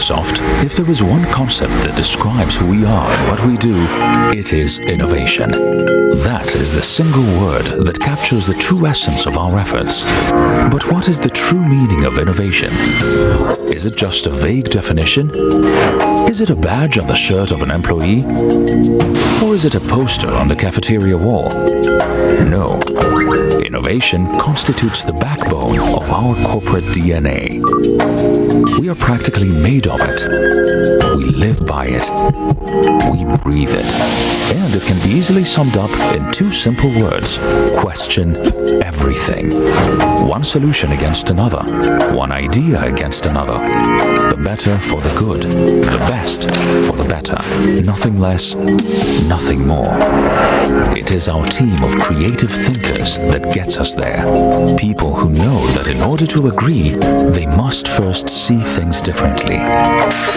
Microsoft, if there is one concept that describes who we are and what we do, it is innovation. That is the single word that captures the true essence of our efforts. But what is the true meaning of innovation? Is it just a vague definition? Is it a badge on the shirt of an employee? Or is it a poster on the cafeteria wall? No. Innovation constitutes the backbone of our corporate DNA. We are practically made of it. We live by it. We breathe it. And it can be easily summed up in two simple words: question everything. One solution against another. One idea against another. The better for the good. The best for the better. Nothing less, nothing more. It is our team of creative thinkers that gets us there. People who know that in order to agree, they must first see things differently.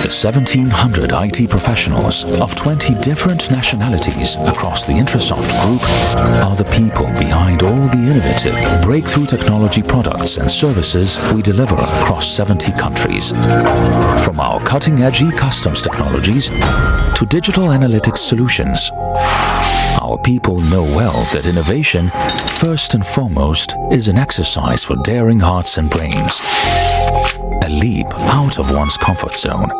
The 1,700 IT professionals of 20 different nationalities across the Intrasoft Group are the people behind all the innovative breakthrough technology products and services we deliver across 70 countries. From our cutting-edge e-customs technologies to digital analytics solutions, our people know well that innovation, first and foremost, is an exercise for daring hearts and brains. A leap out of one's comfort zone.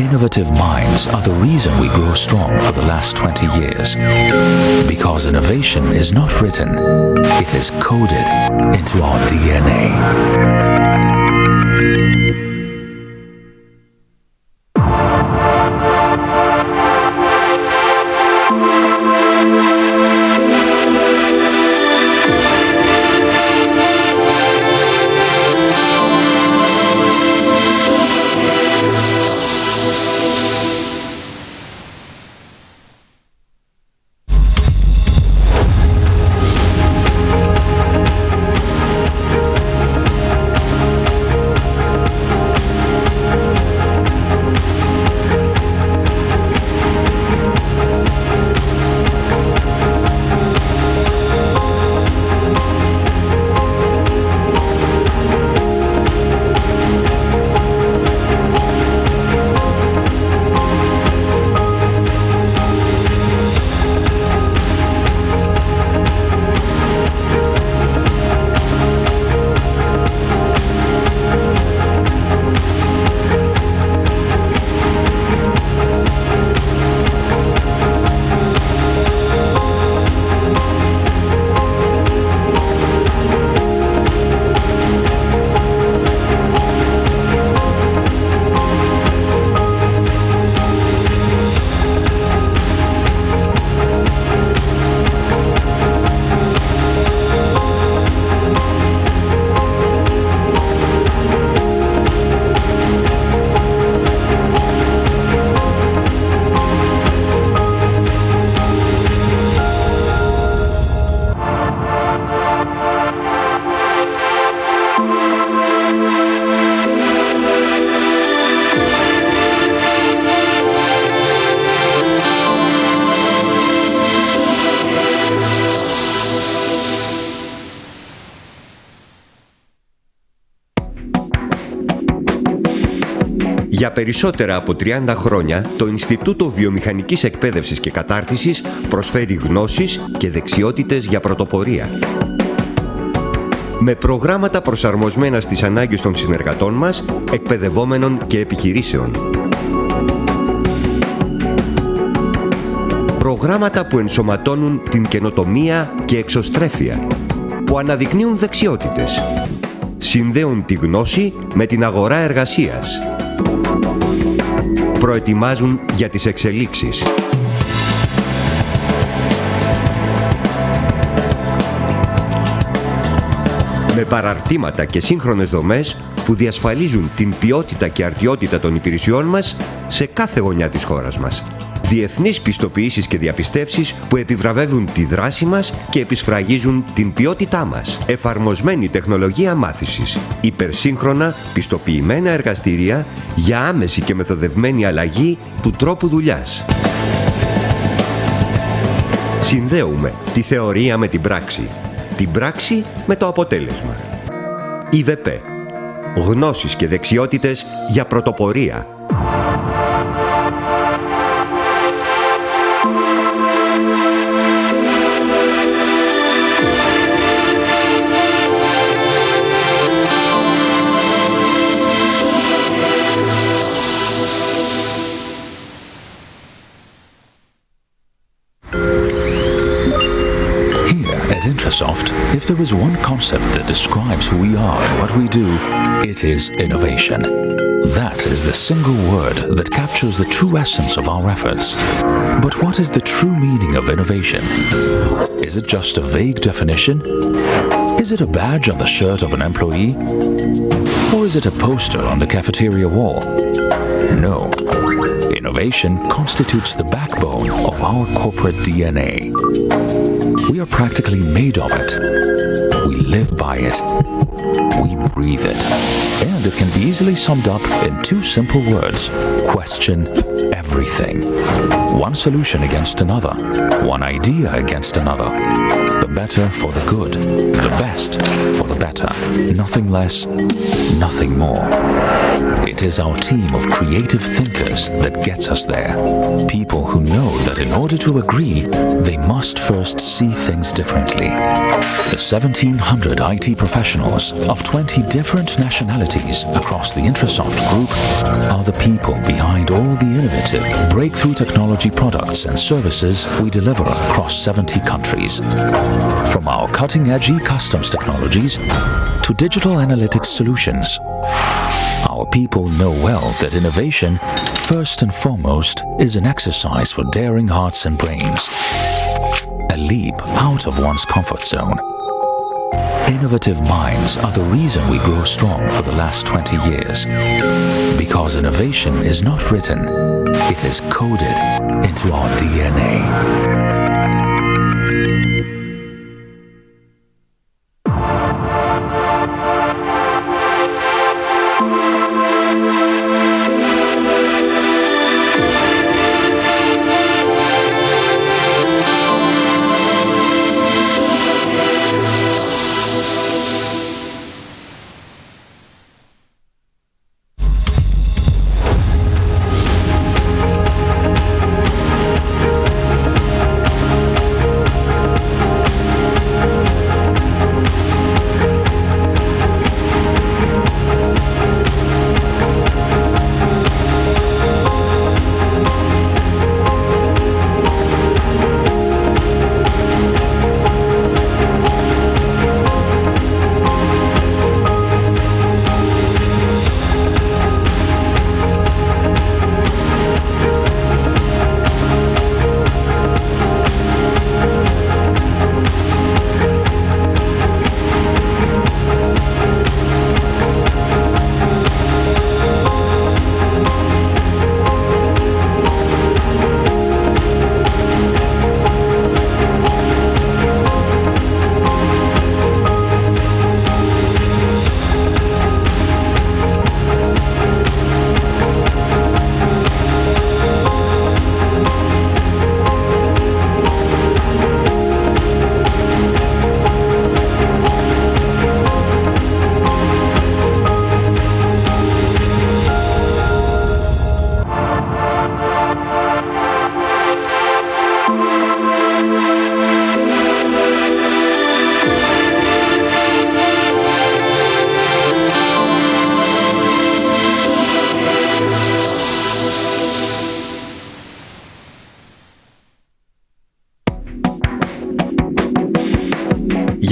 Innovative minds are the reason we grow strong for the last 20 years. Because innovation is not written, it is coded into our DNA. Για περισσότερα από 30 χρόνια, το Ινστιτούτο Βιομηχανικής Εκπαίδευσης και Κατάρτισης προσφέρει γνώσεις και δεξιότητες για πρωτοπορία. Με προγράμματα προσαρμοσμένα στις ανάγκες των συνεργατών μας, εκπαιδευόμενων και επιχειρήσεων. Προγράμματα που ενσωματώνουν την καινοτομία και εξωστρέφεια, που αναδεικνύουν δεξιότητες, συνδέουν τη γνώση με την αγορά εργασίας, προετοιμάζουν για τις εξελίξεις. Με παραρτήματα και σύγχρονες δομές που διασφαλίζουν την ποιότητα και αρτιότητα των υπηρεσιών μας σε κάθε γωνιά της χώρας μας. Διεθνείς πιστοποιήσεις και διαπιστεύσεις που επιβραβεύουν τη δράση μας και επισφραγίζουν την ποιότητά μας. Εφαρμοσμένη τεχνολογία μάθησης. Υπερσύγχρονα πιστοποιημένα εργαστήρια για άμεση και μεθοδευμένη αλλαγή του τρόπου δουλειάς. Συνδέουμε τη θεωρία με την πράξη. Την πράξη με το αποτέλεσμα. ΙΒΠ. γνώσεις και δεξιότητες για πρωτοπορία. If there is one concept that describes who we are and what we do, it is innovation. That is the single word that captures the true essence of our efforts. But what is the true meaning of innovation? Is it just a vague definition? Is it a badge on the shirt of an employee? Or is it a poster on the cafeteria wall? No. Innovation constitutes the backbone of our corporate DNA. We are practically made of it. We live by it. We breathe it. And it can be easily summed up in two simple words: question everything. One solution against another. One idea against another. The better for the good. The best for the better. Nothing less, nothing more. It is our team of creative thinkers that gets us there. People who know that in order to agree, they must first see things differently. The 1,700 IT professionals of 20 different nationalities across the Intrasoft Group are the people behind all the innovative breakthrough technology products and services we deliver across 70 countries. From our cutting-edge e-customs technologies to digital analytics solutions, our people know well that innovation, first and foremost, is an exercise for daring hearts and brains. A leap out of one's comfort zone. Innovative minds are the reason we grow strong for the last 20 years. Because innovation is not written, it is coded into our DNA.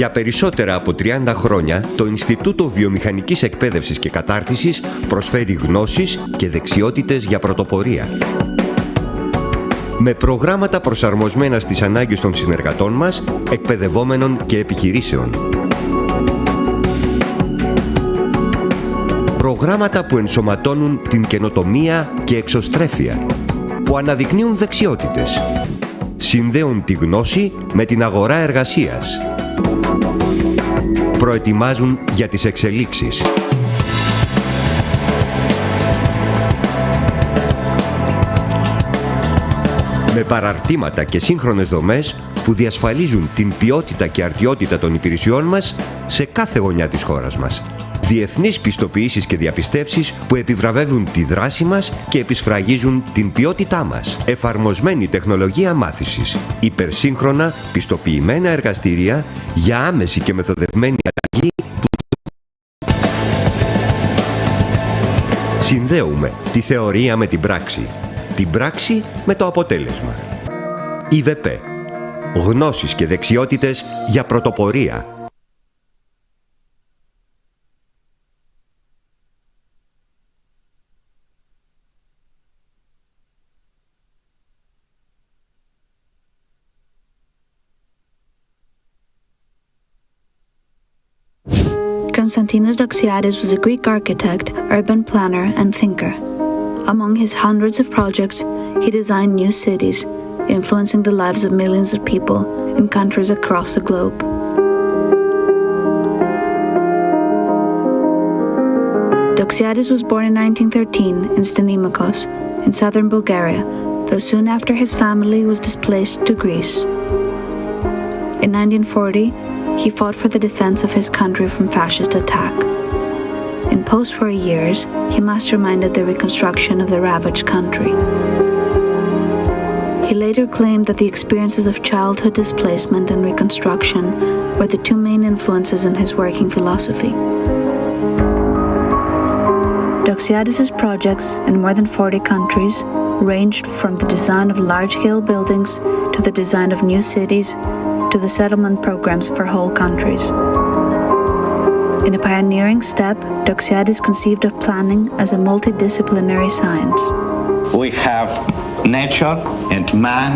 Για περισσότερα από 30 χρόνια, το Ινστιτούτο Βιομηχανικής Εκπαίδευσης και Κατάρτισης προσφέρει γνώσεις και δεξιότητες για πρωτοπορία. Με προγράμματα προσαρμοσμένα στις ανάγκες των συνεργατών μας, εκπαιδευόμενων και επιχειρήσεων. Προγράμματα που ενσωματώνουν την καινοτομία και εξωστρέφεια, που αναδεικνύουν δεξιότητες, συνδέουν τη γνώση με την αγορά εργασίας, προετοιμάζουν για τις εξελίξεις. Με παραρτήματα και σύγχρονες δομές που διασφαλίζουν την ποιότητα και αρτιότητα των υπηρεσιών μας σε κάθε γωνιά της χώρας μας. Διεθνείς πιστοποιήσεις και διαπιστεύσεις που επιβραβεύουν τη δράση μας και επισφραγίζουν την ποιότητά μας. Εφαρμοσμένη τεχνολογία μάθησης. Υπερσύγχρονα, πιστοποιημένα εργαστήρια για άμεση και μεθοδευμένη αλλαγή του. Συνδέουμε τη θεωρία με την πράξη. Την πράξη με το αποτέλεσμα. ΙΒΠ. Γνώσεις και δεξιότητες για πρωτοπορία. Konstantinos Doxiadis was a Greek architect, urban planner, and thinker. Among his hundreds of projects, he designed new cities, influencing the lives of millions of people in countries across the globe. Doxiadis was born in 1913 in Stenimikos, in southern Bulgaria, though soon after his family was displaced to Greece. In 1940, he fought for the defense of his country from fascist attack. In post-war years, he masterminded the reconstruction of the ravaged country. He later claimed that the experiences of childhood displacement and reconstruction were the two main influences in his working philosophy. Doxiadis' projects in more than 40 countries ranged from the design of large-scale buildings to the design of new cities to the settlement programs for whole countries. In a pioneering step, Doxiadis conceived of planning as a multidisciplinary science. We have nature and man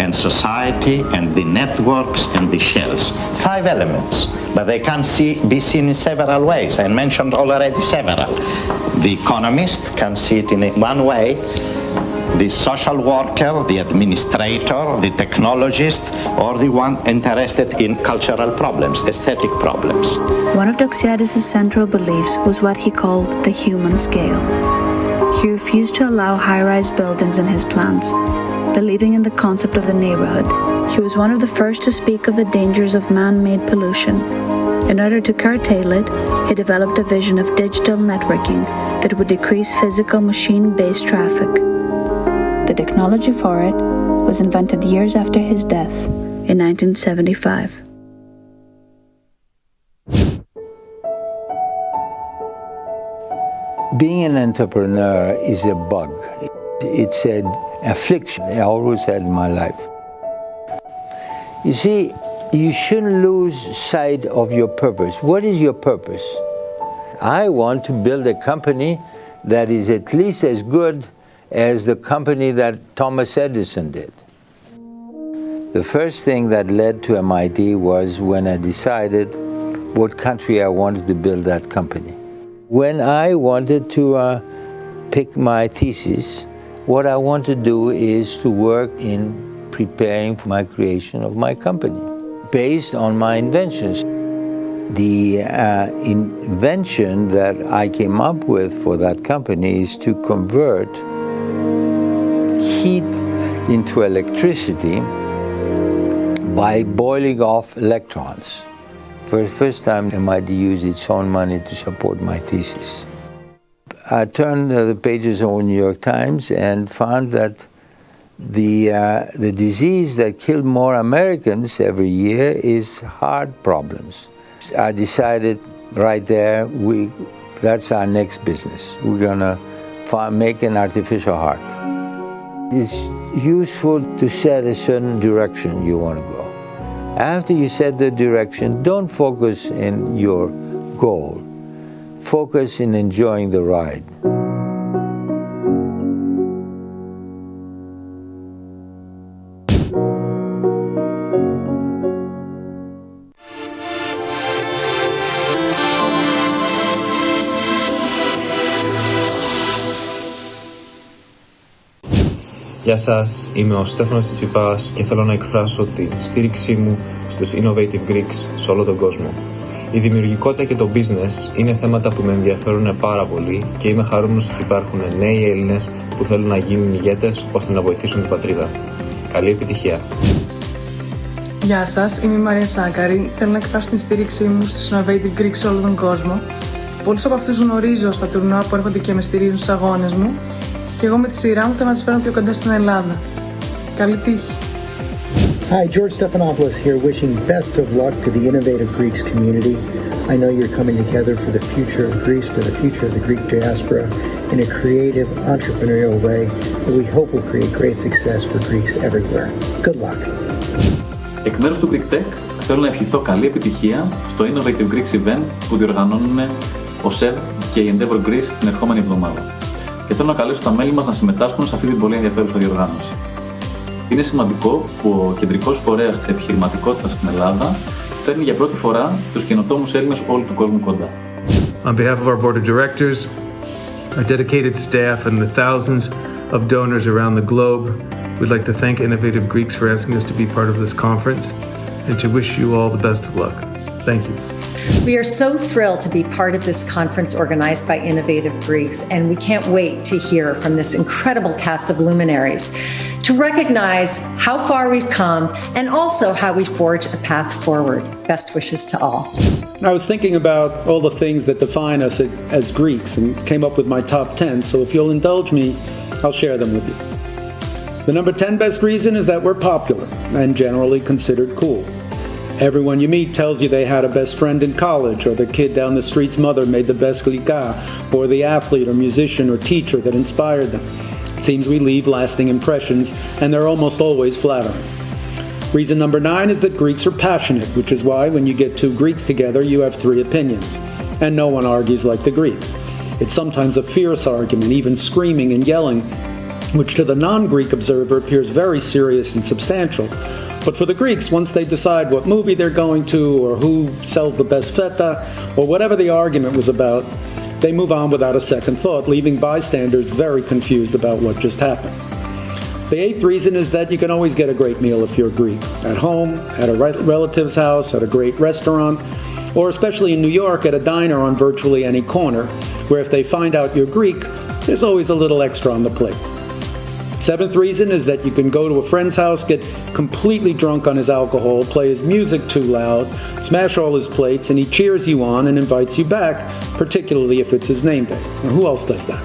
and society and the networks and the shells. 5 elements, but they can be seen in several ways. I mentioned already several. The economist can see it in one way. The social worker, the administrator, the technologist, or the one interested in cultural problems, aesthetic problems. One of Doxiadis' central beliefs was what he called the human scale. He refused to allow high-rise buildings in his plans, believing in the concept of the neighborhood. He was one of the first to speak of the dangers of man-made pollution. In order to curtail it, he developed a vision of digital networking that would decrease physical machine-based traffic. The technology for it was invented years after his death in 1975. Being an entrepreneur is a bug. It's an affliction I always had in my life. You see, you shouldn't lose sight of your purpose. What is your purpose? I want to build a company that is at least as good as the company that Thomas Edison did. The first thing that led to MIT was when I decided what country I wanted to build that company. When I wanted to pick my thesis, what I want to do is to work in preparing for my creation of my company, based on my inventions. The invention that I came up with for that company is to convert heat into electricity by boiling off electrons. For the first time, MIT used its own money to support my thesis. I turned the pages of the New York Times and found that the disease that killed more Americans every year is heart problems. I decided right there, that's our next business. We're gonna make an artificial heart. It's useful to set a certain direction you want to go. After you set the direction, don't focus in your goal. Focus in enjoying the ride. Γεια σας, είμαι ο Στέφανος Τσιπάς και θέλω να εκφράσω τη στήριξή μου στους Innovative Greeks σε όλο τον κόσμο. Η δημιουργικότητα και το business είναι θέματα που με ενδιαφέρουν πάρα πολύ και είμαι χαρούμενος ότι υπάρχουν νέοι Έλληνες που θέλουν να γίνουν ηγέτες ώστε να βοηθήσουν την πατρίδα. Καλή επιτυχία! Γεια σας, είμαι η Μαρία Σάκαρη. Θέλω να εκφράσω την στήριξή μου στους Innovative Greeks σε όλο τον κόσμο Πολλούς από αυτούς γνωρίζω στα τουρνουά που έρχονται και με στηρίζουν στους αγώνες μου και εγώ με τη σειρά μου θέλω να τους φέρω πιο κοντά στην Ελλάδα. Καλή τύχη! Hi, George Stephanopoulos here, wishing best of luck to the innovative Greeks community. I know you're coming together for the future of Greece, for the future of the Greek diaspora in a creative, entrepreneurial way that we hope will create great success for Greeks everywhere. Good luck. Εκ μέρους του Greek Tech θέλω να ευχηθώ καλή επιτυχία στο Innovative Greeks Event που διοργανώνουν ο SEV και η Endeavor Greece την ερχόμενη εβδομάδα. Και θέλω να καλέσω τα μέλη μας να συμμετάσχουν σε αυτή την πολύ ενδιαφέρουσα διοργάνωση. Είναι σημαντικό που ο κεντρικός φορέας της επιχειρηματικότητας στην Ελλάδα φέρνει για πρώτη φορά τους καινοτόμους Έλληνες όλου του κόσμου κοντά. On behalf of our board of directors, our dedicated staff and the thousands of donors around the globe, we'd like to thank Innovative Greeks for asking us to be part of this conference and to wish you all the best of luck. Thank you. We are so thrilled to be part of this conference organized by Innovative Greeks, and we can't wait to hear from this incredible cast of luminaries to recognize how far we've come and also how we forge a path forward. Best wishes to all. I was thinking about all the things that define us as Greeks and came up with my top 10, so if you'll indulge me, I'll share them with you. The number 10 best reason is that we're popular and generally considered cool. Everyone you meet tells you they had a best friend in college, or the kid down the street's mother made the best glika, or the athlete or musician or teacher that inspired them. It seems we leave lasting impressions, and they're almost always flattering. Reason number 9 is that Greeks are passionate, which is why when you get two Greeks together, you have three opinions. And no one argues like the Greeks. It's sometimes a fierce argument, even screaming and yelling, which to the non-Greek observer appears very serious and substantial. But for the Greeks, once they decide what movie they're going to, or who sells the best feta, or whatever the argument was about, they move on without a second thought, leaving bystanders very confused about what just happened. The 8th reason is that you can always get a great meal if you're Greek. At home, at a relative's house, at a great restaurant, or especially in New York at a diner on virtually any corner, where if they find out you're Greek, there's always a little extra on the plate. 7th reason is that you can go to a friend's house, get completely drunk on his alcohol, play his music too loud, smash all his plates, and he cheers you on and invites you back, particularly if it's his name day. Now, who else does that?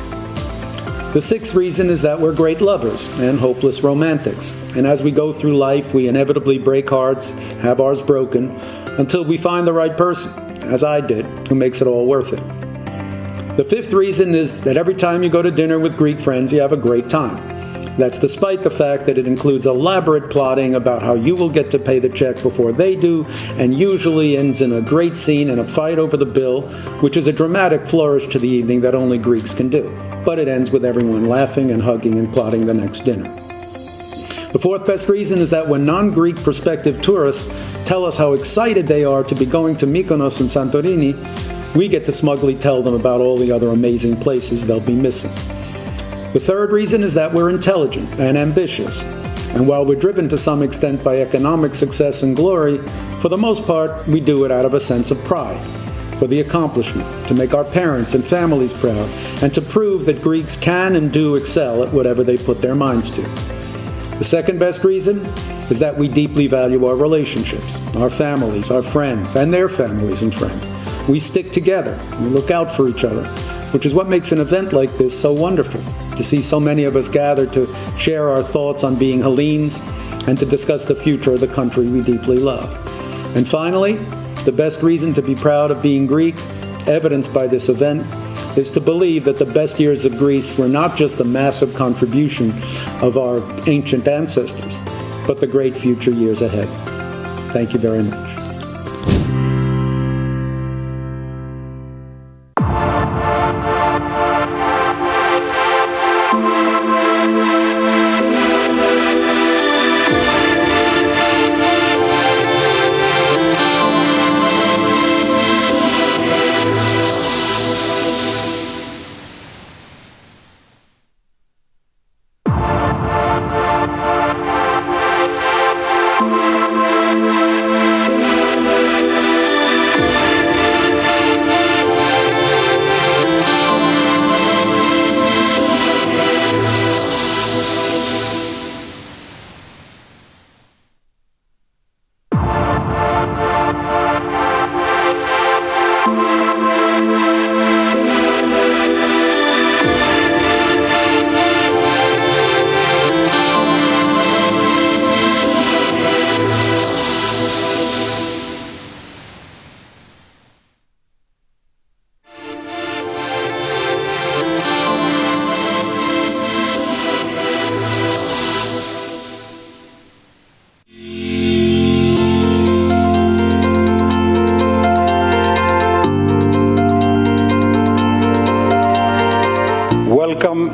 The 6th reason is that we're great lovers and hopeless romantics. And as we go through life, we inevitably break hearts, have ours broken, until we find the right person, as I did, who makes it all worth it. The 5th reason is that every time you go to dinner with Greek friends, you have a great time. That's despite the fact that it includes elaborate plotting about how you will get to pay the check before they do, and usually ends in a great scene and a fight over the bill, which is a dramatic flourish to the evening that only Greeks can do. But it ends with everyone laughing and hugging and plotting the next dinner. The 4th best reason is that when non-Greek prospective tourists tell us how excited they are to be going to Mykonos and Santorini, we get to smugly tell them about all the other amazing places they'll be missing. The 3rd reason is that we're intelligent and ambitious. And while we're driven to some extent by economic success and glory, for the most part, we do it out of a sense of pride, for the accomplishment, to make our parents and families proud, and to prove that Greeks can and do excel at whatever they put their minds to. The 2nd best reason is that we deeply value our relationships, our families, our friends, and their families and friends. We stick together, we look out for each other, which is what makes an event like this so wonderful, to see so many of us gather to share our thoughts on being Hellenes and to discuss the future of the country we deeply love. And finally, the best reason to be proud of being Greek, evidenced by this event, is to believe that the best years of Greece were not just the massive contribution of our ancient ancestors, but the great future years ahead. Thank you very much.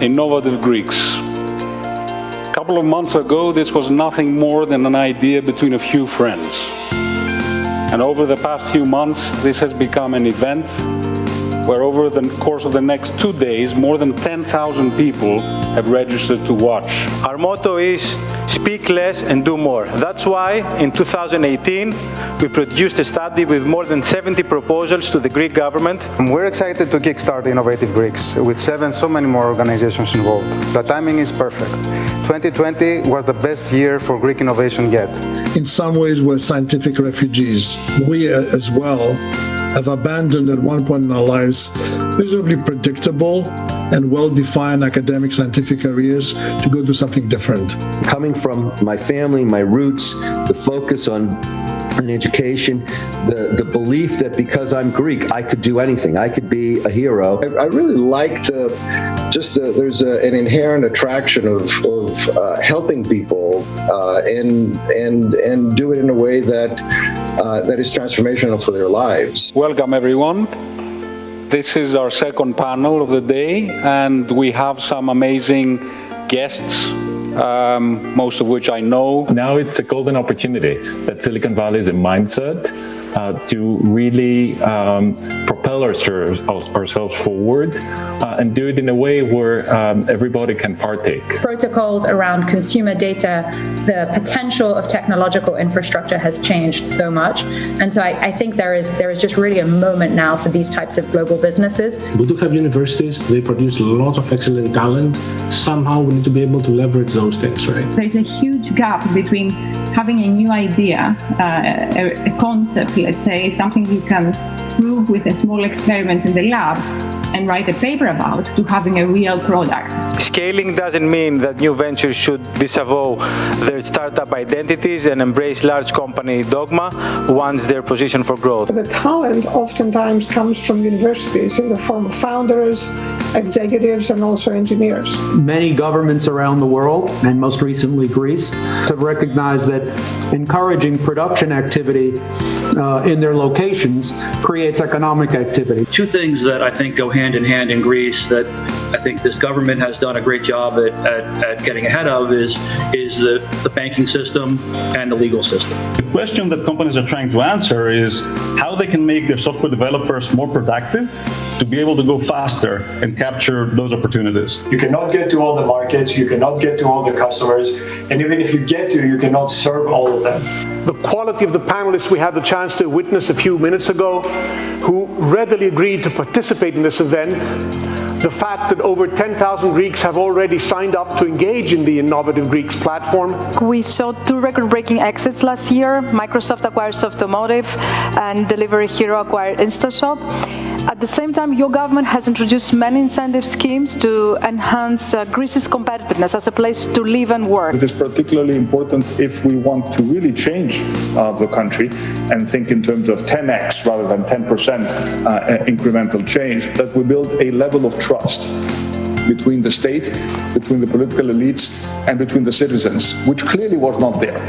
Innovative Greeks. A couple of months ago, this was nothing more than an idea between a few friends. And over the past few months, this has become an event where over the course of the next 2 days, more than 10,000 people have registered to watch. Our motto is speak less and do more. That's why in 2018, we produced a study with more than 70 proposals to the Greek government. We're excited to kickstart Innovative Greeks with so many more organizations involved. The timing is perfect. 2020 was the best year for Greek innovation yet. In some ways, we're scientific refugees. We as well have abandoned at one point in our lives reasonably predictable and well-defined academic scientific careers to go do something different. Coming from my family, my roots, the focus on education, the belief that because I'm Greek, I could do anything. I could be a hero. I really liked there's an inherent attraction of helping people and do it in a way that is transformational for their lives. Welcome, everyone. This is our second panel of the day, and we have some amazing guests, most of which I know. Now it's a golden opportunity that Silicon Valley is a mindset to really propel ourselves forward and do it in a way where everybody can partake. Protocols around consumer data, the potential of technological infrastructure has changed so much. And so I think there is just really a moment now for these types of global businesses. We do have universities, they produce lots of excellent talent. Somehow we need to be able to leverage those things, right? There's a huge gap between having a new idea, a concept, let's say, something you can prove with a small experiment in the lab and write a paper about, to having a real product. Scaling doesn't mean that new ventures should disavow their startup identities and embrace large company dogma once they're positioned for growth. The talent oftentimes comes from universities in the form of founders, executives, and also engineers. Many governments around the world, and most recently Greece, have recognized that encouraging production activity in their locations creates economic activity. Two things that I think go hand in hand in Greece that I think this government has done a great job at getting ahead of is the banking system and the legal system. The question that companies are trying to answer is how they can make their software developers more productive to be able to go faster and capture those opportunities. You cannot get to all the markets, you cannot get to all the customers, and even if you get to, you cannot serve all of them. The quality of the panelists we had the chance to witness a few minutes ago, who readily agreed to participate in this event, the fact that over 10,000 Greeks have already signed up to engage in the Innovative Greeks platform. We saw 2 record-breaking exits last year. Microsoft acquired Softomotive and Delivery Hero acquired InstaShop. At the same time, your government has introduced many incentive schemes to enhance Greece's competitiveness as a place to live and work. It is particularly important if we want to really change the country and think in terms of 10x rather than 10% incremental change, that we build a level of trust between the state, between the political elites, and between the citizens, which clearly was not there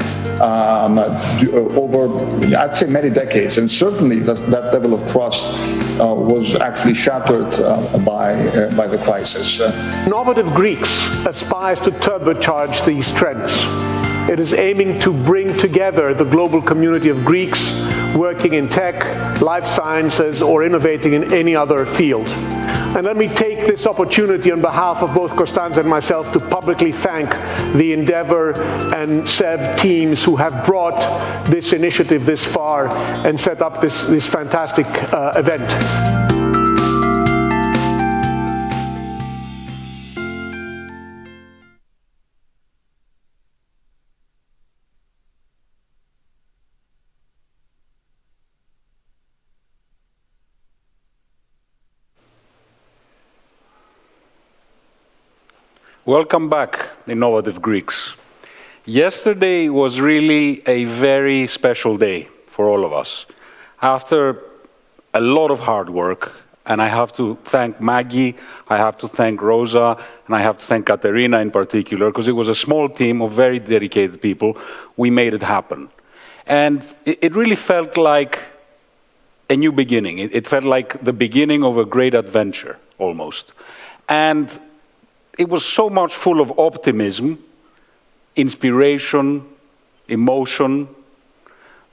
over, I'd say, many decades. And certainly that level of trust was actually shattered by the crisis. Innovative Greeks aspires to turbocharge these trends. It is aiming to bring together the global community of Greeks working in tech, life sciences, or innovating in any other field. And let me take this opportunity on behalf of both Constanza and myself to publicly thank the Endeavor and SEV teams who have brought this initiative this far and set up this fantastic event. Welcome back, Innovative Greeks. Yesterday was really a very special day for all of us. After a lot of hard work, and I have to thank Maggie, I have to thank Rosa, and I have to thank Katerina in particular, because it was a small team of very dedicated people. We made it happen. And it really felt like a new beginning. It felt like the beginning of a great adventure, almost. And it was so much full of optimism, inspiration, emotion,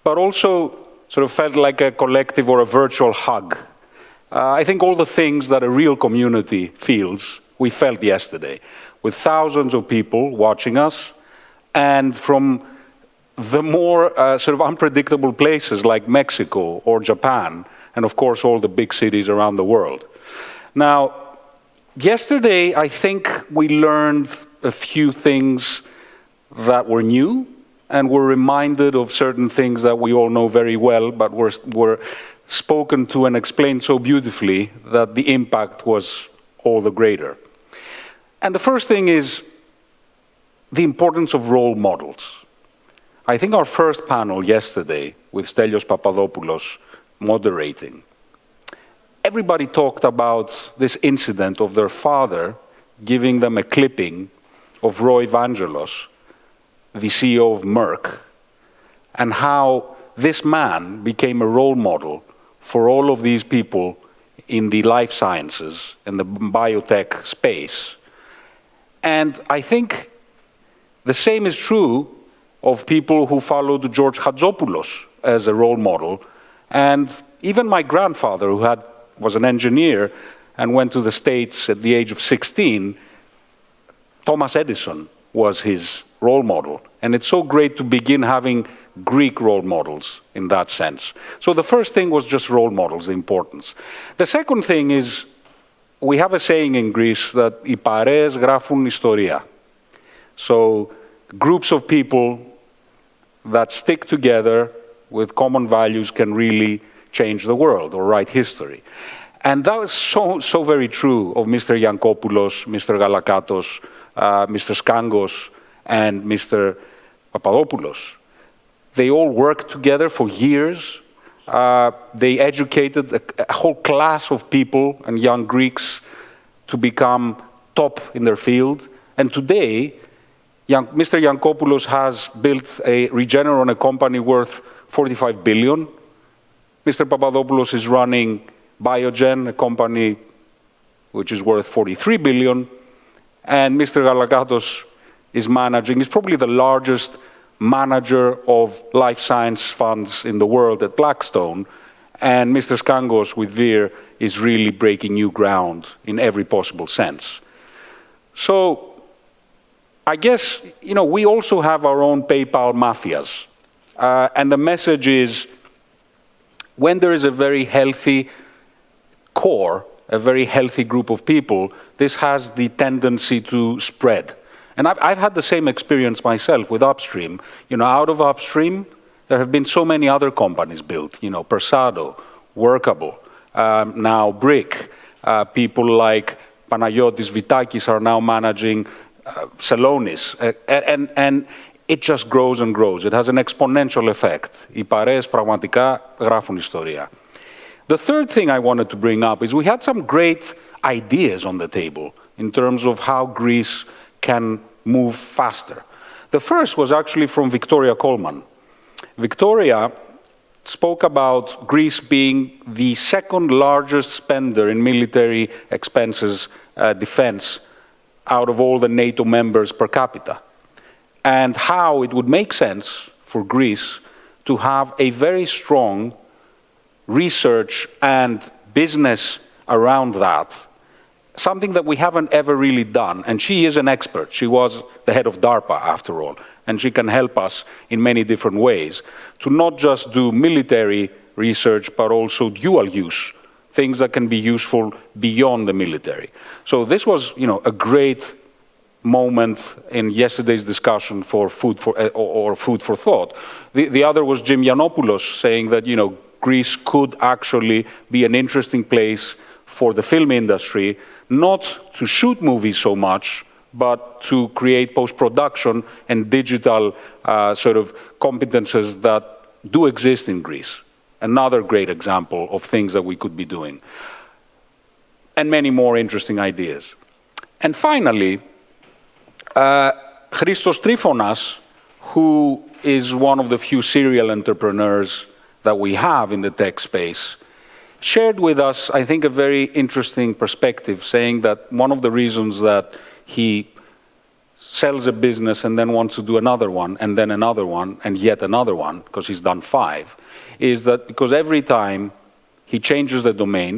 but also sort of felt like a collective or a virtual hug. I think all the things that a real community feels, we felt yesterday, with thousands of people watching us, and from the more sort of unpredictable places like Mexico or Japan, and of course all the big cities around the world. Now, yesterday I think we learned a few things that were new, and were reminded of certain things that we all know very well, but were spoken to and explained so beautifully that the impact was all the greater. And the first thing is the importance of role models. I think our first panel yesterday, with Stelios Papadopoulos moderating, everybody talked about this incident of their father giving them a clipping of Roy Vangelos, the CEO of Merck, and how this man became a role model for all of these people in the life sciences and the biotech space. And I think the same is true of people who followed George Hadjopoulos as a role model. And even my grandfather, who was an engineer and went to the States at the age of 16, Thomas Edison was his role model. And it's so great to begin having Greek role models in that sense. So the first thing was just role models, the importance. The second thing is, we have a saying in Greece that οι παρέες γράφουν ιστορία. So groups of people that stick together with common values can really change the world or write history. And that was so very true of Mr. Yankopoulos, Mr. Galakatos, Mr. Skangos, and Mr. Papadopoulos. They all worked together for years. They educated a whole class of people and young Greeks to become top in their field. And today, Mr. Yankopoulos has built a Regeneron, a company worth 45 billion. Mr. Papadopoulos is running Biogen, a company which is worth 43 billion. And Mr. Galakatos is probably the largest manager of life science funds in the world at Blackstone. And Mr. Skangos with Vir is really breaking new ground in every possible sense. So I guess, we also have our own PayPal mafias. And the message is, when there is a very healthy core, a very healthy group of people, this has the tendency to spread. And I've had the same experience myself with Upstream. Out of Upstream, there have been so many other companies built. Persado, Workable, now Brick. People like Panagiotis Vitakis are now managing Celonis. And it just grows and grows. It has an exponential effect. Οι παρέες πραγματικά γράφουν ιστορία. The third thing I wanted to bring up is we had some great ideas on the table in terms of how Greece can move faster. The first was actually from Victoria Coleman. Victoria spoke about Greece being the second largest spender in military expenses, defense, out of all the NATO members per capita, and how it would make sense for Greece to have a very strong research and business around that, something that we haven't ever really done. And she is an expert. She was the head of DARPA, after all, and she can help us in many different ways to not just do military research, but also dual use, things that can be useful beyond the military. So this was, a great moment in yesterday's discussion for food for thought. The other was Jim Yiannopoulos saying that, Greece could actually be an interesting place for the film industry, not to shoot movies so much, but to create post-production and digital sort of competences that do exist in Greece. Another great example of things that we could be doing. And many more interesting ideas. And finally, Christos Trifonas, who is one of the few serial entrepreneurs that we have in the tech space, shared with us, I think, a very interesting perspective, saying that one of the reasons that he sells a business and then wants to do another one, and then another one, and yet another one, because he's done 5, is that because every time he changes the domain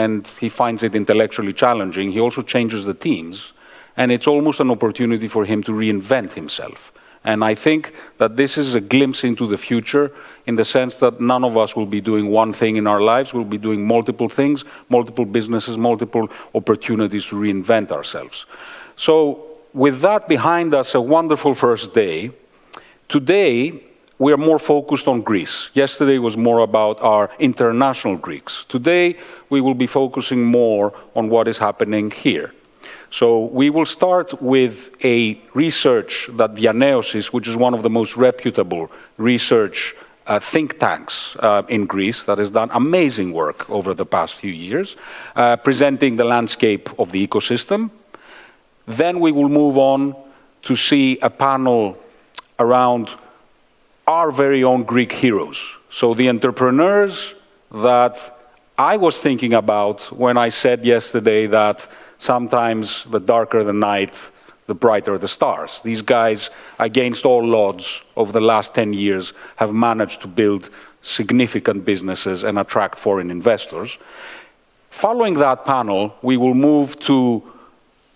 and he finds it intellectually challenging, he also changes the teams, and it's almost an opportunity for him to reinvent himself. And I think that this is a glimpse into the future in the sense that none of us will be doing one thing in our lives. We'll be doing multiple things, multiple businesses, multiple opportunities to reinvent ourselves. So with that behind us, a wonderful first day. Today, we are more focused on Greece. Yesterday was more about our international Greeks. Today, we will be focusing more on what is happening here. So we will start with a research that Dianeosis, which is one of the most reputable research think tanks in Greece that has done amazing work over the past few years, presenting the landscape of the ecosystem. Then we will move on to see a panel around our very own Greek heroes. So the entrepreneurs that I was thinking about when I said yesterday that sometimes the darker the night, the brighter the stars. These guys, against all odds, over the last 10 years, have managed to build significant businesses and attract foreign investors. Following that panel, we will move to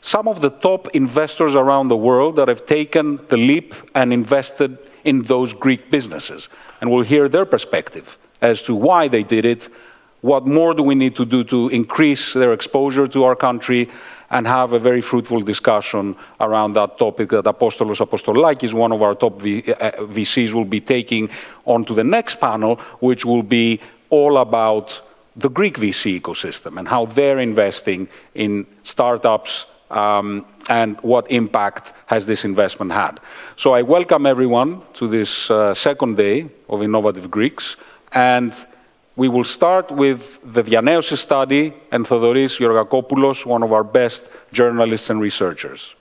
some of the top investors around the world that have taken the leap and invested in those Greek businesses. And we'll hear their perspective as to why they did it. What more do we need to do to increase their exposure to our country, and have a very fruitful discussion around that topic that Apostolos Apostolakis, one of our top VCs, will be taking on to the next panel, which will be all about the Greek VC ecosystem and how they're investing in startups and what impact has this investment had. So I welcome everyone to this second day of Innovative Greeks, and we will start with the Dianeosis study and Theodoris Georgakopoulos, one of our best journalists and researchers.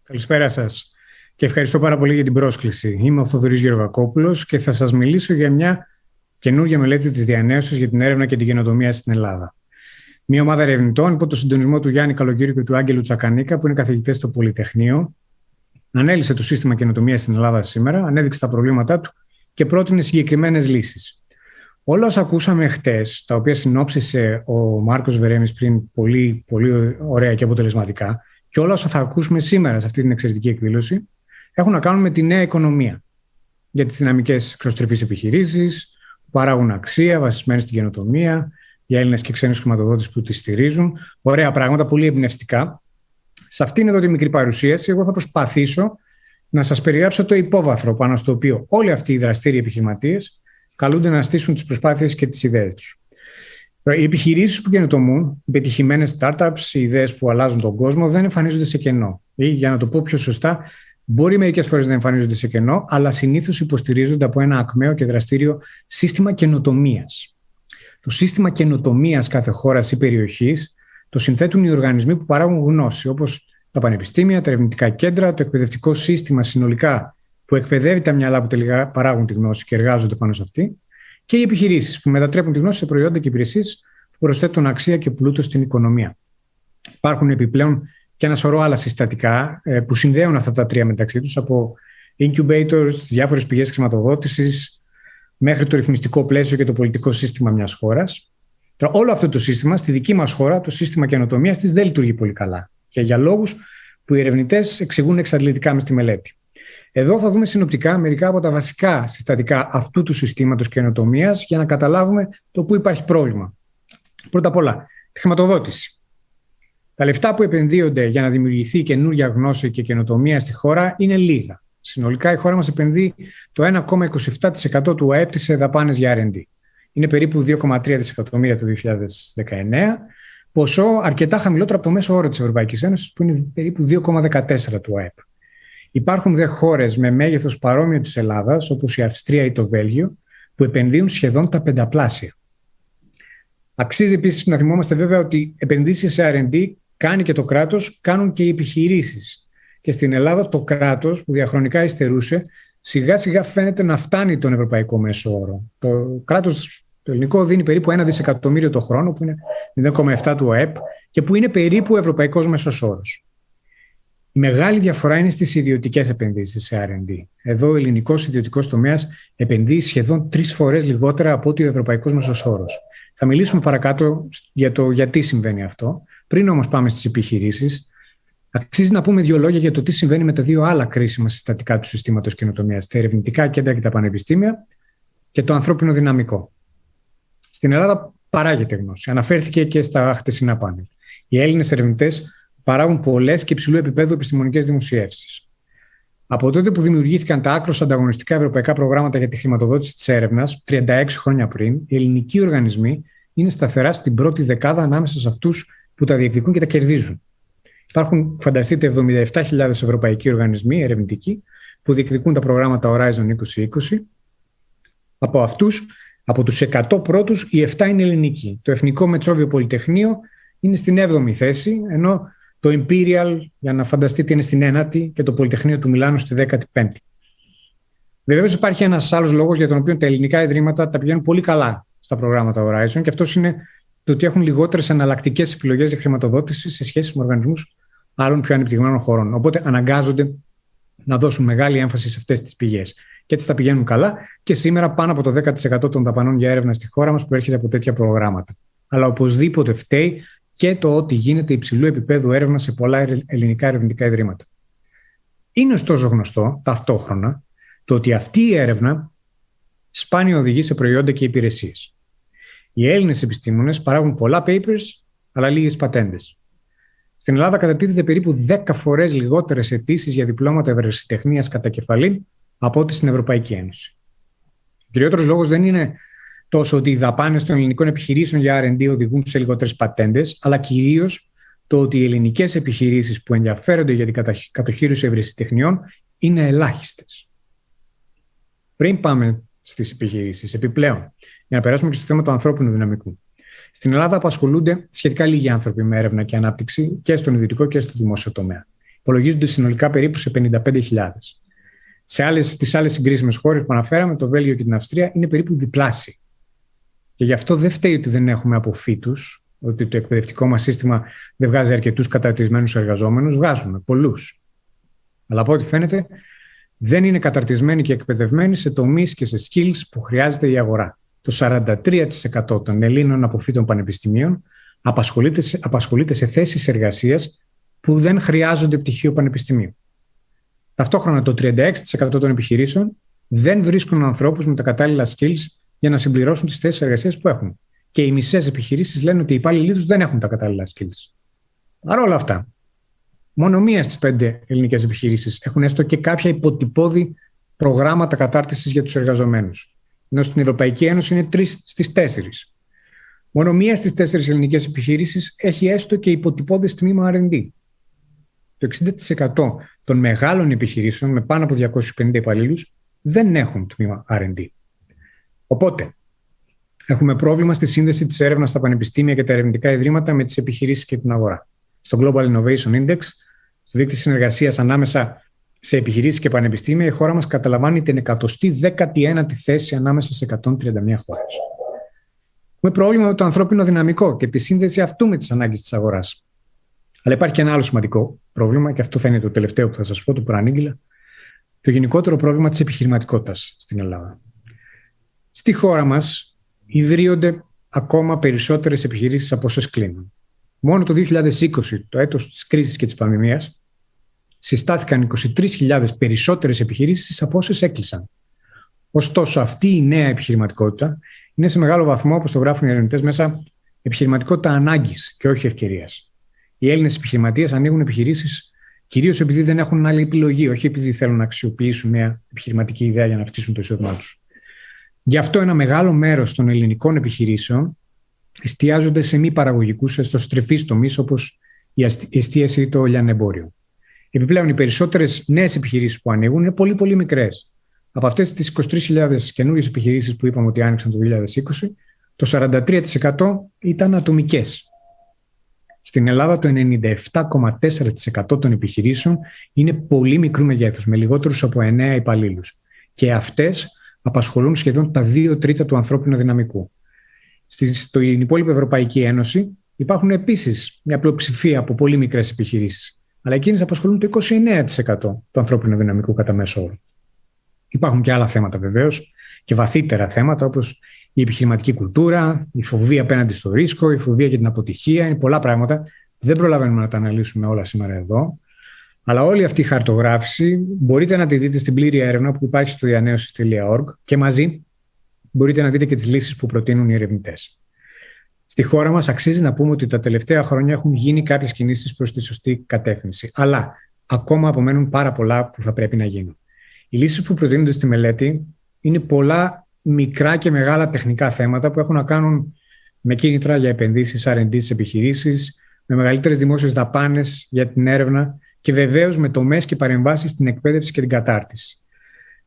Καλησπέρα σας και ευχαριστώ πάρα πολύ για την πρόσκληση. Είμαι ο Θεοδωρής Γεωργακόπουλος και θα σας μιλήσω για μια καινούργια μελέτη της Διανέωσης για την έρευνα και την καινοτομία στην Ελλάδα. Μια ομάδα ερευνητών υπό το συντονισμό του Γιάννη Καλογύρου και του Άγγελου Τσακανίκα, που είναι καθηγητές στο Πολυτεχνείο, ανέλυσε το σύστημα καινοτομίας στην Ελλάδα σήμερα, ανέδειξε τα προβλήματά του και πρότεινε συγκεκριμένες λύσεις. Όλα όσα ακούσαμε χτες, τα οποία συνόψισε ο Μάρκος Βερέμης πριν πολύ ωραία και αποτελεσματικά, και όλα όσα θα ακούσουμε σήμερα σε αυτή την εξαιρετική εκδήλωση, έχουν να κάνουν με τη νέα οικονομία. Για τις δυναμικές εξωστρεφείς επιχειρήσεις, που παράγουν αξία, βασισμένες στην καινοτομία, για Έλληνες και ξένους χρηματοδότες που τις στηρίζουν. Ωραία πράγματα, πολύ εμπνευστικά. Σε αυτήν εδώ τη μικρή παρουσίαση, εγώ θα προσπαθήσω να σας περιγράψω το υπόβαθρο πάνω στο οποίο όλοι αυτοί οι δραστήριοι επιχειρηματίες καλούνται να στήσουν τις προσπάθειες και τις ιδέες τους. Οι επιχειρήσεις που καινοτομούν, οι πετυχημένες startups, οι ιδέες που αλλάζουν τον κόσμο, δεν εμφανίζονται σε κενό. Ή, για να το πω πιο σωστά, μπορεί μερικές φορές να εμφανίζονται σε κενό, αλλά συνήθως υποστηρίζονται από ένα ακμαίο και δραστήριο σύστημα καινοτομίας. Το σύστημα καινοτομίας κάθε χώρας ή περιοχής το συνθέτουν οι οργανισμοί που παράγουν γνώση, όπως τα πανεπιστήμια, τα ερευνητικά κέντρα, το εκπαιδευτικό σύστημα συνολικά που εκπαιδεύει τα μυαλά που τελικά παράγουν τη γνώση και εργάζονται πάνω σε αυτή, και οι επιχειρήσεις που μετατρέπουν τη γνώση σε προϊόντα και υπηρεσίες που προσθέτουν αξία και πλούτο στην οικονομία. Υπάρχουν επιπλέον και ένα σωρό άλλα συστατικά που συνδέουν αυτά τα τρία μεταξύ τους, από incubators, διάφορες πηγές χρηματοδότησης, μέχρι το ρυθμιστικό πλαίσιο και το πολιτικό σύστημα μιας χώρας. Τώρα, όλο αυτό το σύστημα, στη δική μας χώρα, το σύστημα καινοτομίας της δεν λειτουργεί πολύ καλά. Και για λόγους που οι ερευνητές εξηγούν εξαντλητικά μες στη μελέτη. Εδώ θα δούμε συνοπτικά μερικά από τα βασικά συστατικά αυτού του συστήματος καινοτομίας για να καταλάβουμε το πού υπάρχει πρόβλημα. Πρώτα απ' όλα, τη χρηματοδότηση. Τα λεφτά που επενδύονται για να δημιουργηθεί καινούργια γνώση και καινοτομία στη χώρα είναι λίγα. Συνολικά η χώρα μας επενδύει το 1,27% του ΑΕΠ σε δαπάνες για R&D. Είναι περίπου 2,3 δισεκατομμύρια το 2019, ποσό αρκετά χαμηλότερο από το μέσο όρο της Ευρωπαϊκής Ένωσης, που είναι περίπου 2,14 του ΑΕΠ. Υπάρχουν δε χώρες με μέγεθος παρόμοιο της Ελλάδας, όπως η Αυστρία ή το Βέλγιο, που επενδύουν σχεδόν τα πενταπλάσια. Αξίζει επίσης να θυμόμαστε βέβαια ότι επενδύσεις σε R&D κάνει και το κράτος, κάνουν και οι επιχειρήσεις. Και στην Ελλάδα το κράτος, που διαχρονικά υστερούσε, σιγά σιγά φαίνεται να φτάνει τον ευρωπαϊκό μέσο όρο. Το κράτος το ελληνικό δίνει περίπου 1 δισεκατομμύριο το χρόνο, που είναι 0,7 του ΑΕΠ και που είναι περίπου ο ευρωπαϊκός μέσος όρος. Η μεγάλη διαφορά είναι στις ιδιωτικές επενδύσεις σε R&D. Εδώ ο ελληνικός ιδιωτικός τομέας επενδύει σχεδόν 3 φορές λιγότερα από ότι ο ευρωπαϊκός μέσος όρος. Θα μιλήσουμε παρακάτω για το γιατί συμβαίνει αυτό. Πριν όμως πάμε στις επιχειρήσεις, αξίζει να πούμε 2 λόγια για το τι συμβαίνει με τα 2 άλλα κρίσιμα συστατικά του συστήματος καινοτομίας, τα ερευνητικά κέντρα και τα πανεπιστήμια και το ανθρώπινο δυναμικό. Στην Ελλάδα παράγεται γνώση. Αναφέρθηκε και στα χτεσινά πάνελ. Οι Έλληνες ερευνητές παράγουν πολλές και υψηλού επίπεδου επιστημονικές δημοσιεύσεις. Από τότε που δημιουργήθηκαν τα άκρως ανταγωνιστικά ευρωπαϊκά προγράμματα για τη χρηματοδότηση της έρευνας, 36 χρόνια πριν, οι ελληνικοί οργανισμοί είναι σταθερά στην πρώτη δεκάδα ανάμεσα σε αυτούς που τα διεκδικούν και τα κερδίζουν. Υπάρχουν, φανταστείτε, 77.000 ευρωπαϊκοί οργανισμοί ερευνητικοί που διεκδικούν τα προγράμματα Horizon 2020. Από αυτούς, από τους 100 πρώτους, οι 7 είναι ελληνικοί. Το Εθνικό Μετσόβιο Πολυτεχνείο είναι στην 7η θέση, ενώ το Imperial, για να φανταστείτε, είναι στην 9η και το Πολυτεχνείο του Μιλάνου στη 15η. Βεβαίως υπάρχει ένας άλλος λόγος για τον οποίο τα ελληνικά ιδρύματα τα πηγαίνουν πολύ καλά στα προγράμματα Horizon, και αυτός είναι το ότι έχουν λιγότερες εναλλακτικές επιλογές για χρηματοδότηση σε σχέση με οργανισμούς άλλων πιο ανεπτυγμένων χωρών. Οπότε αναγκάζονται να δώσουν μεγάλη έμφαση σε αυτές τις πηγές. Και έτσι τα πηγαίνουν καλά, και σήμερα πάνω από το 10% των δαπανών για έρευνα στη χώρα μας προέρχεται από τέτοια προγράμματα. Αλλά οπωσδήποτε φταίει και το ότι γίνεται υψηλού επίπεδου έρευνα σε πολλά ελληνικά ερευνητικά ιδρύματα. Είναι ωστόσο γνωστό ταυτόχρονα το ότι αυτή η έρευνα σπάνια οδηγεί σε προϊόντα και υπηρεσίες. Οι Έλληνες επιστήμονες παράγουν πολλά papers, αλλά λίγες πατέντες. Στην Ελλάδα κατατίθεται περίπου 10 φορές λιγότερες αιτήσεις για διπλώματα ευρεσιτεχνίας κατά κεφαλήν από ό,τι στην Ευρωπαϊκή Ένωση. Ο κυριότερος λόγος δεν είναι τόσο ότι οι δαπάνες των ελληνικών επιχειρήσεων για R&D οδηγούν σε λιγότερες πατέντες, αλλά κυρίως το ότι οι ελληνικές επιχειρήσεις που ενδιαφέρονται για την κατοχήρωση ευρεσιτεχνιών είναι ελάχιστες. Πριν πάμε στις επιχειρήσεις, επιπλέον, για να περάσουμε και στο θέμα του ανθρώπινου δυναμικού. Στην Ελλάδα απασχολούνται σχετικά λίγοι άνθρωποι με έρευνα και ανάπτυξη και στον ιδιωτικό και στο δημόσιο τομέα. Υπολογίζονται συνολικά περίπου σε 55.000. Στις άλλες συγκρίσιμες χώρες που αναφέραμε, το Βέλγιο και την Αυστρία, είναι περίπου διπλάσιοι. Και γι' αυτό δεν φταίει ότι δεν έχουμε αποφύτους, ότι το εκπαιδευτικό μας σύστημα δεν βγάζει αρκετούς καταρτισμένους εργαζόμενους. Βγάζουμε πολλούς. Αλλά από ό,τι φαίνεται, δεν είναι καταρτισμένοι και εκπαιδευμένοι σε τομείς και σε skills που χρειάζεται η αγορά. Το 43% των Ελλήνων αποφύτων πανεπιστημίων απασχολείται σε θέσεις εργασίας που δεν χρειάζονται πτυχίο πανεπιστημίου. Ταυτόχρονα, το 36% των επιχειρήσεων δεν βρίσκουν ανθρώπους με τα κατάλληλα skills για να συμπληρώσουν τις θέσεις εργασίας που έχουν. Και οι μισές επιχειρήσεις λένε ότι οι υπάλληλοι τους δεν έχουν τα κατάλληλα skills. Παρ' όλα αυτά, μόνο μία στις 5 ελληνικές επιχειρήσεις έχουν έστω και κάποια υποτυπώδη προγράμματα κατάρτισης για τους εργαζομένους. Ενώ στην Ευρωπαϊκή Ένωση είναι 3 στις 4. Μόνο μία στις 4 ελληνικές επιχειρήσεις έχει έστω και υποτυπώδες τμήμα R&D. Το 60% των μεγάλων επιχειρήσεων με πάνω από 250 υπαλλήλους δεν έχουν τμήμα R&D. Οπότε, έχουμε πρόβλημα στη σύνδεση της έρευνας στα πανεπιστήμια και τα ερευνητικά ιδρύματα με τις επιχειρήσεις και την αγορά. Στο Global Innovation Index, στο δείκτη συνεργασίας ανάμεσα σε επιχειρήσεις και πανεπιστήμια, η χώρα μας καταλαμβάνει την 119η θέση ανάμεσα σε 131 χώρες. Έχουμε πρόβλημα με το ανθρώπινο δυναμικό και τη σύνδεση αυτού με τις ανάγκες της αγοράς. Αλλά υπάρχει και ένα άλλο σημαντικό πρόβλημα, και αυτό θα είναι το τελευταίο που θα σας πω, το προανήγγειλα, το γενικότερο πρόβλημα της επιχειρηματικότητας στην Ελλάδα. Στη χώρα μας ιδρύονται ακόμα περισσότερες επιχειρήσεις από όσες κλείνουν. Μόνο το 2020, το έτος της κρίσης και της πανδημίας, συστάθηκαν 23.000 περισσότερες επιχειρήσεις από όσες έκλεισαν. Ωστόσο, αυτή η νέα επιχειρηματικότητα είναι σε μεγάλο βαθμό, όπως το γράφουν οι ερευνητές μέσα, επιχειρηματικότητα ανάγκης και όχι ευκαιρίας. Οι Έλληνες επιχειρηματίες ανοίγουν επιχειρήσεις κυρίως επειδή δεν έχουν άλλη επιλογή, όχι επειδή θέλουν να αξιοποιήσουν μια επιχειρηματική ιδέα για να αυξήσουν το εισόδημά τους. Γι' αυτό ένα μεγάλο μέρος των ελληνικών επιχειρήσεων εστιάζονται σε μη παραγωγικούς εσωστρεφείς τομείς όπως η εστίαση ή το λιανεμπόριο. Επιπλέον, οι περισσότερες νέες επιχειρήσεις που ανοίγουν είναι πολύ πολύ μικρές. Από αυτές τις 23.000 καινούριες επιχειρήσεις που είπαμε ότι άνοιξαν το 2020, το 43% ήταν ατομικές. Στην Ελλάδα το 97,4% των επιχειρήσεων είναι πολύ μικρού μεγέθους, με λιγότερους από 9 υπαλλήλους. Και αυτές απασχολούν σχεδόν τα 2 τρίτα του ανθρώπινου δυναμικού. Στην υπόλοιπη Ευρωπαϊκή Ένωση υπάρχουν επίσης μια πλειοψηφία από πολύ μικρές επιχειρήσεις, αλλά εκείνες απασχολούν το 29% του ανθρώπινου δυναμικού κατά μέσο όρο. Υπάρχουν και άλλα θέματα βεβαίως και βαθύτερα θέματα όπως η επιχειρηματική κουλτούρα, η φοβία απέναντι στο ρίσκο, η φοβία για την αποτυχία. Είναι πολλά πράγματα. Δεν προλαβαίνουμε να τα αναλύσουμε όλα σήμερα εδώ. Αλλά όλη αυτή η χαρτογράφηση μπορείτε να τη δείτε στην πλήρη έρευνα που υπάρχει στο διανέωσης.org και μαζί μπορείτε να δείτε και τις λύσεις που προτείνουν οι ερευνητές. Στη χώρα μας αξίζει να πούμε ότι τα τελευταία χρόνια έχουν γίνει κάποιες κινήσεις προς τη σωστή κατεύθυνση. Αλλά ακόμα απομένουν πάρα πολλά που θα πρέπει να γίνουν. Οι λύσεις που προτείνονται στη μελέτη είναι πολλά μικρά και μεγάλα τεχνικά θέματα που έχουν να κάνουν με κίνητρα για επενδύσεις R&D στις επιχειρήσεις, με μεγαλύτερες δημόσιες δαπάνες για την έρευνα και βεβαίως με τομές και παρεμβάσεις στην εκπαίδευση και την κατάρτιση.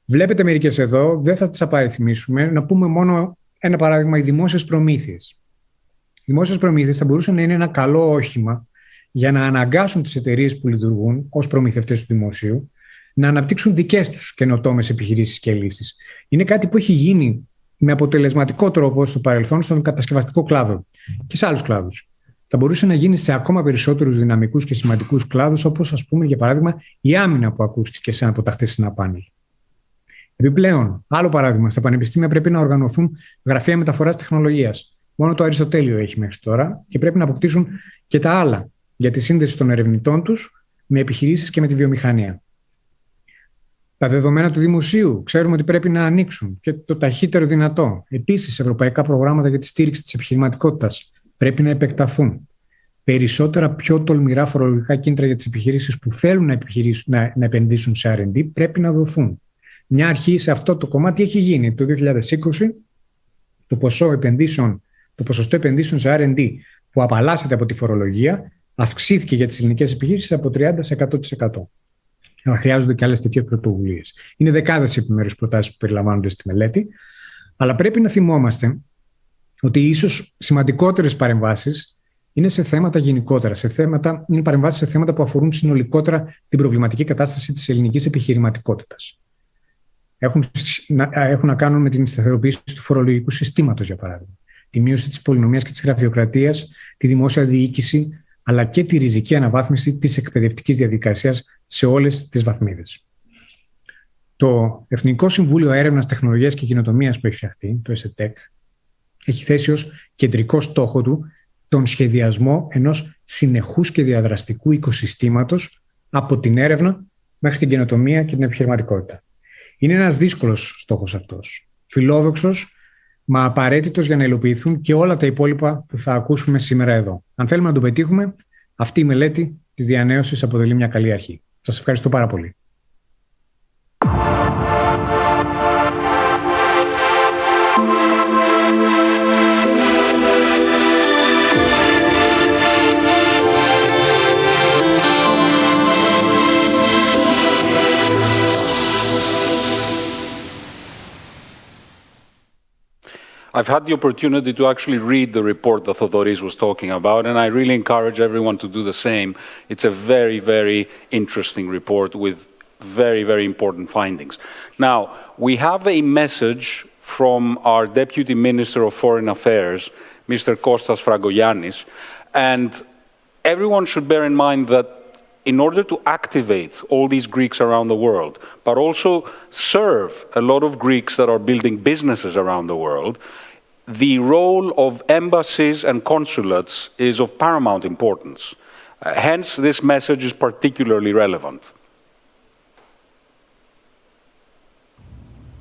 Βλέπετε μερικές εδώ, δεν θα τις απαριθμίσουμε, να πούμε μόνο ένα παράδειγμα, οι δημόσιες προμήθειες. Οι δημόσιες προμήθειες θα μπορούσαν να είναι ένα καλό όχημα για να αναγκάσουν τις εταιρείες που λειτουργούν ως προμηθευτές του δημοσίου να αναπτύξουν δικές τους καινοτόμες επιχειρήσεις και λύσεις. Είναι κάτι που έχει γίνει με αποτελεσματικό τρόπο στο παρελθόν στον κατασκευαστικό κλάδο και σε άλλους κλάδους. Θα μπορούσε να γίνει σε ακόμα περισσότερους δυναμικούς και σημαντικούς κλάδους, όπως ας πούμε για παράδειγμα η άμυνα που ακούστηκε σε ένα από τα χτεσινά πάνελ. Επιπλέον, άλλο παράδειγμα, στα πανεπιστήμια πρέπει να οργανωθούν γραφεία μεταφοράς τεχνολογίας. Μόνο το Αριστοτέλειο έχει μέχρι τώρα και πρέπει να αποκτήσουν και τα άλλα για τη σύνδεση των ερευνητών τους με επιχειρήσεις και με τη βιομηχανία. Τα δεδομένα του δημοσίου ξέρουμε ότι πρέπει να ανοίξουν και το ταχύτερο δυνατό. Επίσης, ευρωπαϊκά προγράμματα για τη στήριξη της επιχειρηματικότητας πρέπει να επεκταθούν. Περισσότερα πιο τολμηρά φορολογικά κίνητρα για τις επιχειρήσεις που θέλουν να επενδύσουν σε R&D πρέπει να δοθούν. Μια αρχή σε αυτό το κομμάτι έχει γίνει. Το 2020 το ποσοστό επενδύσεων σε R&D που απαλλάσσεται από τη φορολογία αυξήθηκε για τις ελληνικές επιχειρήσεις από 30% σε 100%. Αλλά χρειάζονται και άλλες τέτοιες πρωτοβουλίες. Είναι δεκάδες επιμέρους προτάσεις που περιλαμβάνονται στη μελέτη, αλλά πρέπει να θυμόμαστε ότι ίσως σημαντικότερες παρεμβάσεις είναι σε θέματα γενικότερα. Είναι παρεμβάσεις σε θέματα που αφορούν συνολικότερα την προβληματική κατάσταση της ελληνικής επιχειρηματικότητας. Έχουν να κάνουν με την σταθεροποίηση του φορολογικού συστήματος, για παράδειγμα, τη μείωση της πολυνομίας και της γραφειοκρατίας, τη δημόσια διοίκηση, αλλά και τη ριζική αναβάθμιση της εκπαιδευτικής διαδικασίας σε όλες τις βαθμίδες. Το Εθνικό Συμβούλιο Έρευνας, Τεχνολογίας και Καινοτομίας που έχει φτιαχτεί, το ESETEC, έχει θέσει ως κεντρικό στόχο του τον σχεδιασμό ενός συνεχούς και διαδραστικού οικοσυστήματος από την έρευνα μέχρι την καινοτομία και την επιχειρηματικότητα. Είναι ένας δύσκολος στόχος αυτός, φιλόδοξος, μα απαραίτητος για να υλοποιηθούν και όλα τα υπόλοιπα που θα ακούσουμε σήμερα εδώ. Αν θέλουμε να το πετύχουμε, αυτή η μελέτη της διανέωσης αποτελεί μια καλή αρχή. Σας ευχαριστώ πάρα πολύ. I've had the opportunity to actually read the report that Thodoris was talking about, and I really encourage everyone to do the same. It's a very, very interesting report with very, very important findings. Now, we have a message from our Deputy Minister of Foreign Affairs, Mr. Kostas Fragogiannis, and everyone should bear in mind that in order to activate all these Greeks around the world, but also serve a lot of Greeks that are building businesses around the world, the role of embassies and consulates is of paramount importance. Hence, this message is particularly relevant.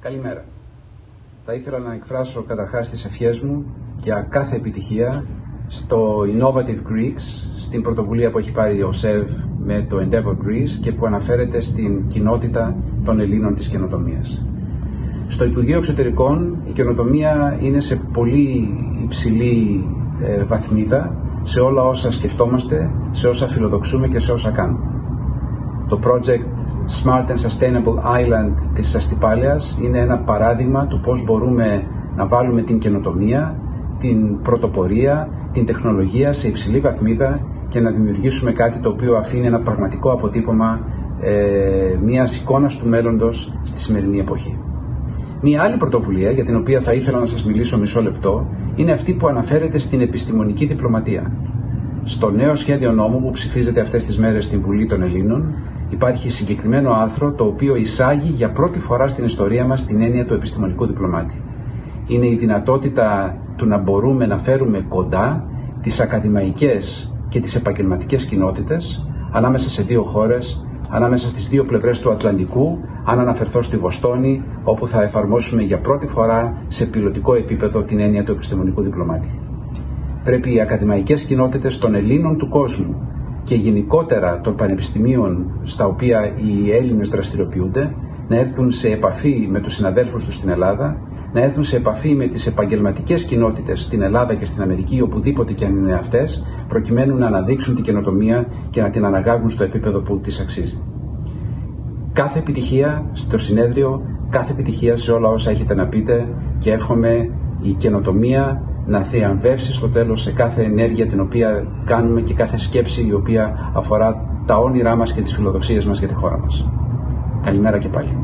Καλημέρα. Θα ήθελα να εκφράσω καταρχάς τις ευχές μου για κάθε επιτυχία στο Innovative Greeks, στην πρωτοβουλία που έχει πάρει ο SEV με το Endeavor Greece και που αναφέρεται στην κοινότητα των Ελλήνων της καινοτομίας. Στο Υπουργείο Εξωτερικών η καινοτομία είναι σε πολύ υψηλή βαθμίδα σε όλα όσα σκεφτόμαστε, σε όσα φιλοδοξούμε και σε όσα κάνουμε. Το project Smart and Sustainable Island της Αστυπάλαιας είναι ένα παράδειγμα του πώς μπορούμε να βάλουμε την καινοτομία, την πρωτοπορία, την τεχνολογία σε υψηλή βαθμίδα και να δημιουργήσουμε κάτι το οποίο αφήνει ένα πραγματικό αποτύπωμα μιας εικόνας του μέλλοντος στη σημερινή εποχή. Μια άλλη πρωτοβουλία για την οποία θα ήθελα να σας μιλήσω μισό λεπτό είναι αυτή που αναφέρεται στην επιστημονική διπλωματία. Στο νέο σχέδιο νόμου που ψηφίζεται αυτές τις μέρες στην Βουλή των Ελλήνων υπάρχει συγκεκριμένο άρθρο το οποίο εισάγει για πρώτη φορά στην ιστορία μας την έννοια του επιστημονικού διπλωμάτη. Είναι η δυνατότητα του να μπορούμε να φέρουμε κοντά τις ακαδημαϊκές και τις επαγγελματικές κοινότητες ανάμεσα σε δύο χώρες, ανάμεσα στις δύο πλευρές του Ατλαντικού, αν αναφερθώ στη Βοστόνη, όπου θα εφαρμόσουμε για πρώτη φορά σε πιλωτικό επίπεδο την έννοια του επιστημονικού διπλωμάτη. Πρέπει οι ακαδημαϊκές κοινότητες των Ελλήνων του κόσμου και γενικότερα των πανεπιστημίων στα οποία οι Έλληνες δραστηριοποιούνται να έρθουν σε επαφή με τους συναδέλφους τους στην Ελλάδα, να έρθουν σε επαφή με τις επαγγελματικές κοινότητες στην Ελλάδα και στην Αμερική, οπουδήποτε και αν είναι αυτές, προκειμένου να αναδείξουν την καινοτομία και να την αναγάγουν στο επίπεδο που της αξίζει. Κάθε επιτυχία στο συνέδριο, κάθε επιτυχία σε όλα όσα έχετε να πείτε και εύχομαι η καινοτομία να θριαμβεύσει στο τέλος σε κάθε ενέργεια την οποία κάνουμε και κάθε σκέψη η οποία αφορά τα όνειρά μας και τις φιλοδοξίες μας για τη χώρα μας. Καλημέρα και πάλι.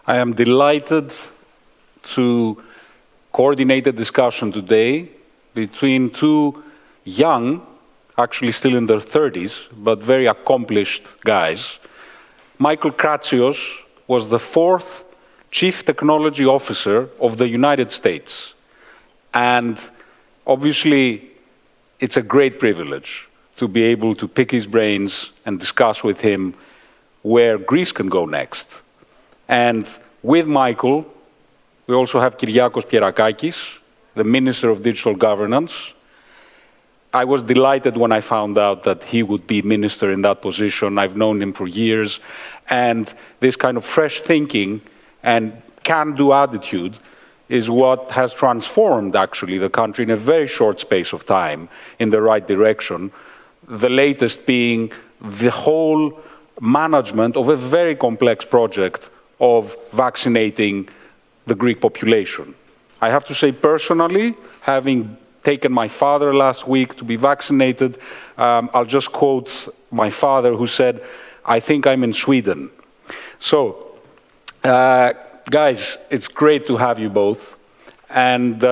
I am delighted to coordinate a discussion today between two young, actually still in their 30s, but very accomplished guys. Michael Kratsios was the 4th Chief Technology Officer of the United States. And obviously, it's a great privilege to be able to pick his brains and discuss with him where Greece can go next. And with Michael, we also have Kyriakos Pierakakis, the Minister of Digital Governance. I was delighted when I found out that he would be minister in that position. I've known him for years. And this kind of fresh thinking and can-do attitude is what has transformed, actually, the country in a very short space of time in the right direction, the latest being the whole management of a very complex project of vaccinating the Greek population. I have to say personally, having taken my father last week to be vaccinated, I'll just quote my father who said, "I think I'm in Sweden." So, guys, it's great to have you both. And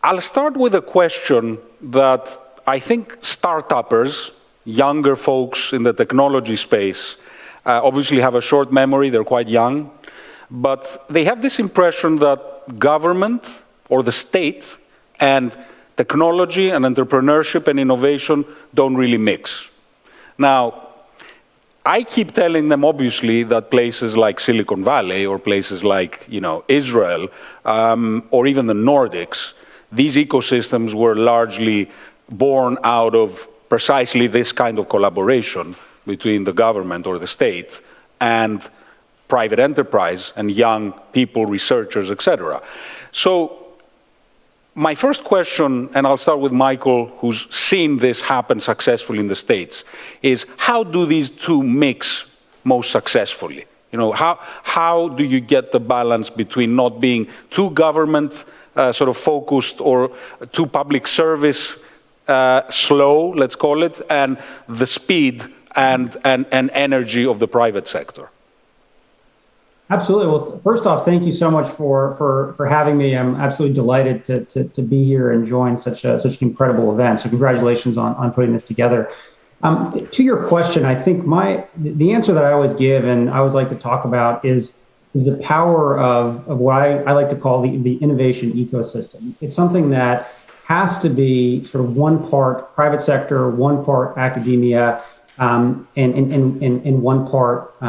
I'll start with a question that I think start-uppers, younger folks in the technology space, obviously have a short memory, they're quite young, but they have this impression that government or the state and technology and entrepreneurship and innovation don't really mix. Now, I keep telling them, obviously, that places like Silicon Valley or places like, Israel or even the Nordics, these ecosystems were largely born out of precisely this kind of collaboration between the government or the state and private enterprise and young people, researchers, etc. So my first question, and I'll start with Michael, who's seen this happen successfully in the States, is how do these two mix most successfully? How do you get the balance between not being too government sort of focused or too public service slow, let's call it, and the speed and energy of the private sector? Absolutely. Well, first off, thank you so much for having me. I'm absolutely delighted to be here and join such an incredible event. So congratulations on putting this together. To your question, I think the answer that I always give and I always like to talk about is the power of what I like to call the innovation ecosystem. It's something that has to be sort of one part private sector, one part academia, and one part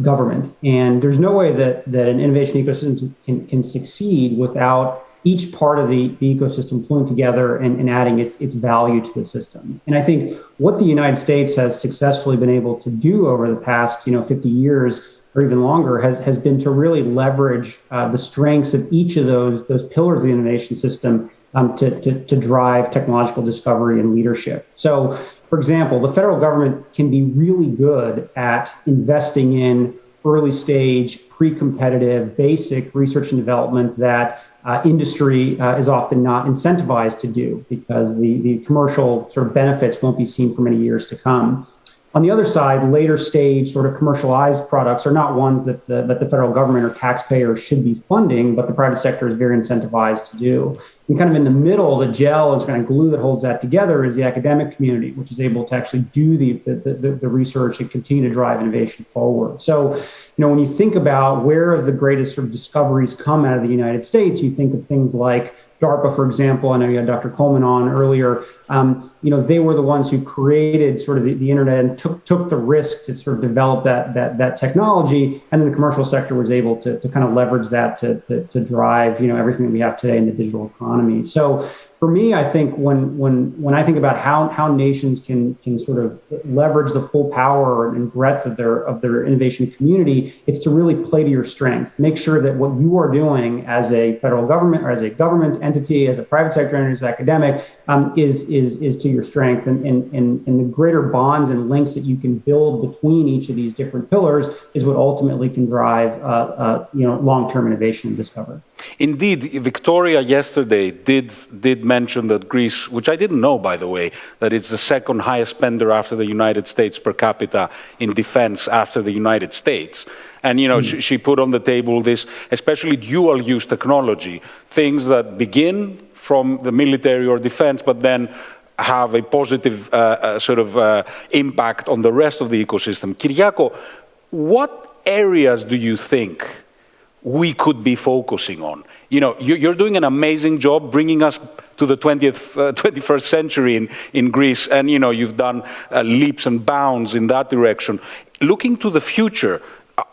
government. And there's no way that an innovation ecosystem can succeed without each part of the ecosystem pulling together and adding its value to the system. And I think what the United States has successfully been able to do over the past 50 years or even longer has been to really leverage the strengths of each of those pillars of the innovation system to drive technological discovery and leadership. So, for example, the federal government can be really good at investing in early stage, pre-competitive, basic research and development that industry is often not incentivized to do because the commercial sort of benefits won't be seen for many years to come. On the other side, later stage sort of commercialized products are not ones that the federal government or taxpayers should be funding, but the private sector is very incentivized to do. And kind of in the middle, the gel and kind of glue that holds that together is the academic community, which is able to actually do the research and continue to drive innovation forward. So, when you think about where the greatest sort of discoveries come out of the United States, you think of things like DARPA, for example. I know you had Dr. Coleman on earlier. They were the ones who created sort of the internet and took the risk to sort of develop that technology, and then the commercial sector was able to kind of leverage that to drive everything that we have today in the digital economy. So for me, I think when I think about how nations can sort of leverage the full power and breadth of their innovation community, it's to really play to your strengths. Make sure that what you are doing as a federal government or as a government entity, as a private sector entity, as academic, is to your strength, and the greater bonds and links that you can build between each of these different pillars is what ultimately can drive long-term innovation and discovery. Indeed, Victoria yesterday did mention that Greece, which I didn't know, by the way, that it's the second highest spender after the United States per capita in defense after the United States. And, she put on the table this, especially dual-use technology, things that begin from the military or defense, but then have a positive impact on the rest of the ecosystem. Kyriako, what areas do you think we could be focusing on? You're doing an amazing job bringing us to the 21st century in Greece, and you've done leaps and bounds in that direction. Looking to the future,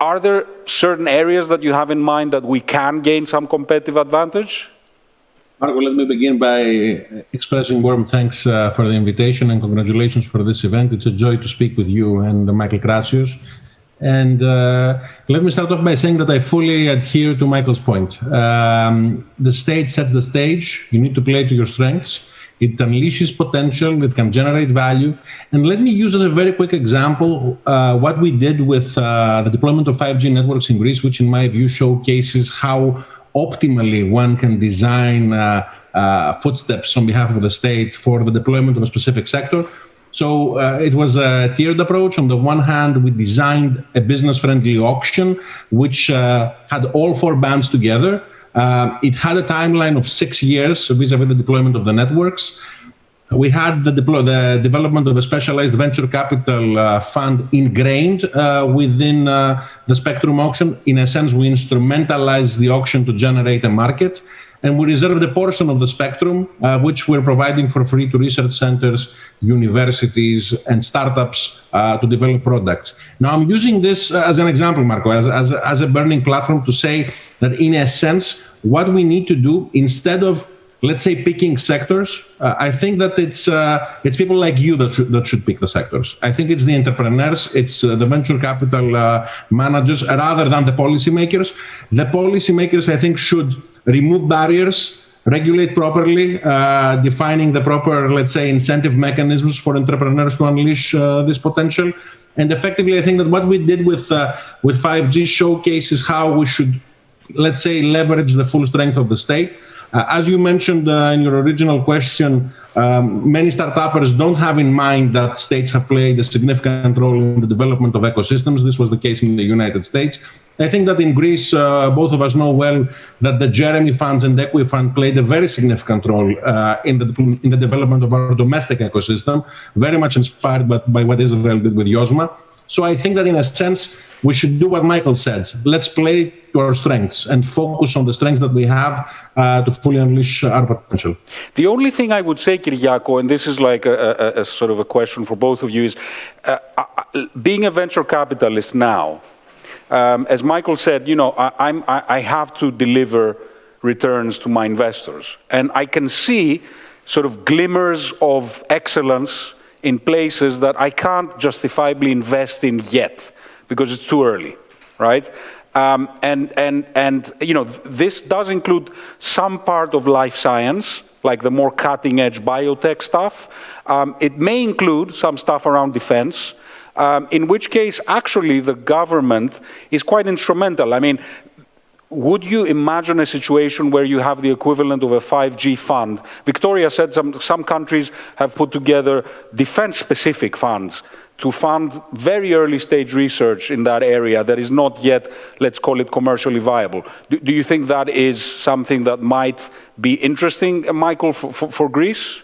are there certain areas that you have in mind that we can gain some competitive advantage? Marco, let me begin by expressing warm thanks for the invitation and congratulations for this event. It's a joy to speak with you and Michael Kratsios. And let me start off by saying that I fully adhere to Michael's point. The stage sets the stage. You need to play to your strengths. It unleashes potential. It can generate value. And let me use as a very quick example what we did with the deployment of 5G networks in Greece, which in my view showcases how optimally one can design footsteps on behalf of the state for the deployment of a specific sector. So it was a tiered approach. On the one hand, we designed a business-friendly auction, which had all 4 bands together. It had a timeline of 6 years vis-a-vis the deployment of the networks. We had the development of a specialized venture capital fund ingrained within the spectrum auction. In a sense, we instrumentalized the auction to generate a market. and we reserve the portion of the spectrum which we're providing for free to research centers, universities, and startups to develop products. Now, I'm using this as an example, Marco, as a burning platform to say that, in a sense, what we need to do, instead of, let's say, picking sectors, I think that it's people like you that should pick the sectors. I think it's the entrepreneurs, it's the venture capital managers, rather than the policymakers. The policymakers, I think, should remove barriers, regulate properly, defining the proper, let's say, incentive mechanisms for entrepreneurs to unleash this potential. And effectively, I think that what we did with 5G showcases how we should, let's say, leverage the full strength of the state. As you mentioned in your original question, many startuppers don't have in mind that states have played a significant role in the development of ecosystems. This was the case in the United States. I think that in Greece, both of us know well that the Jeremy funds and the Equi fund played a very significant role in the development of our domestic ecosystem, very much inspired by what Israel did with Yozma. So I think that, in a sense, we should do what Michael said. Let's play to our strengths and focus on the strengths that we have to fully unleash our potential. The only thing I would say, Kyriako, and this is like a sort of a question for both of you, is being a venture capitalist now, as Michael said, you know, I have to deliver returns to my investors. And I can see sort of glimmers of excellence in places that I can't justifiably invest in yet, because it's too early, right? And you know, this does include some part of life science, like the more cutting-edge biotech stuff. It may include some stuff around defense, in which case, actually, the government is quite instrumental. I mean, would you imagine a situation where you have the equivalent of a 5G fund? Victoria said some countries have put together defense-specific funds to fund very early stage research in that area that is not yet, let's call it, commercially viable. Do you think that is something that might be interesting, Michael, for Greece?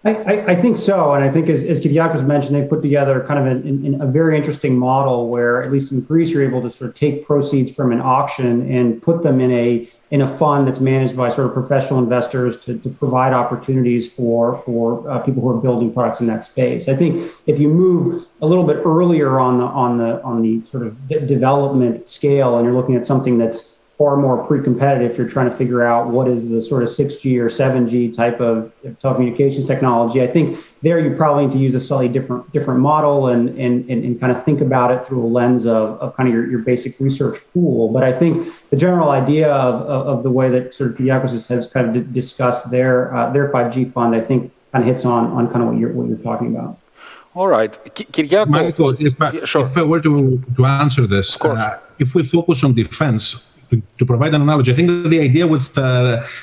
I think so, and I think as Kyriakos mentioned, they put together kind of a very interesting model where, at least in Greece, you're able to sort of take proceeds from an auction and put them in a fund that's managed by sort of professional investors to provide opportunities for people who are building products in that space. I think if you move a little bit earlier on the sort of development scale, and you're looking at something that's far more pre-competitive, you're trying to figure out what is the sort of 6G or 7G type of telecommunications technology. I think there you probably need to use a slightly different model and kind of think about it through a lens of kind of your basic research pool. But I think the general idea of the way that sort of Kyriakos has kind of discussed their 5G fund, I think kind of hits on kind of what you're talking about. All right, Kyriakos. Michael, if I were to answer this, if we focus on defense, to provide an analogy, I think that the idea with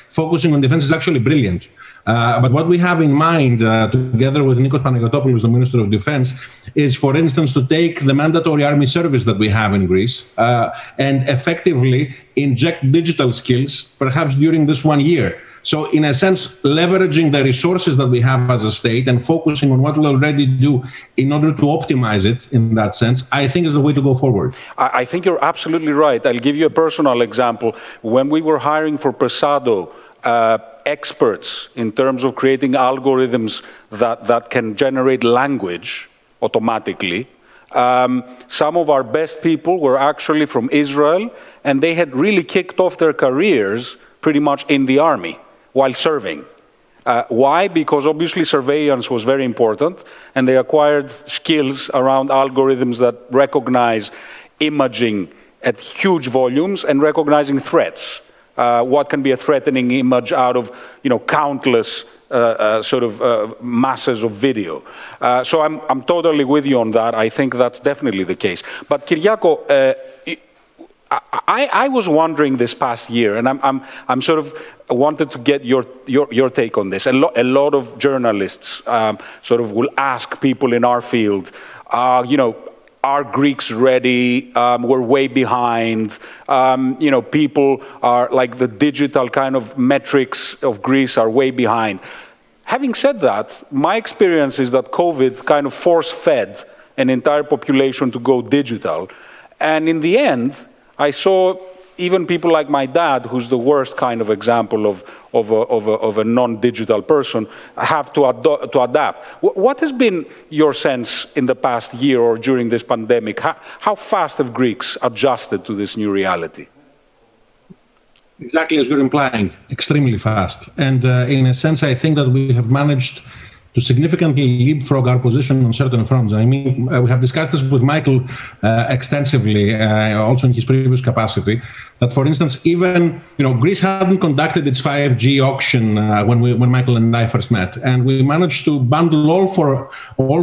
focusing on defense is actually brilliant. But what we have in mind, together with Nikos Panagiotopoulos, the Minister of Defense, is, for instance, to take the mandatory army service that we have in Greece and effectively inject digital skills, perhaps during this 1 year. So, in a sense, leveraging the resources that we have as a state and focusing on what we already do in order to optimize it in that sense, I think is the way to go forward. I think you're absolutely right. I'll give you a personal example. When we were hiring for Persado, experts in terms of creating algorithms that can generate language automatically, some of our best people were actually from Israel, and they had really kicked off their careers pretty much in the army while serving. Why? Because obviously surveillance was very important, and they acquired skills around algorithms that recognize imaging at huge volumes and recognizing threats. What can be a threatening image out of, you know, countless masses of video. So I'm totally with you on that. I think that's definitely the case. But Kyriako, I was wondering this past year, and I'm sort of wanted to get your take on this. A lot of journalists sort of will ask people in our field, you know, are Greeks ready? We're way behind. You know, people are like the digital kind of metrics of Greece are way behind. Having said that, my experience is that COVID kind of force-fed an entire population to go digital. And in the end, I saw even people like my dad, who's the worst kind of example of a non-digital person, have to adapt. What has been your sense in the past year or during this pandemic? How fast have Greeks adjusted to this new reality? Exactly as you're implying, extremely fast. And in a sense, I think that we have managed to significantly leapfrog our position on certain fronts. I mean, we have discussed this with Michael extensively, also in his previous capacity, that, for instance, even, Greece hadn't conducted its 5G auction when Michael and I first met. And we managed to bundle all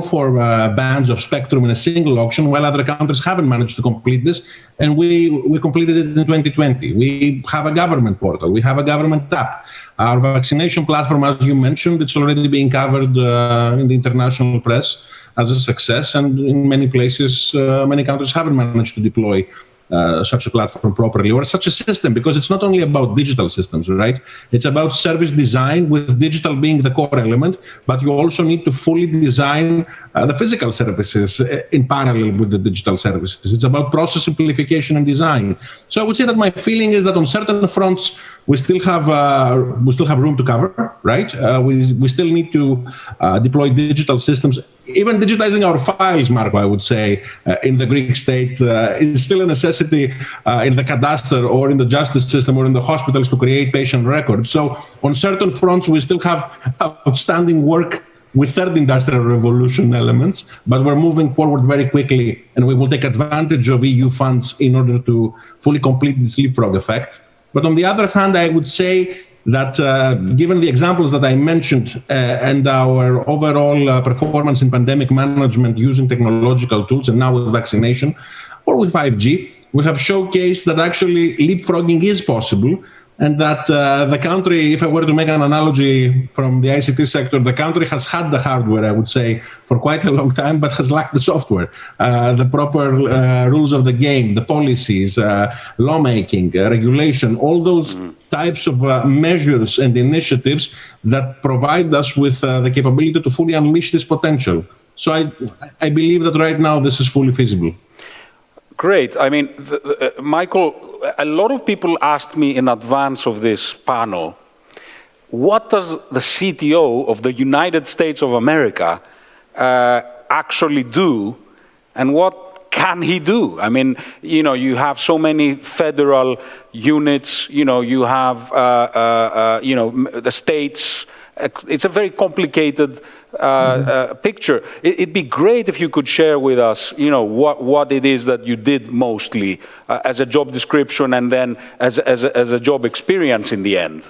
four bands of spectrum in a single auction, while other countries haven't managed to complete this. And we completed it in 2020. We have a government portal. We have a government app. Our vaccination platform, as you mentioned, it's already being covered in the international press as a success. And in many places, many countries haven't managed to deploy such a platform properly, or such a system, because it's not only about digital systems, right? It's about service design, with digital being the core element, but you also need to fully design the physical services in parallel with the digital services. It's about process simplification and design. So I would say that my feeling is that on certain fronts, we still have room to cover, right? We still need to deploy digital systems. Even digitizing our files, Marco, I would say, in the Greek state is still a necessity in the cadastre or in the justice system or in the hospitals to create patient records. So on certain fronts, we still have outstanding work with third industrial revolution elements, but we're moving forward very quickly, and we will take advantage of EU funds in order to fully complete this leapfrog effect. But on the other hand, I would say that given the examples that I mentioned and our overall performance in pandemic management using technological tools, and now with vaccination or with 5G, we have showcased that actually leapfrogging is possible, and that the country, if I were to make an analogy from the ICT sector, the country has had the hardware, I would say, for quite a long time, but has lacked the software, the proper rules of the game, the policies, lawmaking, regulation, all those types of measures and initiatives that provide us with the capability to fully unleash this potential. So I believe that right now this is fully feasible. Great. I mean, Michael, a lot of people asked me in advance of this panel, what does the CTO of the United States of America actually do, and what can he do? I mean, you have so many federal units, you have, the states. It's a very complicated picture. It'd be great if you could share with us, what it is that you did mostly as a job description and then as a job experience in the end.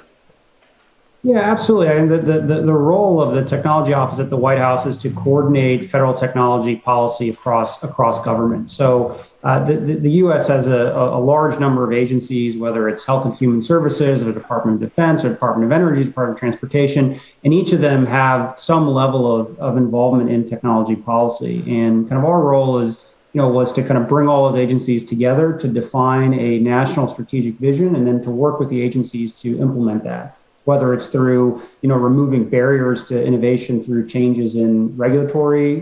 Yeah, absolutely. And the role of the technology office at the White House is to coordinate federal technology policy across government. So the U.S. has a large number of agencies, whether it's Health and Human Services, or the Department of Defense, or Department of Energy, Department of Transportation, and each of them have some level of involvement in technology policy. And kind of our role was to kind of bring all those agencies together to define a national strategic vision, and then to work with the agencies to implement that, whether it's through, removing barriers to innovation through changes in regulatory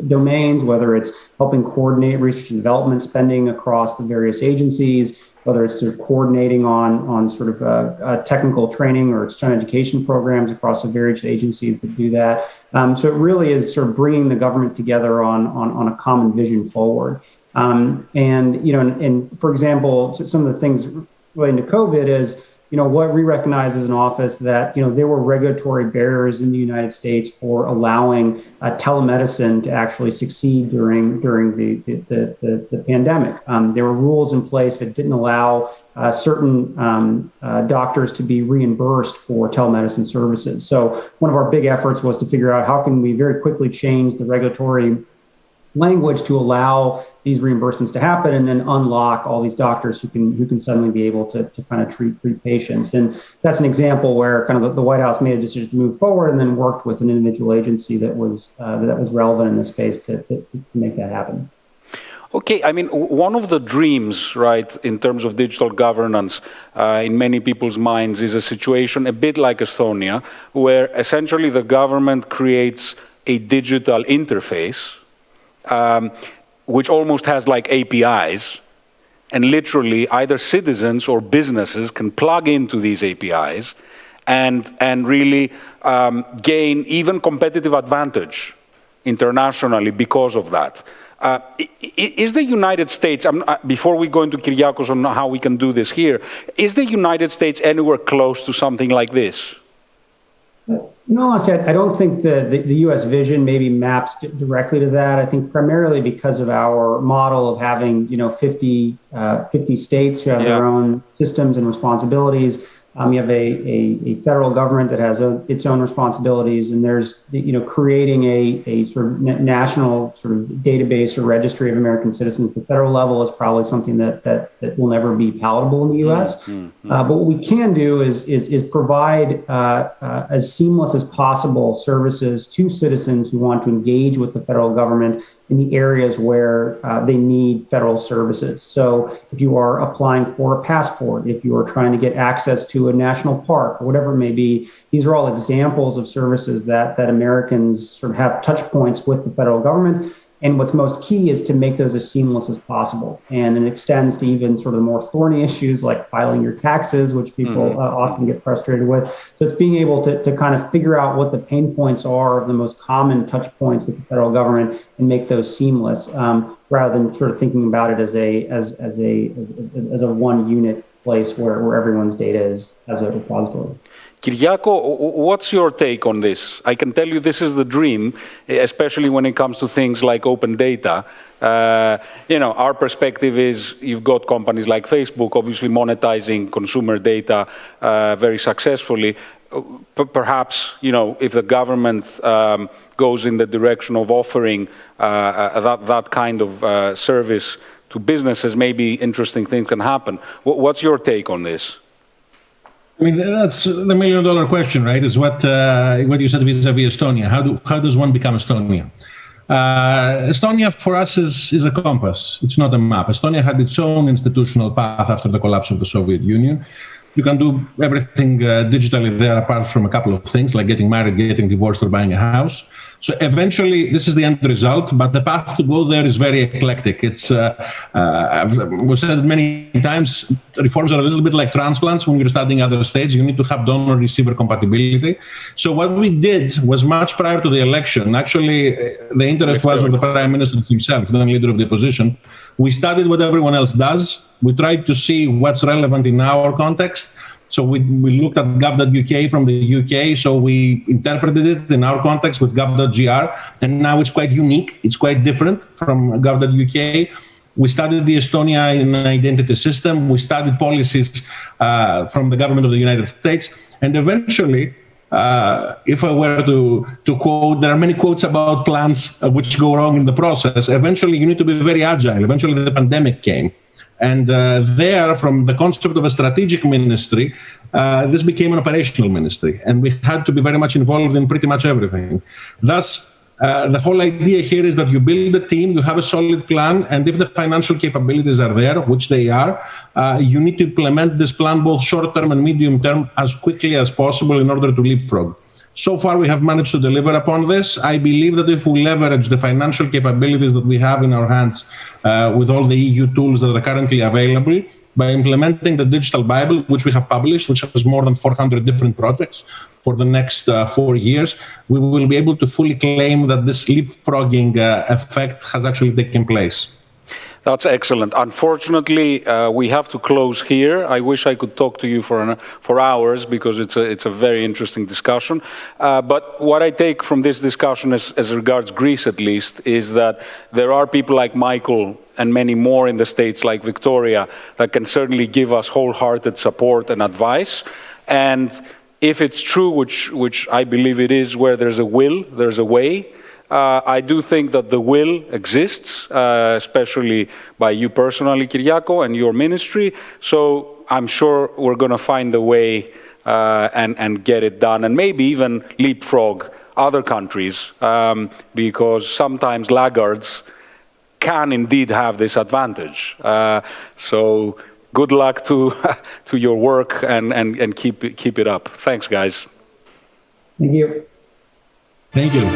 domains, whether it's helping coordinate research and development spending across the various agencies, whether it's sort of coordinating on sort of technical training or external education programs across the various agencies that do that. So it really is sort of bringing the government together on a common vision forward. And for example, some of the things relating to COVID is, what we recognize as an office that, there were regulatory barriers in the United States for allowing telemedicine to actually succeed during the pandemic. There were rules in place that didn't allow certain doctors to be reimbursed for telemedicine services. So one of our big efforts was to figure out how can we very quickly change the regulatory language to allow these reimbursements to happen, and then unlock all these doctors who can suddenly be able to kind of treat patients. And that's an example where kind of the White House made a decision to move forward, and then worked with an individual agency that was relevant in this space to make that happen. Okay, I mean, one of the dreams, right, in terms of digital governance in many people's minds is a situation a bit like Estonia, where essentially the government creates a digital interface which almost has like APIs, and literally either citizens or businesses can plug into these APIs and really gain even competitive advantage internationally because of that. Is the United States, before we go into Kyriakos on how we can do this here, is the United States anywhere close to something like this? No, honestly, I don't think the U.S. vision maybe maps directly to that. I think primarily because of our model of having 50 states who have their own systems and responsibilities. You have a federal government that has its own responsibilities, and there's creating a sort of national sort of database or registry of American citizens at the federal level is probably something that will never be palatable in the U.S. But what we can do is provide as seamless as possible services to citizens who want to engage with the federal government in the areas where they need federal services. So if you are applying for a passport, if you are trying to get access to a national park, or whatever it may be, these are all examples of services that Americans sort of have touch points with the federal government. And what's most key is to make those as seamless as possible. And it extends to even sort of more thorny issues like filing your taxes, which people often get frustrated with. So it's being able to kind of figure out what the pain points are of the most common touch points with the federal government and make those seamless, rather than sort of thinking about it as a one unit place where everyone's data is as a repository. Kyriako, what's your take on this? I can tell you this is the dream, especially when it comes to things like open data. Our perspective is you've got companies like Facebook obviously monetizing consumer data very successfully. Perhaps, if the government goes in the direction of offering that kind of service to businesses, maybe interesting things can happen. What's your take on this? I mean, that's the million-dollar question, right? Is what you said vis-a-vis Estonia. How does one become Estonia? Estonia for us is a compass. It's not a map. Estonia had its own institutional path after the collapse of the Soviet Union. You can do everything digitally there, apart from a couple of things like getting married, getting divorced, or buying a house. So eventually, this is the end result, but the path to go there is very eclectic. It's we've said it many times, reforms are a little bit like transplants. When you're studying other states, you need to have donor-receiver compatibility. So what we did was much prior to the election. Actually, the interest was of the Prime Minister himself, the leader of the opposition. We studied what everyone else does. We tried to see what's relevant in our context. So we looked at gov.uk from the UK, so we interpreted it in our context with gov.gr, and now it's quite unique. It's quite different from gov.uk. We studied the Estonia identity system. We studied policies from the government of the United States, and eventually, if I were to quote, there are many quotes about plans which go wrong in the process. Eventually, you need to be very agile. Eventually, the pandemic came. And there, from the concept of a strategic ministry, this became an operational ministry. And we had to be very much involved in pretty much everything. Thus, the whole idea here is that you build a team, you have a solid plan, and if the financial capabilities are there, which they are, you need to implement this plan both short-term and medium-term as quickly as possible in order to leapfrog. So far, we have managed to deliver upon this. I believe that if we leverage the financial capabilities that we have in our hands with all the EU tools that are currently available, by implementing the Digital Bible, which we have published, which has more than 400 different projects for the next 4 years, we will be able to fully claim that this leapfrogging effect has actually taken place. That's excellent. Unfortunately, we have to close here. I wish I could talk to you for hours because it's a very interesting discussion. But what I take from this discussion, as regards Greece at least, is that there are people like Michael and many more in the States like Victoria that can certainly give us wholehearted support and advice. And if it's true, which I believe it is, where there's a will, there's a way. I do think that the will exists, especially by you personally, Kyriako, and your ministry. So I'm sure we're going to find a way and get it done, and maybe even leapfrog other countries, because sometimes laggards can indeed have this advantage. So good luck to your work and keep it up. Thanks, guys. Thank you. Thank you.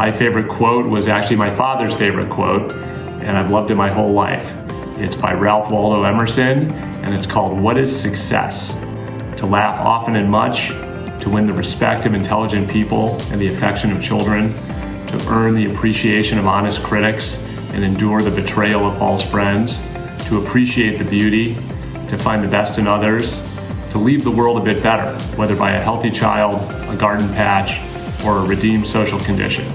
My favorite quote was actually my father's favorite quote, and I've loved it my whole life. It's by Ralph Waldo Emerson, and it's called, "What is Success? To laugh often and much, to win the respect of intelligent people and the affection of children, to earn the appreciation of honest critics and endure the betrayal of false friends, to appreciate the beauty, to find the best in others, to leave the world a bit better, whether by a healthy child, a garden patch, or a redeemed social condition.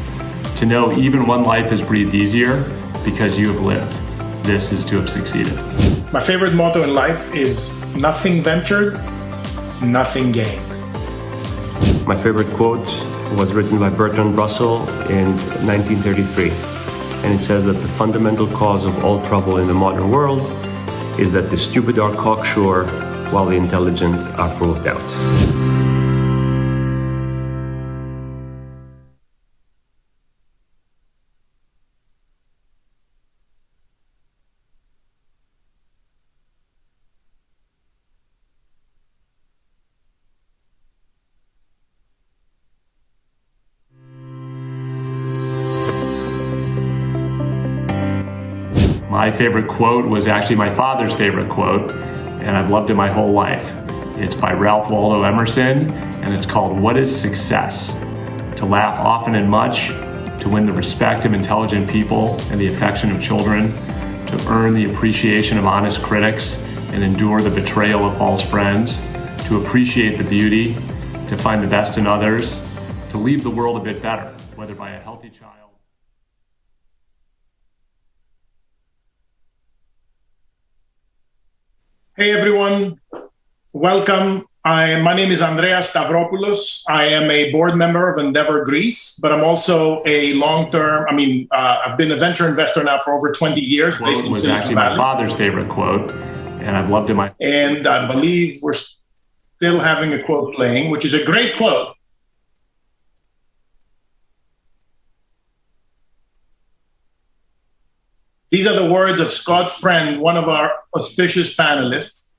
To know even one life is breathed easier because you have lived. This is to have succeeded." My favorite motto in life is nothing ventured, nothing gained. My favorite quote was written by Bertrand Russell in 1933. And it says that the fundamental cause of all trouble in the modern world is that the stupid are cocksure while the intelligent are full of doubt. My favorite quote was actually my father's favorite quote, and I've loved it my whole life. It's by Ralph Waldo Emerson, and it's called, "What is Success? To laugh often and much, to win the respect of intelligent people and the affection of children, to earn the appreciation of honest critics and endure the betrayal of false friends, to appreciate the beauty, to find the best in others, to leave the world a bit better, whether by a healthy child." Hey everyone, welcome. My name is Andreas Stavropoulos. I am a board member of Endeavor Greece, but I'm also a long-term, I've been a venture investor now for over 20 years. Quote based in was Silicon actually Valley. my father's favorite quote, and I've loved it And I believe we're still having a quote playing, which is a great quote. These are the words of Scott Friend, one of our auspicious panelists.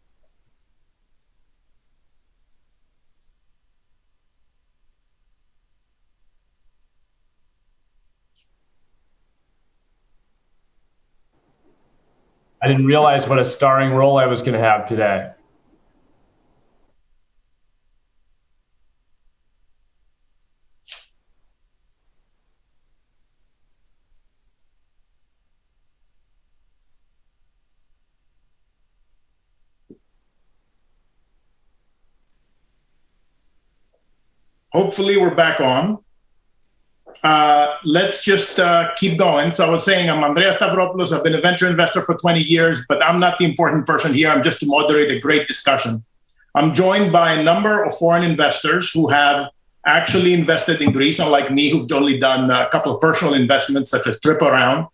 I didn't realize what a starring role I was going to have today. Hopefully we're back on. Let's just keep going. So I was saying I'm Andreas Stavropoulos. I've been a venture investor for 20 years, but I'm not the important person here. I'm just to moderate a great discussion. I'm joined by a number of foreign investors who have actually invested in Greece, unlike me, who've only done a couple of personal investments, such as trip around.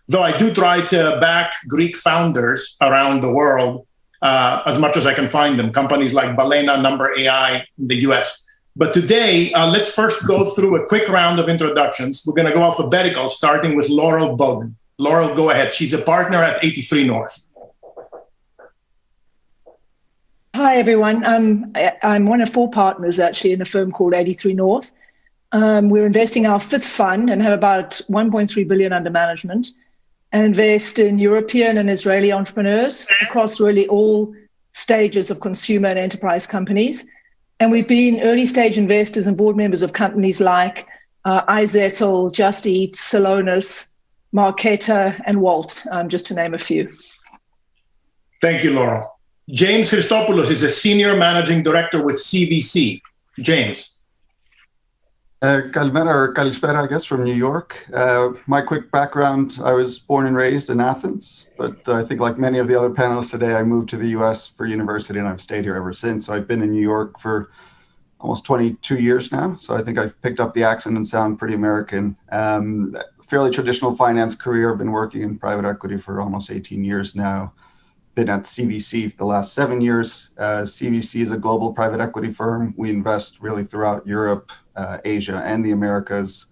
Though I do try to back Greek founders around the world as much as I can find them, companies like Balena, Number AI in the US. But today, let's first go through a quick round of introductions. We're going to go alphabetical, starting with Laurel Bogan. Laurel, go ahead. She's a partner at 83 North. Hi, everyone. I'm one of four partners, actually, in a firm called 83 North. We're investing our fifth fund and have about 1.3 billion under management, and invest in European and Israeli entrepreneurs across really all stages of consumer and enterprise companies. And we've been early stage investors and board members of companies like iZettle, Just Eat, Celonis, Marqeta, and Walt, just to name a few. Thank you, Laurel. James Christopoulos is a senior managing director with CVC. James. Kalmera, or Kalispera, I guess, from New York. My quick background, I was born and raised in Athens, but I think like many of the other panelists today, I moved to the US for university and I've stayed here ever since. So I've been in New York for almost 22 years now. So I think I've picked up the accent and sound pretty American. Fairly traditional finance career. I've been working in private equity for almost 18 years now. Been at CVC for the last 7 years. CVC is a global private equity firm. We invest really throughout Europe, Asia, and the Americas.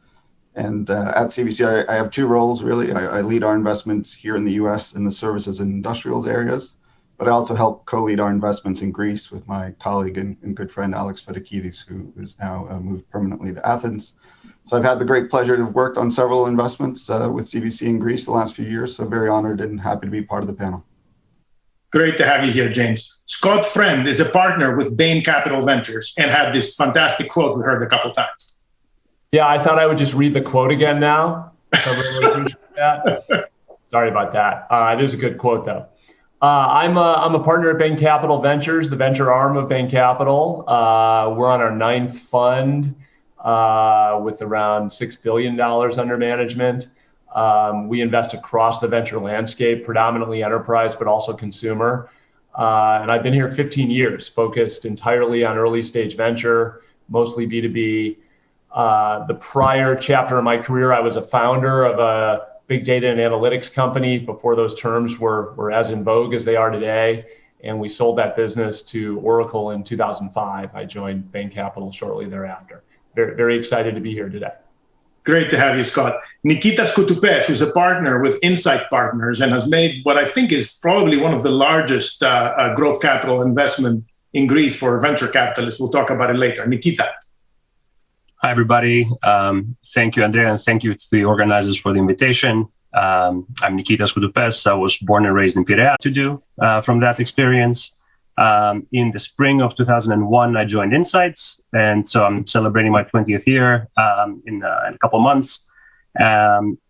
And at CVC, I have two roles, really. I lead our investments here in the US in the services and industrials areas. but I also help co-lead our investments in Greece with my colleague and good friend Alex Fedakidis, who is now moved permanently to Athens. So I've had the great pleasure to have worked on several investments with CVC in Greece the last few years, so very honored and happy to be part of the panel. Great to have you here, James. Scott Friend is a partner with Bain Capital Ventures and had this fantastic quote we heard a couple times. Yeah, I thought I would just read the quote again now. I really appreciate that. Sorry about that. It is a good quote, though. I'm a partner at Bain Capital Ventures, the venture arm of Bain Capital. We're on our 9th fund with around $6 billion under management. We invest across the venture landscape, predominantly enterprise, but also consumer. And I've been here 15 years, focused entirely on early stage venture, mostly B2B. The prior chapter of my career, I was a founder of a big data and analytics company before those terms were as in vogue as they are today. And we sold that business to Oracle in 2005. I joined Bain Capital shortly thereafter. Very, very excited to be here today. Great to have you, Scott. Nikitas Koutoupes, who's a partner with Insight Partners and has made what I think is probably one of the largest growth capital investment in Greece for venture capitalists. We'll talk about it later. Nikita. Hi, everybody. Thank you, Andrea, and thank you to the organizers for the invitation. I'm Nikitas Koutoupes. I was born and raised in Piraeus to do from that experience. In the spring of 2001, I joined Insights, and so I'm celebrating my 20th year in a couple months.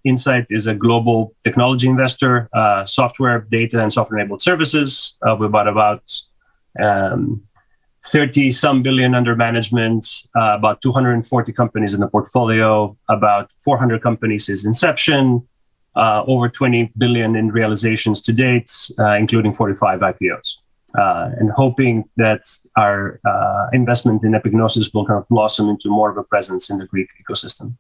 Insight is a global technology investor, software, data, and software-enabled services. We've got about 30-some billion under management, about 240 companies in the portfolio, about 400 companies since inception, over 20 billion in realizations to date, including 45 IPOs. And hoping that our investment in Epignosis will kind of blossom into more of a presence in the Greek ecosystem.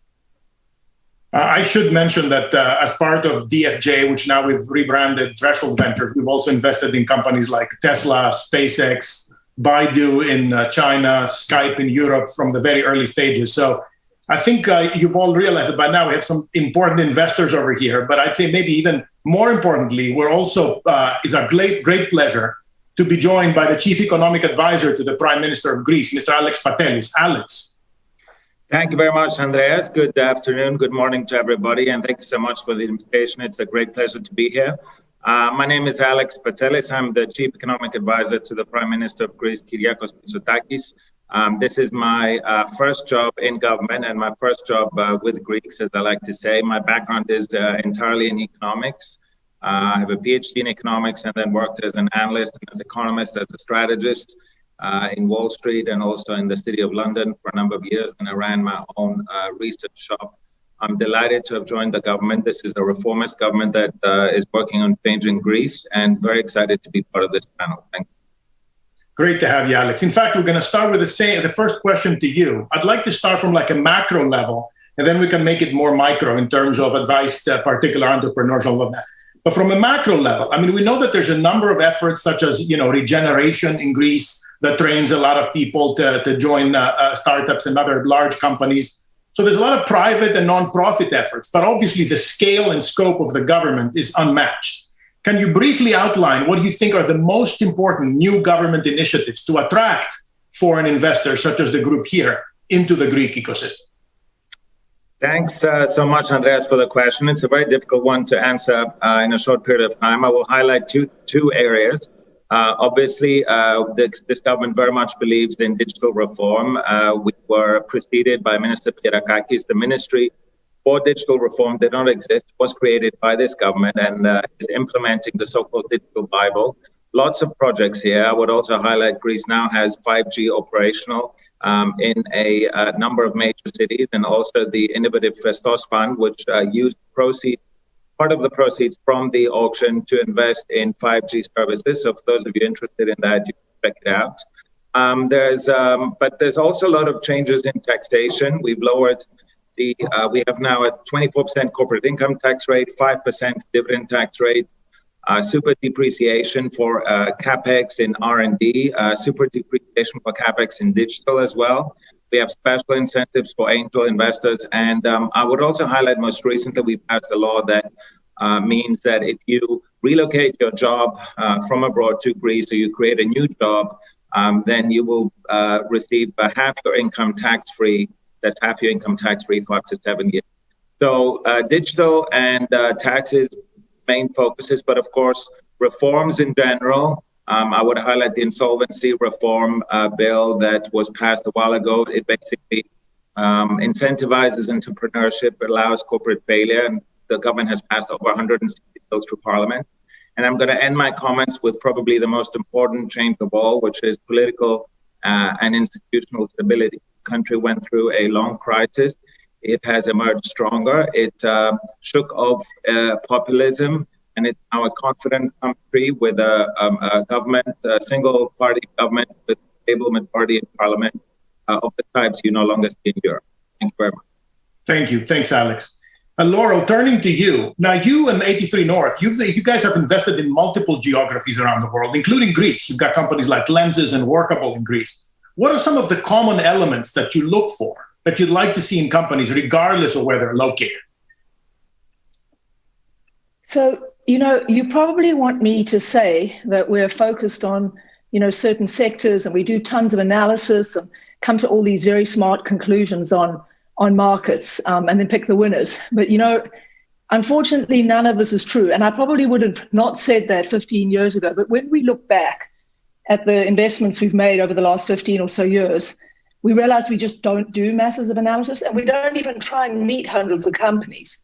I should mention that as part of DFJ, which now we've rebranded Threshold Ventures, we've also invested in companies like Tesla, SpaceX, Baidu in China, Skype in Europe from the very early stages. So I think you've all realized that by now we have some important investors over here. But I'd say maybe even more importantly, we're also, it's a great pleasure to be joined by the Chief Economic Advisor to the Prime Minister of Greece, Mr. Alex Patelis. Alex. Thank you very much, Andreas. Good afternoon, good morning to everybody, and thank you so much for the invitation. It's a great pleasure to be here. My name is Alex Patelis. I'm the Chief Economic Advisor to the Prime Minister of Greece, Kyriakos Mitsotakis. This is my first job in government and my first job with Greeks, as I like to say. My background is entirely in economics. I have a PhD in economics and then worked as an analyst and as an economist, as a strategist in Wall Street and also in the City of London for a number of years. And I ran my own research shop. I'm delighted to have joined the government. This is a reformist government that is working on changing Greece, and very excited to be part of this panel. Thanks. Great to have you, Alex. In fact, we're going to start with the first question to you. I'd like to start from like a macro level, and then we can make it more micro in terms of advice to particular entrepreneurs, all of that. But from a macro level, I mean, we know that there's a number of efforts such as, regeneration in Greece that trains a lot of people to join startups and other large companies. So there's a lot of private and non-profit efforts, but obviously the scale and scope of the government is unmatched. Can you briefly outline what you think are the most important new government initiatives to attract foreign investors, such as the group here, into the Greek ecosystem? Thanks so much, Andreas, for the question. It's a very difficult one to answer in a short period of time. I will highlight two areas. Obviously, this government very much believes in digital reform. We were preceded by Minister Pierakakis. The Ministry for Digital Reform did not exist, was created by this government and is implementing the so-called Digital Bible. Lots of projects here. I would also highlight Greece now has 5G operational in a number of major cities, and also the innovative Christos Fund, which used part of the proceeds from the auction to invest in 5G services. So for those of you interested in that, you can check it out. But there's also a lot of changes in taxation. We've lowered we have now a 24% corporate income tax rate, 5% dividend tax rate, super depreciation for CapEx in R&D, super depreciation for CapEx in digital as well. We have special incentives for angel investors. And I would also highlight most recently, we passed a law that means that if you relocate your job from abroad to Greece, or you create a new job, then you will receive half your income tax-free. That's half your income tax-free for up to 7 years. So digital and taxes, main focuses, but of course, reforms in general. I would highlight the insolvency reform bill that was passed a while ago. It basically incentivizes entrepreneurship, allows corporate failure, and the government has passed over 160 bills through Parliament. And I'm going to end my comments with probably the most important change of all, which is political and institutional stability. The country went through a long crisis. It has emerged stronger. It shook off populism, and it's now a confident country with a government, a single-party government with a stable majority in Parliament of the types you no longer see in Europe. Thank you very much. Thank you. Thanks, Alex. Laurel, turning to you. Now, you and 83 North, you guys have invested in multiple geographies around the world, including Greece. You've got companies like Lenses and Workable in Greece. What are some of the common elements that you look for, that you'd like to see in companies, regardless of where they're located? So, you probably want me to say that we're focused on, certain sectors, and we do tons of analysis and come to all these very smart conclusions on markets, and then pick the winners. But, unfortunately, none of this is true. And I probably would have not said that 15 years ago. But when we look back at the investments we've made over the last 15 or so years, we realize we just don't do masses of analysis, and we don't even try and meet hundreds of companies.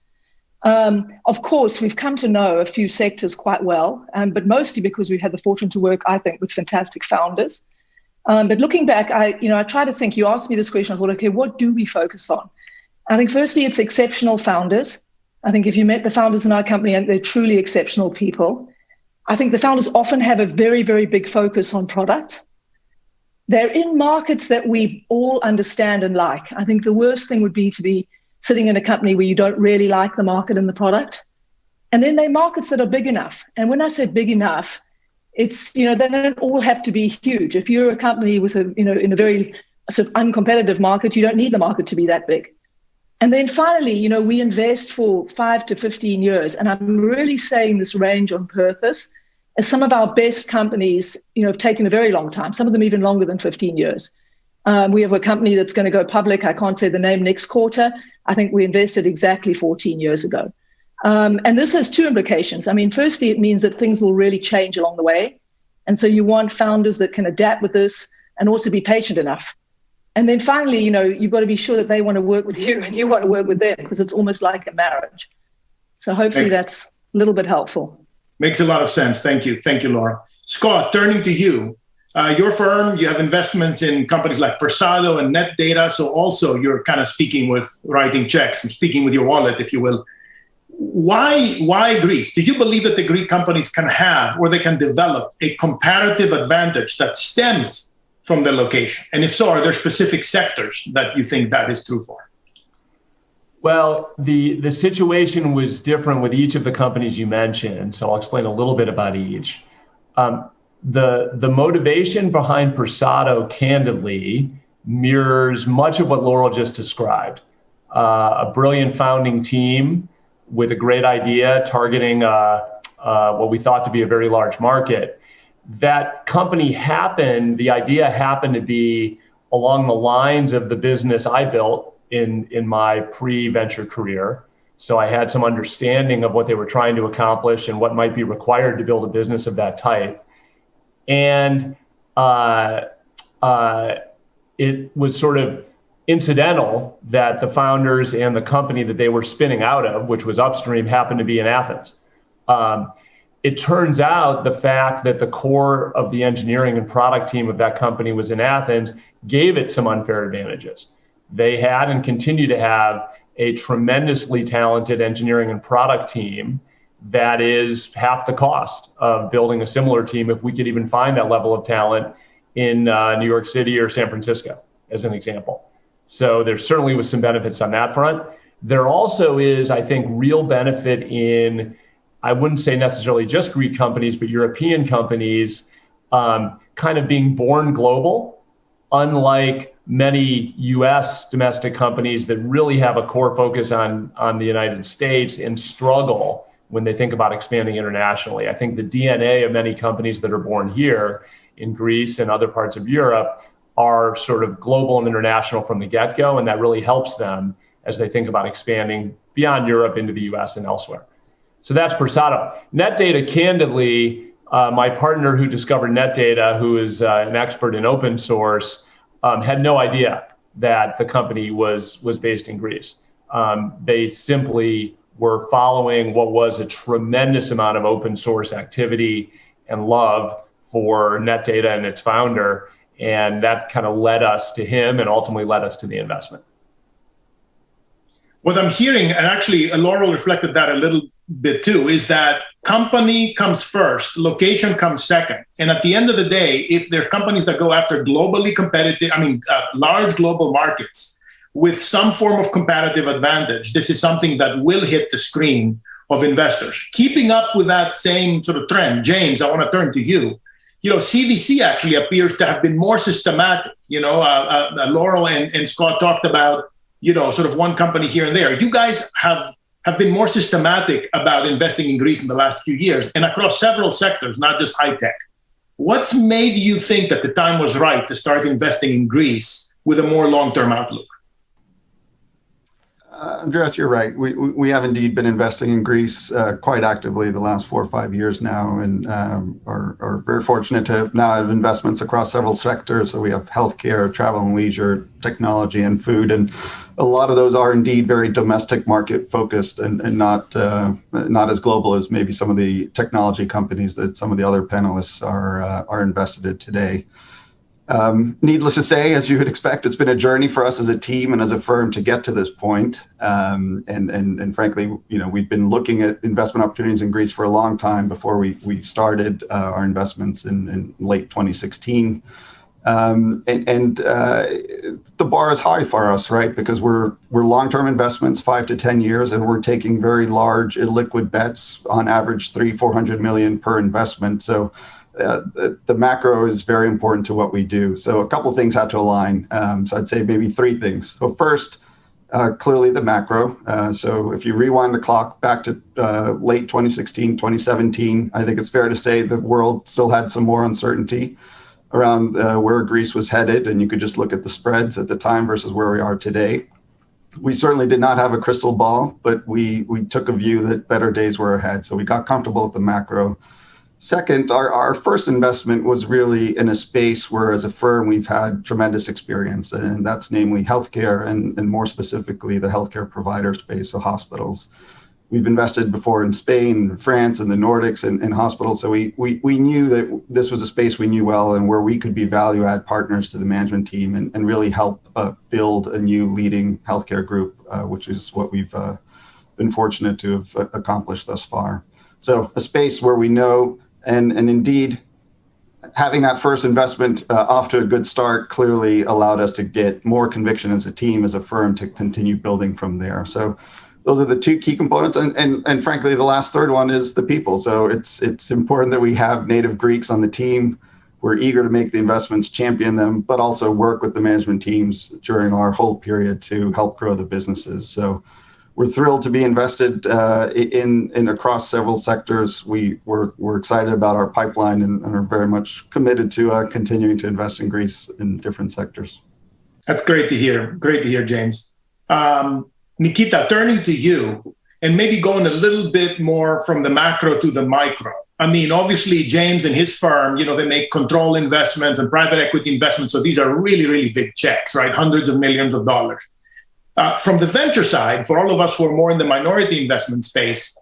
Of course, we've come to know a few sectors quite well, but mostly because we've had the fortune to work, I think, with fantastic founders. But looking back, I try to think, you asked me this question, I thought, okay, what do we focus on? I think firstly, it's exceptional founders. I think if you met the founders in our company, they're truly exceptional people. I think the founders often have a very, very big focus on product. They're in markets that we all understand and like. I think the worst thing would be to be sitting in a company where you don't really like the market and the product. And then they're markets that are big enough. And when I say big enough, it's, they don't all have to be huge. If you're a company with in a very sort of uncompetitive market, you don't need the market to be that big. And then finally, we invest for 5 to 15 years. And I'm really saying this range on purpose, as some of our best companies, have taken a very long time, some of them even longer than 15 years. We have a company that's going to go public. I can't say the name next quarter. I think we invested exactly 14 years ago. And this has two implications. I mean, firstly, it means that things will really change along the way. And so you want founders that can adapt with this and also be patient enough. And then finally, you've got to be sure that they want to work with you and you want to work with them, because it's almost like a marriage. So hopefully that's a little bit helpful. Makes a lot of sense. Thank you. Thank you, Laura. Scott, turning to you. Your firm, you have investments in companies like Persado and NetData. So also you're kind of speaking with writing checks and speaking with your wallet, if you will. Why Greece? Do you believe that the Greek companies can have, or they can develop, a comparative advantage that stems from their location? And if so, are there specific sectors that you think that is true for? Well, the situation was different with each of the companies you mentioned, so I'll explain a little bit about each. The motivation behind Persado, candidly, mirrors much of what Laurel just described. A brilliant founding team with a great idea targeting what we thought to be a very large market. That company the idea happened to be along the lines of the business I built in my pre-venture career. So I had some understanding of what they were trying to accomplish and what might be required to build a business of that type. And it was sort of incidental that the founders and the company that they were spinning out of, which was Upstream, happened to be in Athens. It turns out the fact that the core of the engineering and product team of that company was in Athens gave it some unfair advantages. They had and continue to have a tremendously talented engineering and product team that is half the cost of building a similar team, if we could even find that level of talent in New York City or San Francisco, as an example. So there certainly was some benefits on that front. There also is, I think, real benefit in, I wouldn't say necessarily just Greek companies, but European companies kind of being born global, unlike many US domestic companies that really have a core focus on the United States and struggle when they think about expanding internationally. I think the DNA of many companies that are born here in Greece and other parts of Europe are sort of global and international from the get-go, and that really helps them as they think about expanding beyond Europe into the US and elsewhere. So that's Persado. NetData, candidly, my partner who discovered NetData, who is an expert in open source, had no idea that the company was based in Greece. They simply were following what was a tremendous amount of open source activity and love for NetData and its founder. And that kind of led us to him and ultimately led us to the investment. What I'm hearing, and actually Laurel reflected that a little bit too, is that company comes first, location comes second. And at the end of the day, if there's companies that go after globally competitive, large global markets with some form of competitive advantage, this is something that will hit the screen of investors. Keeping up with that same sort of trend, James, I want to turn to you. CVC actually appears to have been more systematic. Laurel and Scott talked about, sort of one company here and there. You guys have been more systematic about investing in Greece in the last few years and across several sectors, not just high tech. What's made you think that the time was right to start investing in Greece with a more long-term outlook? Andreas, you're right. We have indeed been investing in Greece quite actively the last 4 or 5 years now, and are very fortunate to now have investments across several sectors. So we have healthcare, travel and leisure, technology, and food, and a lot of those are indeed very domestic market focused and not as global as maybe some of the technology companies that some of the other panelists are invested in today. Needless to say, as you would expect, it's been a journey for us as a team and as a firm to get to this point. And frankly, we've been looking at investment opportunities in Greece for a long time before we started our investments in late 2016. The bar is high for us, right? Because we're long-term investments, 5 to 10 years, and we're taking very large illiquid bets, on average 300-400 million per investment. So the macro is very important to what we do. So a couple of things had to align. So I'd say maybe 3 things. So first, clearly the macro. So if you rewind the clock back to late 2016, 2017, I think it's fair to say the world still had some more uncertainty around where Greece was headed, and you could just look at the spreads at the time versus where we are today. We certainly did not have a crystal ball, but we took a view that better days were ahead. So we got comfortable with the macro. Second, our first investment was really in a space where, as a firm, we've had tremendous experience, and that's namely healthcare, and more specifically, the healthcare provider space, so hospitals. We've invested before in Spain, France, and the Nordics, and hospitals. So we knew that this was a space we knew well, and where we could be value-add partners to the management team and really help build a new leading healthcare group, which is what we've been fortunate to have accomplished thus far. So a space where we know. And indeed, having that first investment off to a good start clearly allowed us to get more conviction as a team, as a firm, to continue building from there. So those are the 2 key components. And frankly, the last third one is the people. So it's important that we have native Greeks on the team. We're eager to make the investments, champion them, but also work with the management teams during our whole period to help grow the businesses. So we're thrilled to be invested in across several sectors. We're excited about our pipeline and are very much committed to continuing to invest in Greece in different sectors. That's great to hear. Great to hear, James. Nikita, turning to you and maybe going a little bit more from the macro to the micro. I mean, obviously, James and his firm, they make control investments and private equity investments. So these are really, really big checks, right? Hundreds of millions of dollars. From the venture side, for all of us who are more in the minority investment space,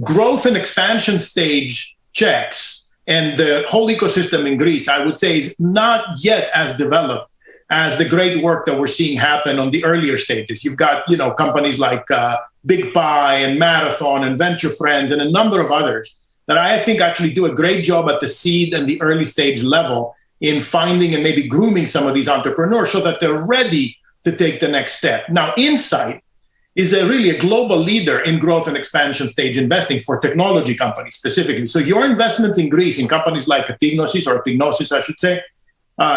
growth and expansion stage checks and the whole ecosystem in Greece, I would say, is not yet as developed as the great work that we're seeing happen on the earlier stages. You've got, companies like Big Pie and Marathon and Venture Friends and a number of others that I think actually do a great job at the seed and the early stage level in finding and maybe grooming some of these entrepreneurs so that they're ready to take the next step. Now, Insight is really a global leader in growth and expansion stage investing for technology companies specifically. So your investments in Greece in companies like Tignosis, I should say,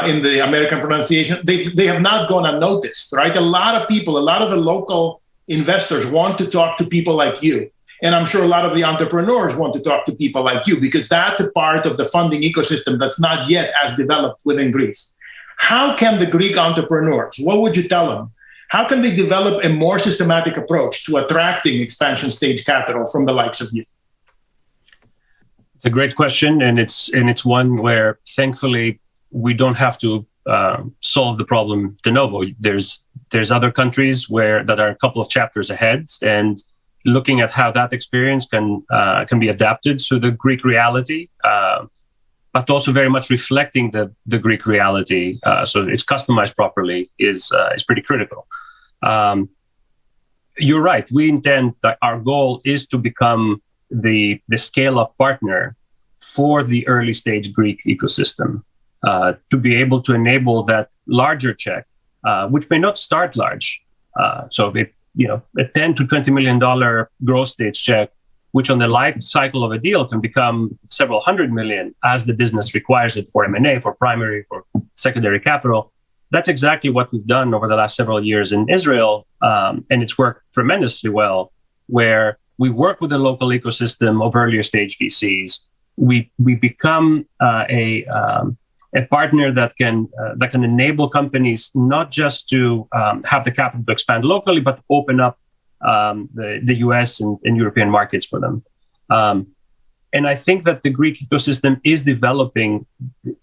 in the American pronunciation, they have not gone unnoticed, right? A lot of people, a lot of the local investors want to talk to people like you. And I'm sure a lot of the entrepreneurs want to talk to people like you because that's a part of the funding ecosystem that's not yet as developed within Greece. How can the Greek entrepreneurs, what would you tell them? How can they develop a more systematic approach to attracting expansion stage capital from the likes of you? It's a great question, and it's one where thankfully we don't have to solve the problem de novo. There's other countries that are a couple of chapters ahead, and looking at how that experience can be adapted to the Greek reality, but also very much reflecting the Greek reality, so it's customized properly is pretty critical. You're right. We intend that our goal is to become the scale-up partner for the early stage Greek ecosystem, to be able to enable that larger check, which may not start large. So a $10 to $20 million growth stage check, which on the life cycle of a deal can become several hundred million as the business requires it for M&A, for primary, for secondary capital. That's exactly what we've done over the last several years in Israel, and it's worked tremendously well, where we work with the local ecosystem of earlier stage VCs. We become a partner that can enable companies not just to have the capital to expand locally, but open up the US and European markets for them. And I think that the Greek ecosystem is developing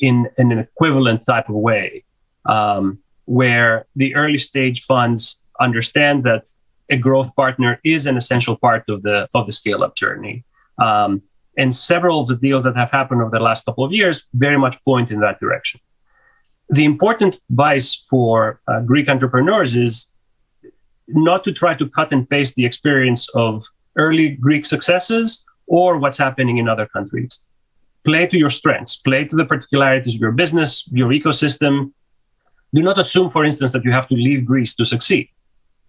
in an equivalent type of way, where the early stage funds understand that a growth partner is an essential part of the scale-up journey. And several of the deals that have happened over the last couple of years very much point in that direction. The important advice for Greek entrepreneurs is not to try to cut and paste the experience of early Greek successes or what's happening in other countries. Play to your strengths, play to the particularities of your business, your ecosystem. Do not assume, for instance, that you have to leave Greece to succeed.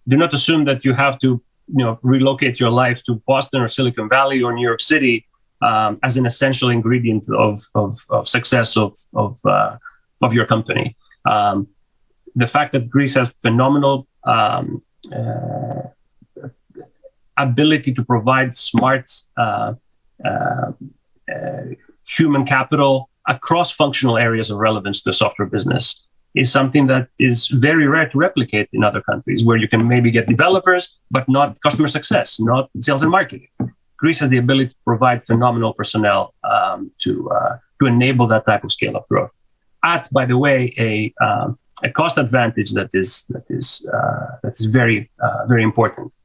Do not assume that you have to relocate your life to Boston or Silicon Valley or New York City as an essential ingredient of success of your company. The fact that Greece has phenomenal ability to provide smart human capital across functional areas of relevance to the software business is something that is very rare to replicate in other countries, where you can maybe get developers, but not customer success, not sales and marketing. Greece has the ability to provide phenomenal personnel to enable that type of scale-up growth. At, by the way, a cost advantage that is very very important.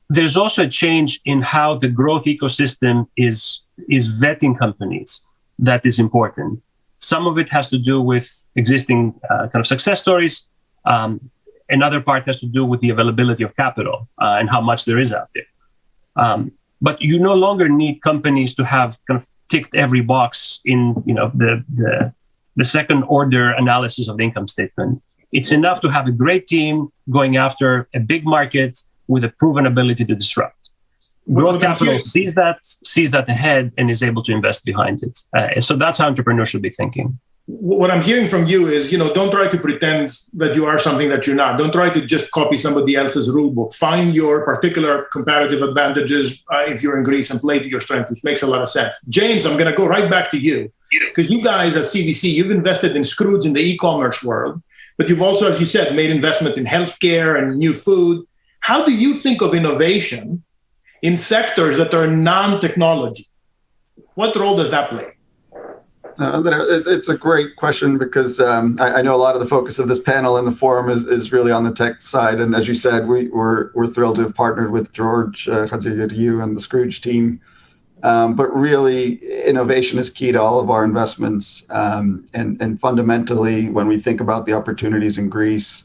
There's also a change in how the growth ecosystem is vetting companies. That is important. Some of it has to do with existing kind of success stories. Another part has to do with the availability of capital and how much there is out there. But you no longer need companies to have kind of ticked every box in the second order analysis of the income statement. It's enough to have a great team going after a big market with a proven ability to disrupt. Growth capital sees that ahead and is able to invest behind it. So that's how entrepreneurs should be thinking. What I'm hearing from you is, don't try to pretend that you are something that you're not. Don't try to just copy somebody else's rule book. Find your particular comparative advantages if you're in Greece and play to your strength, which makes a lot of sense. James, I'm going to go right back to you, because you guys at CVC, you've invested in Scrooge in the e-commerce world, but you've also, as you said, made investments in healthcare and new food. How do you think of innovation in sectors that are non-technology? What role does that play? It's a great question, because I know a lot of the focus of this panel and the forum is really on the tech side. And as you said, we're thrilled to have partnered with George Hatzigiriou and the Scrooge team. But really, innovation is key to all of our investments. And fundamentally, when we think about the opportunities in Greece,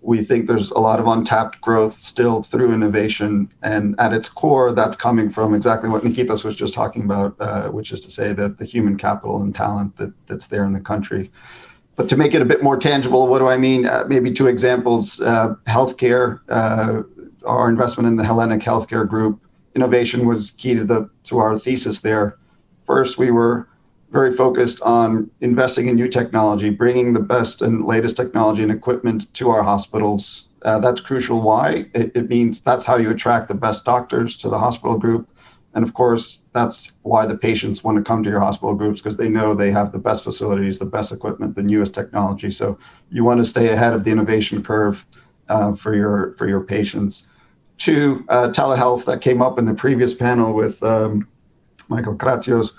we think there's a lot of untapped growth still through innovation. And at its core, that's coming from exactly what Nikitas was just talking about, which is to say that the human capital and talent that's there in the country. But to make it a bit more tangible, what do I mean? Maybe two examples. Healthcare, our investment in the Hellenic Healthcare Group, innovation was key to our thesis there. First, we were very focused on investing in new technology, bringing the best and latest technology and equipment to our hospitals, That's crucial. Why? It means that's how you attract the best doctors to the hospital group. And of course, that's why the patients want to come to your hospital groups, because they know they have the best facilities, the best equipment, the newest technology. So you want to stay ahead of the innovation curve for your patients. 2, telehealth that came up in the previous panel with Michael Kratsios.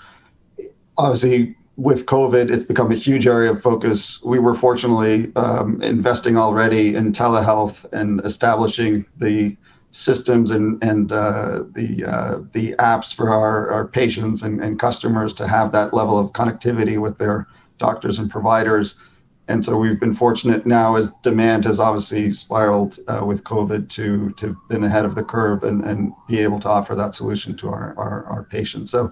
Obviously, with COVID, it's become a huge area of focus. We were fortunately investing already in telehealth and establishing the systems and the apps for our patients and customers to have that level of connectivity with their doctors and providers. And so we've been fortunate now, as demand has obviously spiraled with COVID, to been ahead of the curve and be able to offer that solution to our patients. So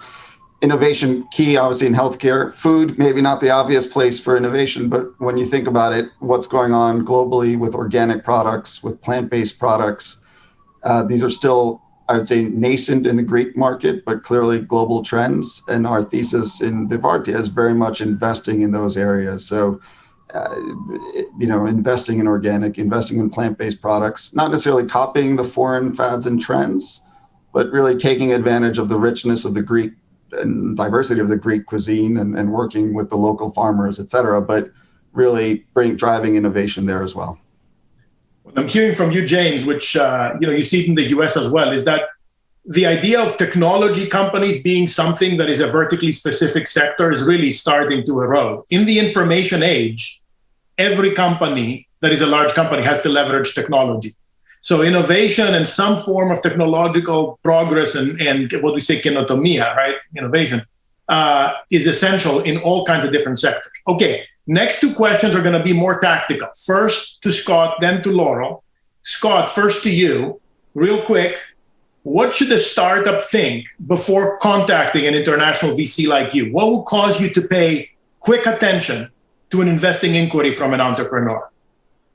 innovation key, obviously, in healthcare. Food, maybe not the obvious place for innovation, but when you think about it, what's going on globally with organic products, with plant-based products, these are still, I would say, nascent in the Greek market, but clearly global trends. And our thesis in Vivartia is very much investing in those areas. So, investing in organic, investing in plant-based products, not necessarily copying the foreign fads and trends, but really taking advantage of the richness of the Greek and diversity of the Greek cuisine and working with the local farmers, et cetera, but really driving innovation there as well. What I'm hearing from you, James, which you see it in the US as well, is that the idea of technology companies being something that is a vertically specific sector is really starting to erode. In the information age, every company that is a large company has to leverage technology. So innovation and some form of technological progress and what we say Kenotomia, right? Innovation is essential in all kinds of different sectors. Okay, next 2 questions are going to be more tactical. First to Scott, then to Laurel. Scott, first to you, real quick. What should a startup think before contacting an international VC like you? What will cause you to pay quick attention to an investing inquiry from an entrepreneur?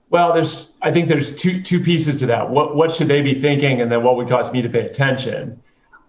Well, I think there's two pieces to that. What should they be thinking, and then what would cause me to pay attention?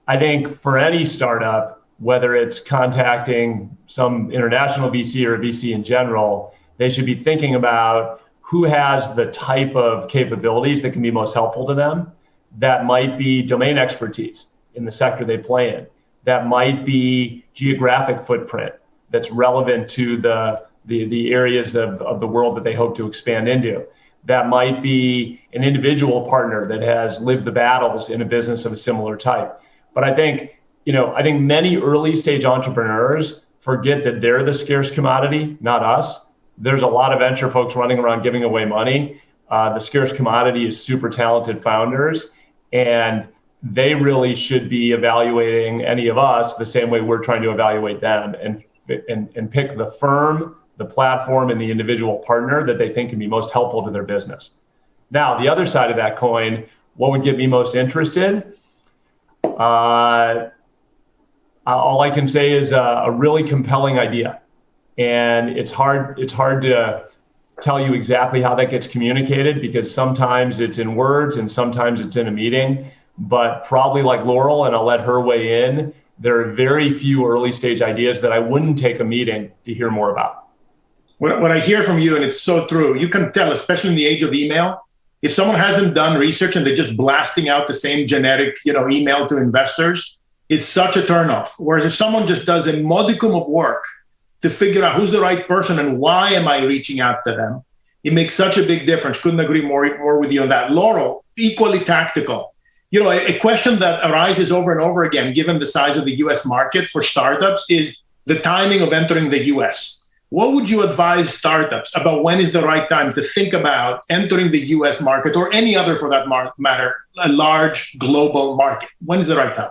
I think for any startup, whether it's contacting some international VC or a VC in general, they should be thinking about who has the type of capabilities that can be most helpful to them. That might be domain expertise in the sector they play in. That might be geographic footprint that's relevant to the areas of the world that they hope to expand into. That might be an individual partner that has lived the battles in a business of a similar type. But I think many early stage entrepreneurs forget that they're the scarce commodity, not us. There's a lot of venture folks running around giving away money. The scarce commodity is super talented founders, and they really should be evaluating any of us the same way we're trying to evaluate them, and pick the firm, the platform, and the individual partner that they think can be most helpful to their business. Now, the other side of that coin, what would get me most interested? All I can say is a really compelling idea. And it's hard to tell you exactly how that gets communicated, because sometimes it's in words and sometimes it's in a meeting. But probably like Laurel, and I'll let her weigh in, there are very few early stage ideas that I wouldn't take a meeting to hear more about. What I hear from you, and it's so true, you can tell, especially in the age of email, if someone hasn't done research and they're just blasting out the same generic, email to investors, it's such a turnoff. Whereas if someone just does a modicum of work to figure out who's the right person and why am I reaching out to them, it makes such a big difference. Couldn't agree more with you on that. Laurel, equally tactical. A question that arises over and over again, given the size of the US market for startups, is the timing of entering the US. What would you advise startups about when is the right time to think about entering the US market, or any other for that matter, a large global market? When is the right time?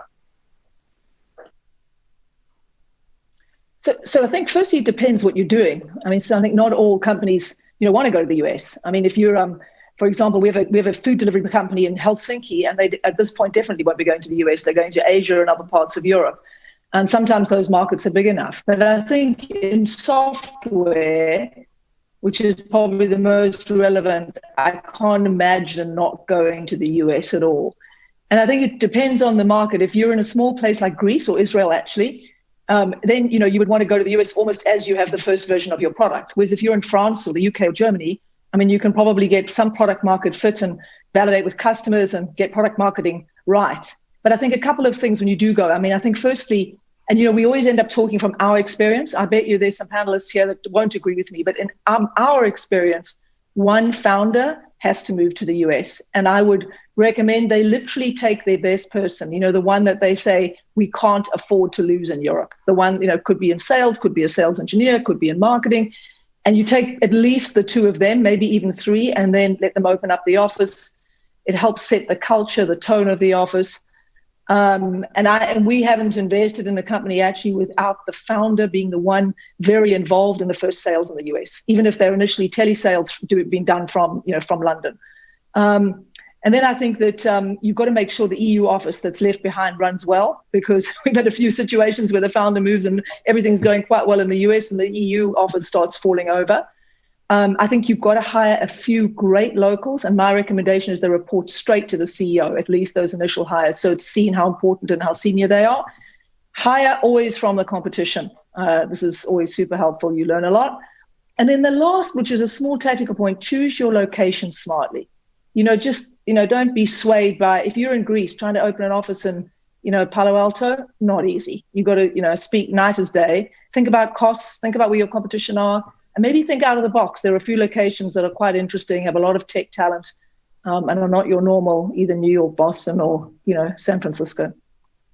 So I think firstly, it depends what you're doing. So I think not all companies, want to go to the US. If you're, for example, we have a food delivery company in Helsinki, and they at this point definitely won't be going to the US. They're going to Asia and other parts of Europe. And sometimes those markets are big enough. But I think in software, which is probably the most relevant, I can't imagine not going to the US at all. And I think it depends on the market. If you're in a small place like Greece or Israel, actually, then you would want to go to the US almost as you have the first version of your product. Whereas if you're in France or the UK or Germany, I mean, you can probably get some product market fit and validate with customers and get product marketing right. But I think a couple of things when you do go, I mean, I think firstly, and, we always end up talking from our experience. I bet you there's some panelists here that won't agree with me, but in our experience, one founder has to move to the US. And I would recommend they literally take their best person, the one that they say we can't afford to lose in Europe. The one, could be in sales, could be a sales engineer, could be in marketing. And you take at least the two of them, maybe even three, and then let them open up the office. It helps set the culture, the tone of the office. And we haven't invested in a company actually without the founder being the one very involved in the first sales in the US, even if they're initially telesales being done from London. And then I think that you've got to make sure the EU office that's left behind runs well, because we've had a few situations where the founder moves and everything's going quite well in the US and the EU office starts falling over. I think you've got to hire a few great locals, and my recommendation is they report straight to the CEO, at least those initial hires, so it's seen how important and how senior they are. Hire always from the competition. This is always super helpful. You learn a lot. And then the last, which is a small tactical point, choose your location smartly. Don't be swayed by, if you're in Greece trying to open an office in, Palo Alto, not easy. You've got to, speak night as day. Think about costs, think about where your competition are. And maybe think out of the box. There are a few locations that are quite interesting, have a lot of tech talent, and are not your normal either New York, Boston, or San Francisco.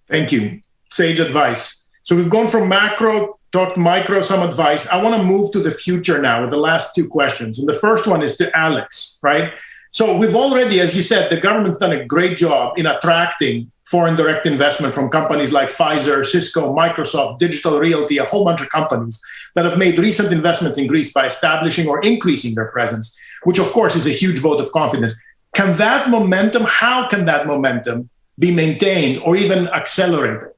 Thank you. Sage advice. So we've gone from macro, talked micro, some advice. I want to move to the future now with the last two questions. And the first one is to Alex, right? So we've already, as you said, the government's done a great job in attracting foreign direct investment from companies like Pfizer, Cisco, Microsoft, Digital Realty, a whole bunch of companies that have made recent investments in Greece by establishing or increasing their presence, which of course is a huge vote of confidence. How can that momentum be maintained or even accelerated?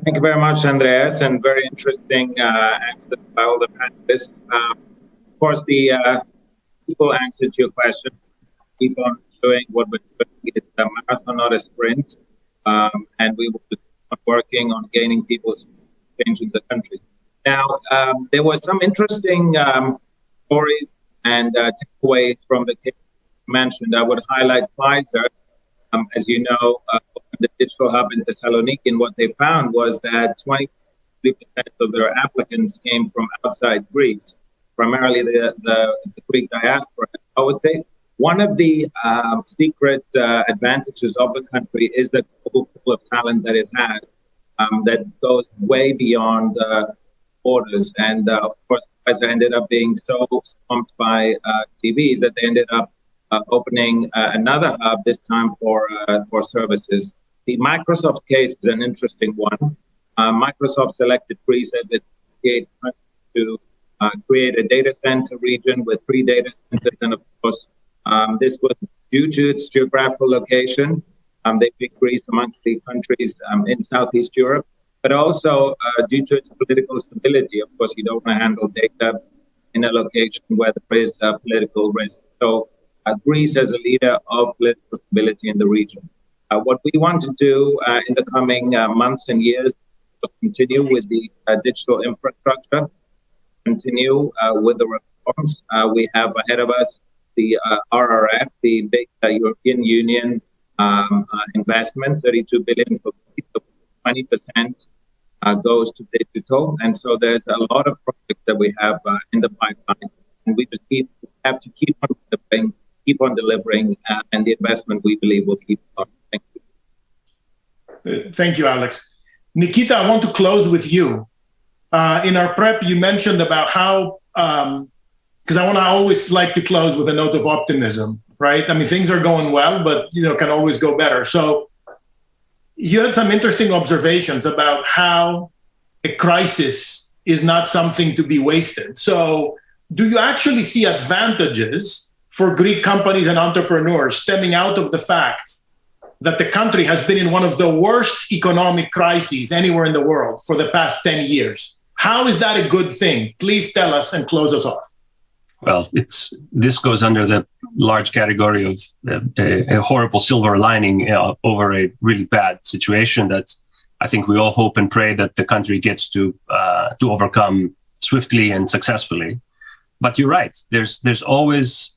Thank you very much, Andreas, and very interesting answer by all the panelists. Of course, the full answer to your question, keep on doing what we're doing. It's a marathon, not a sprint, and we will be working on gaining people's change in the country. Now, there were some interesting stories and takeaways from the case mentioned. I would highlight Pfizer. As you know, the digital hub in Thessaloniki, and what they found was that 23% of their applicants came from outside Greece, primarily the Greek diaspora. I would say one of the secret advantages of the country is the global pool of talent that it has that goes way beyond borders. And of course, Pfizer ended up being so swamped by TVs that they ended up opening another hub, this time for services. The Microsoft case is an interesting one. Microsoft selected Greece as its to create a data center region with 3 data centers, and of course, this was due to its geographical location. They picked Greece amongst the countries in Southeast Europe, but also due to its political stability. Of course, you don't want to handle data in a location where there is political risk. So Greece as a leader of political stability in the region. What we want to do in the coming months and years is continue with the digital infrastructure, continue with the reforms. We have ahead of us the RRF, the big European Union investment, 32 billion for 20% goes to digital. And so there's a lot of projects that we have in the pipeline. And we just have to keep on delivering, and the investment we believe will keep on. Thank you. Thank you, Alex. Nikita, I want to close with you. In our prep, you mentioned about how, because I always like to close with a note of optimism, right? I mean, things are going well, but can always go better. So you had some interesting observations about how a crisis is not something to be wasted. So do you actually see advantages for Greek companies and entrepreneurs stemming out of the fact that the country has been in one of the worst economic crises anywhere in the world for the past 10 years? How is that a good thing? Please tell us and close us off. Well, this goes under the large category of a horrible silver lining over a really bad situation that I think we all hope and pray that the country gets to overcome swiftly and successfully. But you're right. There's always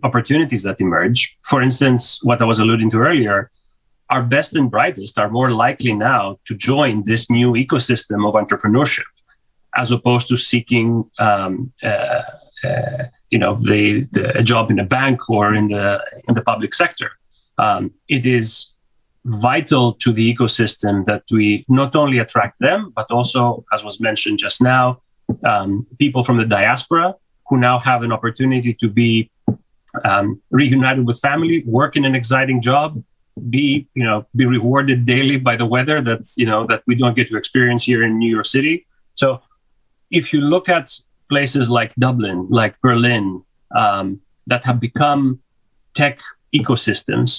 opportunities that emerge. For instance, what I was alluding to earlier, our best and brightest are more likely now to join this new ecosystem of entrepreneurship, as opposed to seeking, a job in a bank or in the public sector. It is vital to the ecosystem that we not only attract them, but also, as was mentioned just now, people from the diaspora who now have an opportunity to be reunited with family, work in an exciting job, be rewarded daily by the weather that we don't get to experience here in New York City. So if you look at places like Dublin, like Berlin, that have become tech ecosystems,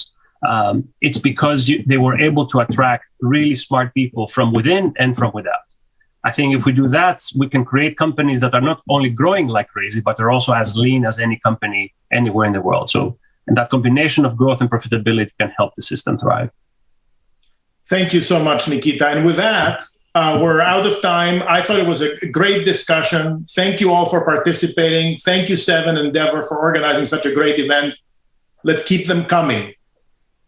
it's because they were able to attract really smart people from within and from without. I think if we do that, we can create companies that are not only growing like crazy, but are also as lean as any company anywhere in the world. And that combination of growth and profitability can help the system thrive. Thank you so much, Nikita. And with that, we're out of time. I thought it was a great discussion. Thank you all for participating. Thank you, SEV and Endeavor, for organizing such a great event. Let's keep them coming.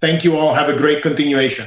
Thank you all. Have a great continuation.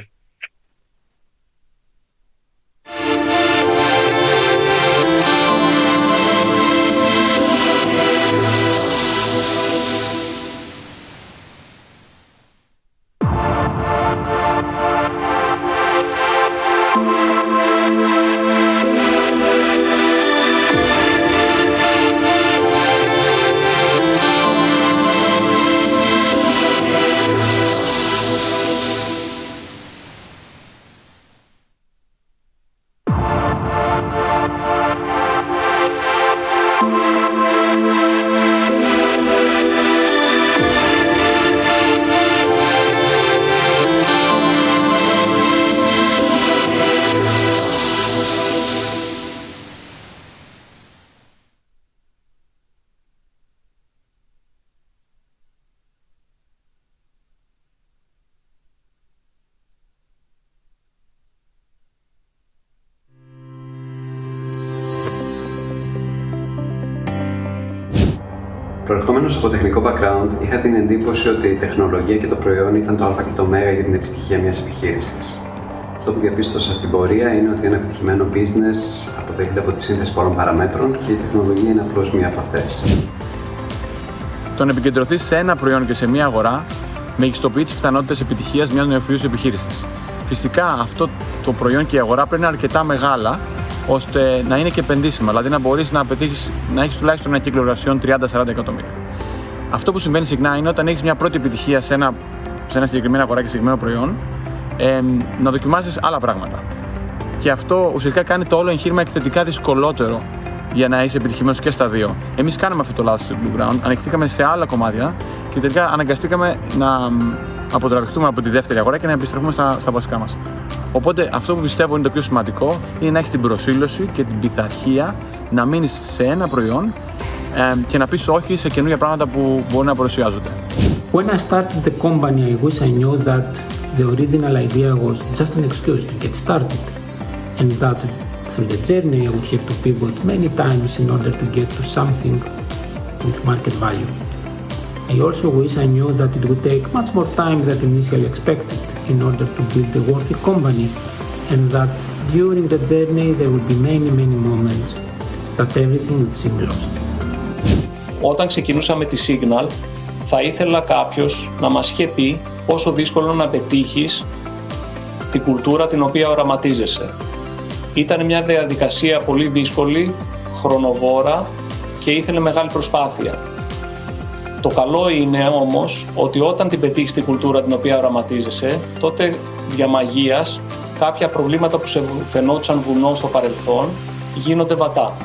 Προερχόμενος από τεχνικό background, είχα την εντύπωση ότι η τεχνολογία και το προϊόν ήταν το α και το μέγα για την επιτυχία μιας επιχείρησης. Αυτό που διαπίστωσα στην πορεία είναι ότι ένα επιτυχημένο business αποτελείται από τη σύνθεση πολλών παραμέτρων και η τεχνολογία είναι απλώς μία από αυτές. Το να επικεντρωθείς σε ένα προϊόν και σε μία αγορά μεγιστοποιεί τις πιθανότητες επιτυχίας μιας νεοφυούς επιχείρησης. Φυσικά αυτό το προϊόν και η αγορά πρέπει να είναι αρκετά μεγάλα, ώστε να είναι και επενδύσιμα, δηλαδή να μπορείς να πετύχεις, να έχεις τουλάχιστον ένα κύκλο εργασιών 30-40 εκατομμύρια. Αυτό που συμβαίνει συχνά είναι όταν έχεις μια πρώτη επιτυχία σε ένα συγκεκριμένο αγορά και συγκεκριμένο προϊόν, να δοκιμάσεις άλλα πράγματα. Και αυτό ουσιαστικά κάνει το όλο εγχείρημα εκθετικά δυσκολότερο για να είσαι επιτυχημένος και στα δύο. Εμείς κάναμε αυτό το λάθος στο Blue Ground, ανοιχτήκαμε σε άλλα κομμάτια και τελικά αναγκαστήκαμε να αποτραβηχτούμε από τη δεύτερη αγορά και να επιστρέφουμε στα βασικά μας. Οπότε αυτό που πιστεύω είναι το πιο σημαντικό είναι να έχεις την προσήλωση και την πειθαρχία να μείνεις σε ένα προϊόν και να πεις όχι σε καινούργια πράγματα που μπορεί να παρουσιάζονται. When I started the company, I wish I knew that the original idea was just an excuse to get started, and that through the journey I would have to pivot many times in order to get to something with market value. I also wish I knew that it would take much more time than initially expected in order to build a worthy company, and that during the journey there would be many moments that everything would seem lost. Όταν ξεκινούσαμε τη Signal, θα ήθελα κάποιος να μας είχε πει πόσο δύσκολο να πετύχεις την κουλτούρα την οποία οραματίζεσαι. Ήταν μια διαδικασία πολύ δύσκολη, χρονοβόρα και ήθελε μεγάλη προσπάθεια. Το καλό είναι όμως ότι όταν την πετύχεις την κουλτούρα την οποία οραματίζεσαι, τότε για μαγείας κάποια προβλήματα που σε φαινόντουσαν βουνό στο παρελθόν γίνονται βατά.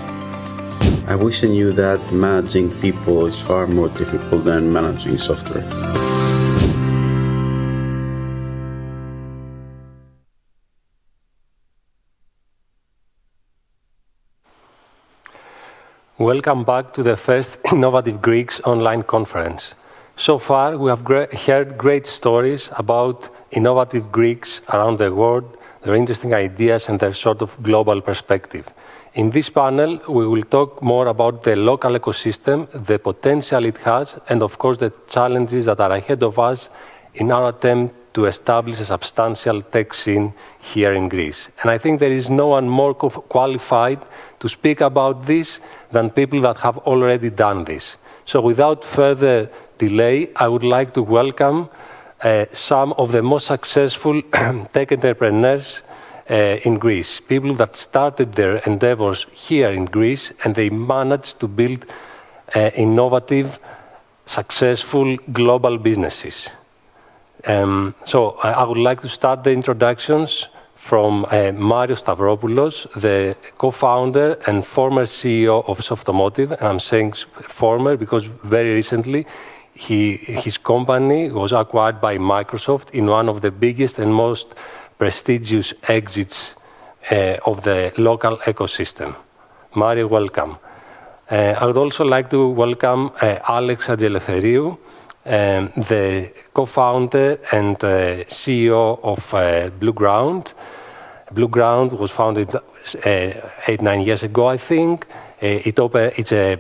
I wish I knew that managing people is far more difficult than managing software. Welcome back to the first Innovative Greeks online conference. So far, we have heard great stories about innovative Greeks around the world, their interesting ideas and their sort of global perspective. In this panel, we will talk more about the local ecosystem, the potential it has, and of course the challenges that are ahead of us in our attempt to establish a substantial tech scene here in Greece. And I think there is no one more qualified to speak about this than people that have already done this. So without further delay, I would like to welcome some of the most successful tech entrepreneurs in Greece, people that started their endeavors here in Greece and they managed to build innovative, successful global businesses. So I would like to start the introductions from Mario Stavropoulos, the co-founder and former CEO of Softomotive. And I'm saying former because very recently his company was acquired by Microsoft in one of the biggest and most prestigious exits of the local ecosystem. Mario, welcome. I would also like to welcome Alex Hadjieleftheriou, the co-founder and CEO of Blueground. Blueground was founded 8-9 years ago, I think. It's a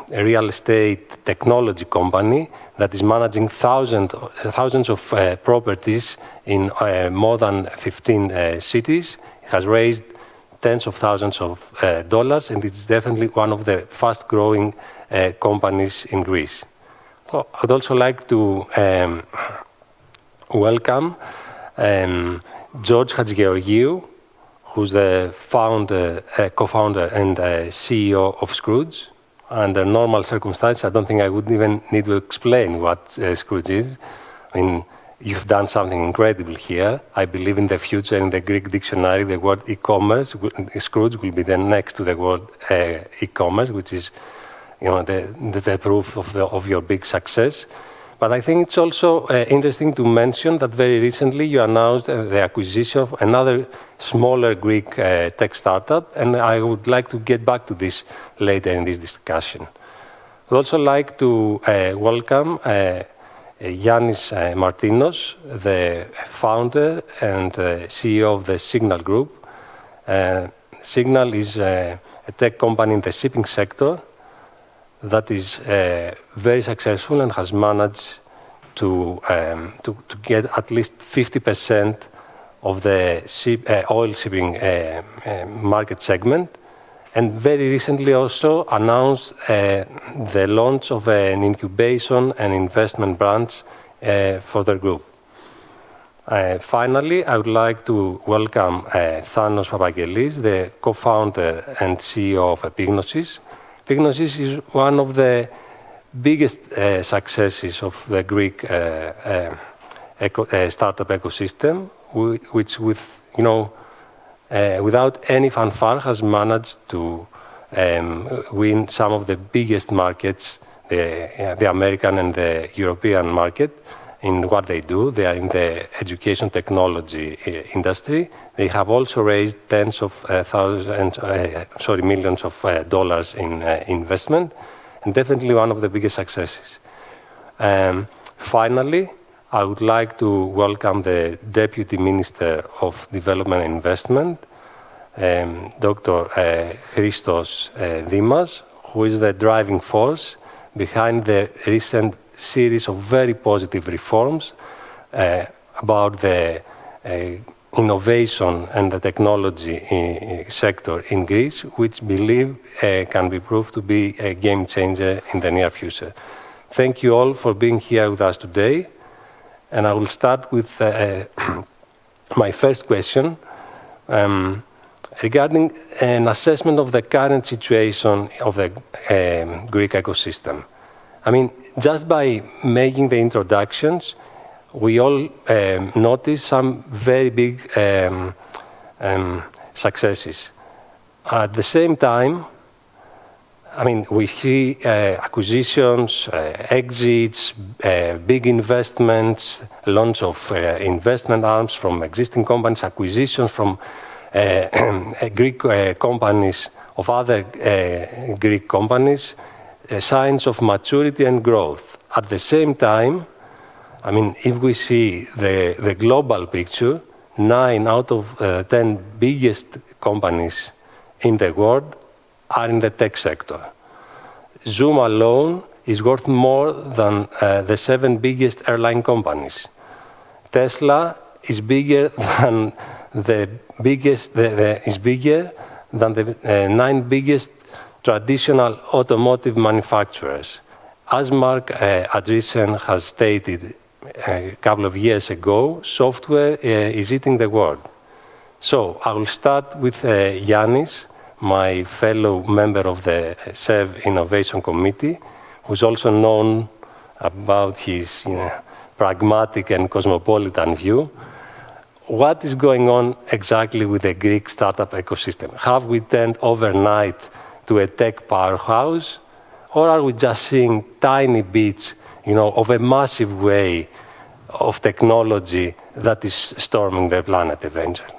real estate technology company that is managing thousands of properties in more than 15 cities. It has raised tens of thousands of dollars, and it's definitely one of the fast-growing companies in Greece. I'd also like to welcome George Hadjigeorgiou, who's the co-founder and CEO of Scrooge. Under normal circumstances, I don't think I would even need to explain what Scrooge is. I mean, you've done something incredible here. I believe in the future, in the Greek dictionary, the word e-commerce, Scrooge will be the next to the word e-commerce, which is, the proof of your big success. But I think it's also interesting to mention that very recently you announced the acquisition of another smaller Greek tech startup, and I would like to get back to this later in this discussion. I'd also like to welcome Yannis Martinos, the founder and CEO of the Signal Group. Signal is a tech company in the shipping sector that is very successful and has managed to get at least 50% of the oil shipping market segment, and very recently also announced the launch of an incubation and investment branch for their group. Finally, I would like to welcome Thanos Papagelis, the co-founder and CEO of Epignosis. Epignosis is one of the biggest successes of the Greek startup ecosystem, which without any fanfare has managed to win some of the biggest markets, the American and the European market, in what they do. They are in the education technology industry. They have also raised millions of dollars in investment, and definitely one of the biggest successes. Finally, I would like to welcome the Deputy Minister of Development and Investment, Dr. Christos Trifonas, who is the driving force behind the recent series of very positive reforms about the innovation and the technology sector in Greece, which believe can be proved to be a game changer in the near future. Thank you all for being here with us today. And I will start with my first question regarding an assessment of the current situation of the Greek ecosystem. I mean, just by making the introductions, we all notice some very big successes. At the same time, I mean, we see acquisitions, exits, big investments, launch of investment arms from existing companies, acquisitions from Greek companies of other Greek companies, signs of maturity and growth. At the same time, I mean, if we see the global picture, 9 out of 10 biggest companies in the world are in the tech sector. Zoom alone is worth more than the 7 biggest airline companies. Tesla is bigger than the 9 biggest traditional automotive manufacturers. As Mark Andreessen has stated a couple of years ago, software is eating the world. So I will start with Yannis, my fellow member of the SEV Innovation Committee, who's also known about his pragmatic and cosmopolitan view. What is going on exactly with the Greek startup ecosystem? Have we turned overnight to a tech powerhouse, or are we just seeing tiny bits, of a massive wave of technology that is storming the planet eventually?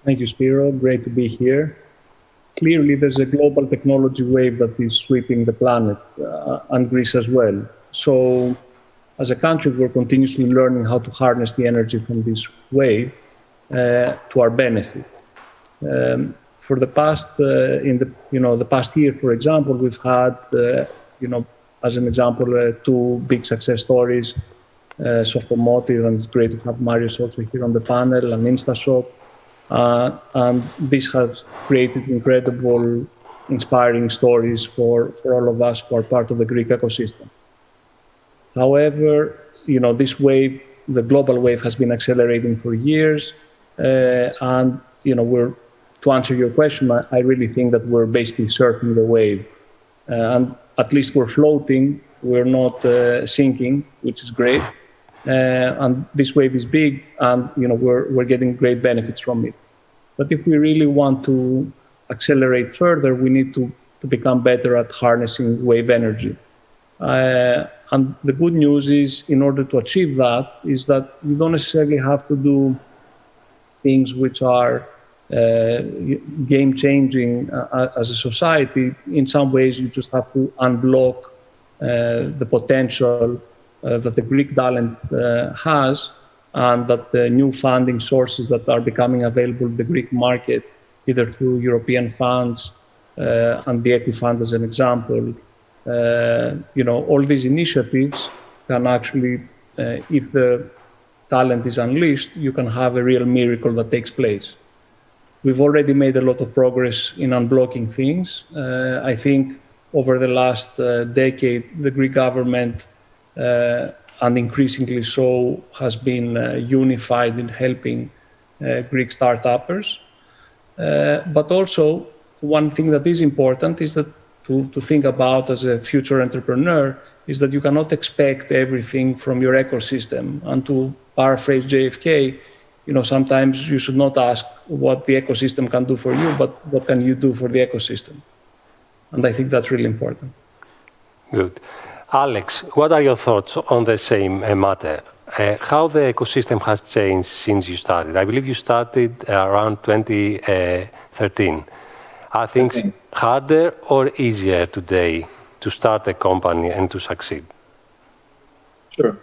Thank you, Spiro. Great to be here. Clearly, there's a global technology wave that is sweeping the planet and Greece as well. So, as a country, we're continuously learning how to harness the energy from this wave to our benefit. For the past, the past year, for example, we've had, as an example, 2 big success stories, Softomotive, and it's great to have Marius also here on the panel, and InstaShop. And this has created incredible, inspiring stories for all of us who are part of the Greek ecosystem. However, this wave, the global wave, has been accelerating for years. And, to answer your question, I really think that we're basically surfing the wave. And at least we're floating, we're not sinking, which is great. And this wave is big, and we're getting great benefits from it. But if we really want to accelerate further, we need to become better at harnessing wave energy. And the good news is, in order to achieve that, is that you don't necessarily have to do things which are game-changing as a society. In some ways, you just have to unblock the potential that the Greek talent has, and that the new funding sources that are becoming available in the Greek market, either through European funds and the Equity Fund as an example, all these initiatives can actually, if the talent is unleashed, you can have a real miracle that takes place. We've already made a lot of progress in unblocking things. I think over the last decade, the Greek government, and increasingly so, has been unified in helping Greek start-uppers. But also, one thing that is important is that to think about as a future entrepreneur is that you cannot expect everything from your ecosystem. And to paraphrase JFK, sometimes you should not ask what the ecosystem can do for you, but what can you do for the ecosystem? And I think that's really important. Good. Alex, what are your thoughts on the same matter? How the ecosystem has changed since you started? I believe you started around 2013. Are things harder or easier today to start a company and to succeed? Sure.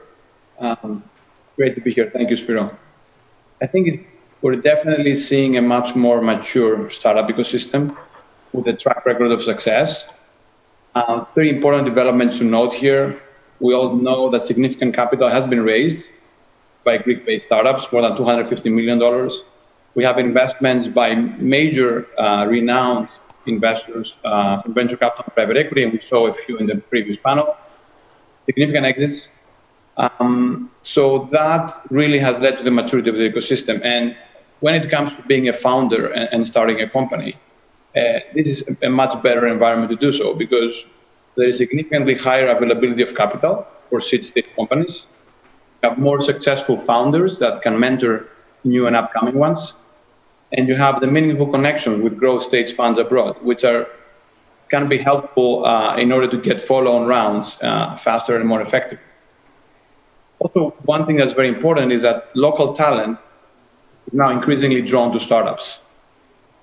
Great to be here. Thank you, Spiro. I think we're definitely seeing a much more mature startup ecosystem with a track record of success. Very important developments to note here. We all know that significant capital has been raised by Greek-based startups, more than $250 million. We have investments by major renowned investors from venture capital and private equity, and we saw a few in the previous panel. Significant exits. So that really has led to the maturity of the ecosystem. And when it comes to being a founder and starting a company, this is a much better environment to do so, because there is significantly higher availability of capital for seed-stage companies. You have more successful founders that can mentor new and upcoming ones. And you have the meaningful connections with growth stage funds abroad, which can be helpful in order to get follow-on rounds faster and more effectively. Also, one thing that's very important is that local talent is now increasingly drawn to startups.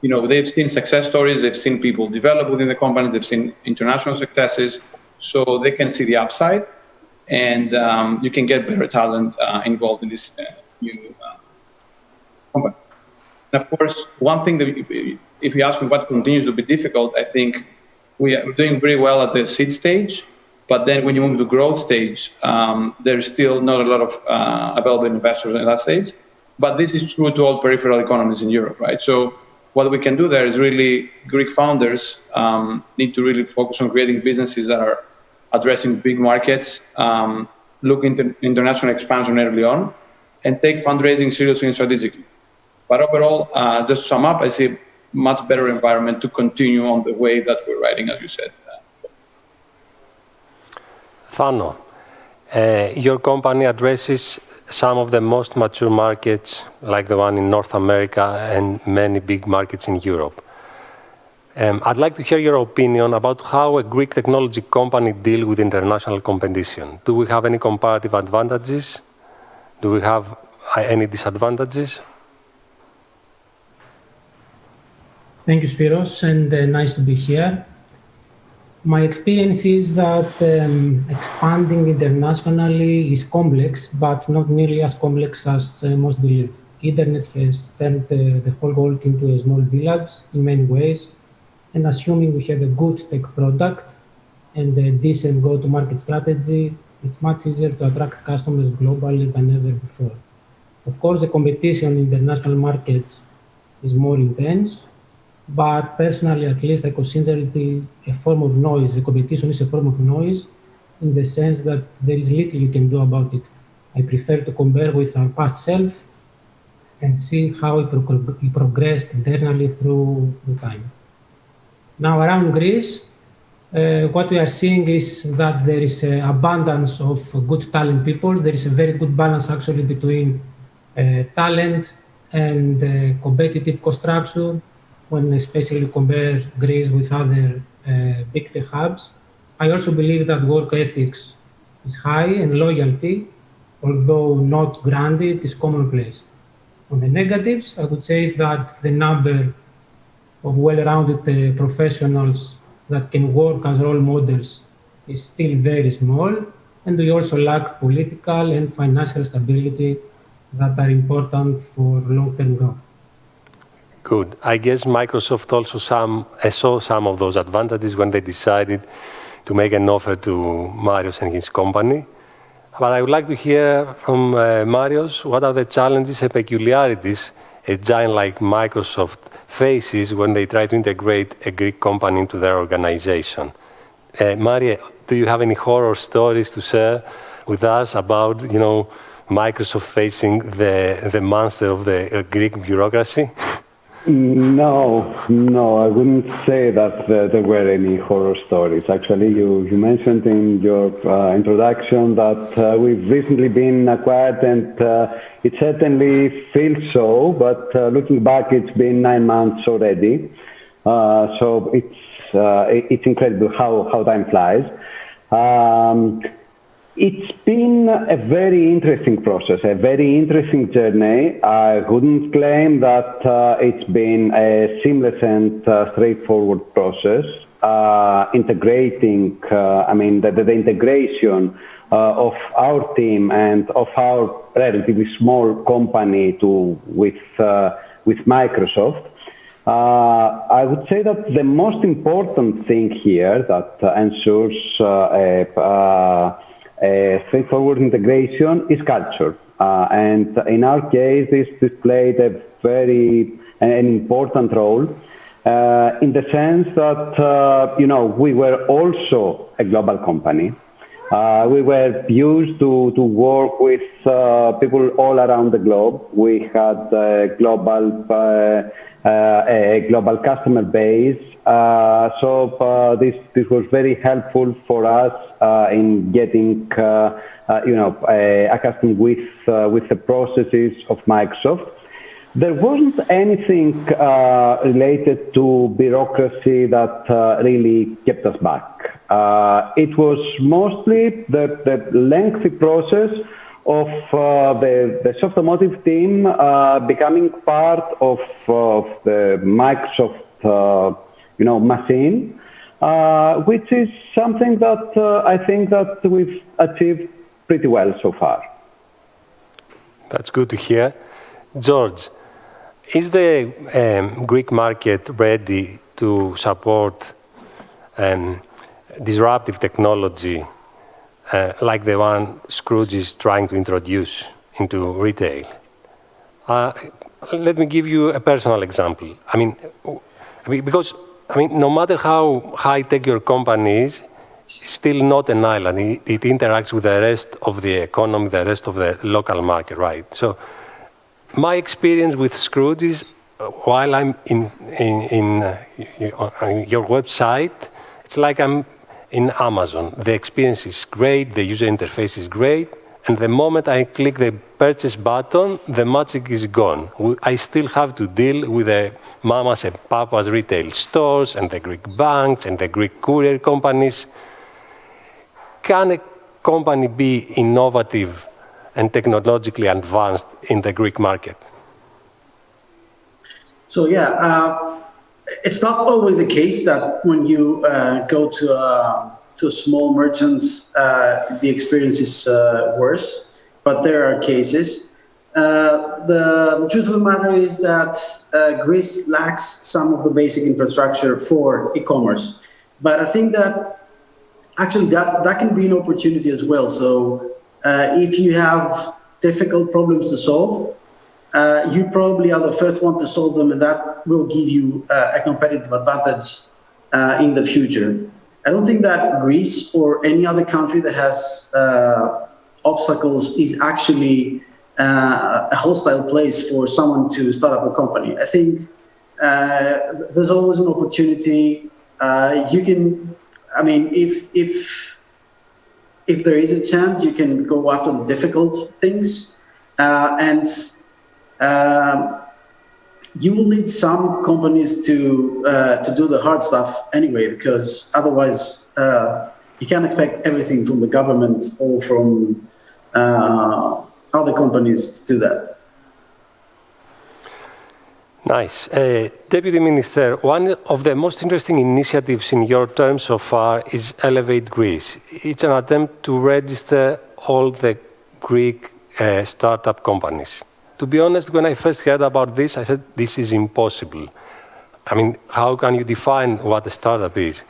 They've seen success stories, they've seen people develop within the companies, they've seen international successes, so they can see the upside, and you can get better talent involved in this new company. And of course, one thing that if you ask me what continues to be difficult, I think we are doing very well at the seed stage, but then when you move to growth stage, there's still not a lot of available investors in that stage. But this is true to all peripheral economies in Europe, right? So what we can do there is really Greek founders need to really focus on creating businesses that are addressing big markets, look into international expansion early on, and take fundraising seriously and strategically. But overall, just to sum up, I see a much better environment to continue on the way that we're riding, as you said. Thano, your company addresses some of the most mature markets, like the one in North America and many big markets in Europe. I'd like to hear your opinion about how a Greek technology company deals with international competition. Do we have any comparative advantages? Do we have any disadvantages? Thank you, Spiros, and nice to be here. My experience is that expanding internationally is complex, but not nearly as complex as most believe. Internet has turned the whole world into a small village in many ways, and assuming we have a good tech product and a decent go-to-market strategy, it's much easier to attract customers globally than ever before. Of course, the competition in international markets is more intense, but personally, at least, I consider it a form of noise. The competition is a form of noise in the sense that there is little you can do about it. I prefer to compare with our past self and see how it progressed internally through time. Now, around Greece, what we are seeing is that there is an abundance of good talent people. There is a very good balance, actually, between talent and competitive cost structure, when especially compare Greece with other big tech hubs. I also believe that work ethics is high and loyalty, although not granted, is commonplace. On the negatives, I would say that the number of well-rounded professionals that can work as role models is still very small, and we also lack political and financial stability that are important for long-term growth. Good. I guess Microsoft also saw some of those advantages when they decided to make an offer to Marios and his company. But I would like to hear from Marios, what are the challenges and peculiarities a giant like Microsoft faces when they try to integrate a Greek company into their organization? Marie, do you have any horror stories to share with us about, Microsoft facing the monster of the Greek bureaucracy? No, I wouldn't say that there were any horror stories. Actually, you mentioned in your introduction that we've recently been acquired, and it certainly feels so, but looking back, it's been 9 months already. So it's incredible how time flies. It's been a very interesting process, a very interesting journey. I wouldn't claim that it's been a seamless and straightforward process. Integrating, the integration of our team and of our relatively small company with Microsoft. I would say that the most important thing here that ensures a straightforward integration is culture. And in our case, this played an important role in the sense that, we were also a global company. We were used to work with people all around the globe. We had a global customer base. So this was very helpful for us in getting accustomed with the processes of Microsoft. There wasn't anything related to bureaucracy that really kept us back. It was mostly the lengthy process of the Softomotive team becoming part of the Microsoft machine, which is something that I think that we've achieved pretty well so far. That's good to hear. George, is the Greek market ready to support disruptive technology like the one Scrooge is trying to introduce into retail? Let me give you a personal example. Because no matter how high-tech your company is, it's still not an island. It interacts with the rest of the economy, the rest of the local market, right? So my experience with Scrooge is, while I'm in your website, it's like I'm in Amazon. The experience is great, the user interface is great, and the moment I click the purchase button, the magic is gone. I still have to deal with the mamas and papas retail stores and the Greek banks and the Greek courier companies. Can a company be innovative and technologically advanced in the Greek market? So it's not always the case that when you go to small merchants, the experience is worse, but there are cases. The truth of the matter is that Greece lacks some of the basic infrastructure for e-commerce, but I think that actually that can be an opportunity as well. So if you have difficult problems to solve, you probably are the first one to solve them, and that will give you a competitive advantage in the future. I don't think that Greece or any other country that has obstacles is actually a hostile place for someone to start up a company. I think there's always an opportunity. If there is a chance, you can go after the difficult things, and you will need some companies to do the hard stuff anyway, because otherwise you can't expect everything from the government or from other companies to do that. Nice. Deputy Minister, one of the most interesting initiatives in your term so far is Elevate Greece. It's an attempt to register all the Greek startup companies. To be honest, when I first heard about this, I said, this is impossible. How can you define what a startup is?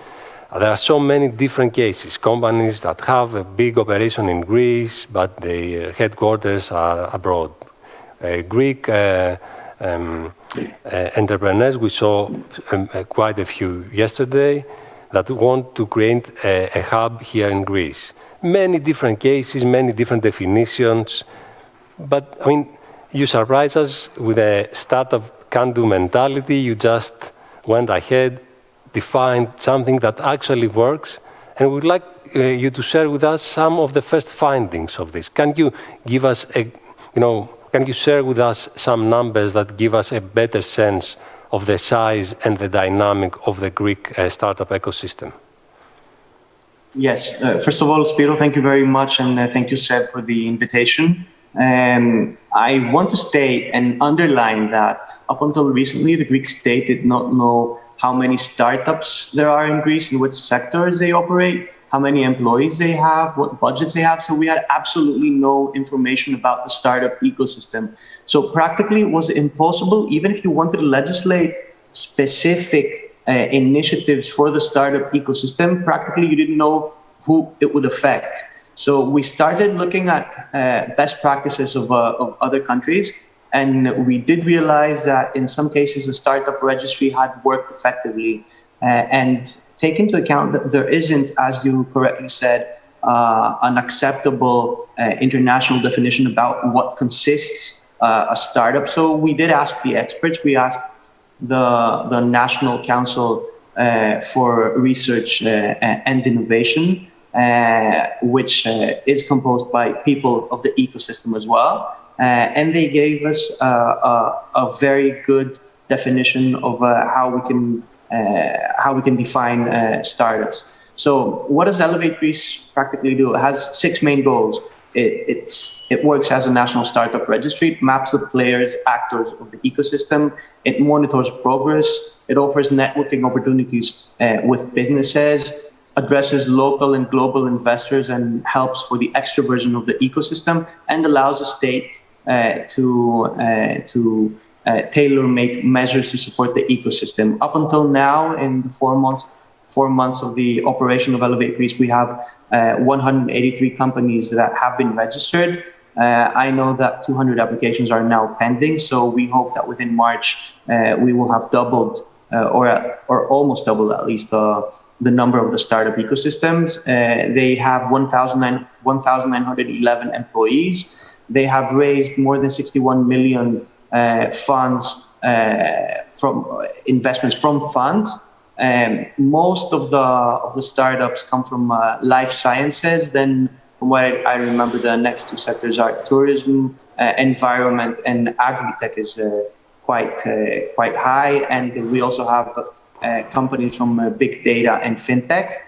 There are so many different cases, companies that have a big operation in Greece, but their headquarters are abroad. Greek entrepreneurs, we saw quite a few yesterday, that want to create a hub here in Greece. Many different cases, many different definitions, but you surprised us with a startup can-do mentality. You just went ahead, defined something that actually works, and we'd like you to share with us some of the first findings of this. Can you give us can you share with us some numbers that give us a better sense of the size and the dynamic of the Greek startup ecosystem? Yes. First of all, Spiro, thank you very much, and thank you, Seb, for the invitation. I want to state and underline that up until recently, the Greek state did not know how many startups there are in Greece, in which sectors they operate, how many employees they have, what budgets they have. So we had absolutely no information about the startup ecosystem. So practically it was impossible, even if you wanted to legislate specific initiatives for the startup ecosystem, practically you didn't know who it would affect. So we started looking at best practices of other countries, and we did realize that in some cases a startup registry had worked effectively. And take into account that there isn't, as you correctly said, an acceptable international definition about what consists a startup. So we did ask the experts. We asked the National Council for Research and Innovation, which is composed by people of the ecosystem as well. And they gave us a very good definition of how we can define startups. So what does Elevate Greece practically do? It has 6 main goals. It works as a national startup registry. It maps the players, actors of the ecosystem. It monitors progress. It offers networking opportunities with businesses, addresses local and global investors, and helps for the extroversion of the ecosystem, and allows the state to tailor-make measures to support the ecosystem. Up until now, in the 4 months of the operation of Elevate Greece, we have 183 companies that have been registered. I know that 200 applications are now pending, so we hope that within March we will have doubled or almost doubled at least the number of the startup ecosystems. They have 1,911 employees. They have raised more than 61 million funds from investments from funds. Most of the startups come from life sciences. Then, from what I remember, the next two sectors are tourism, environment, and agri-tech is quite high. And we also have companies from big data and fintech.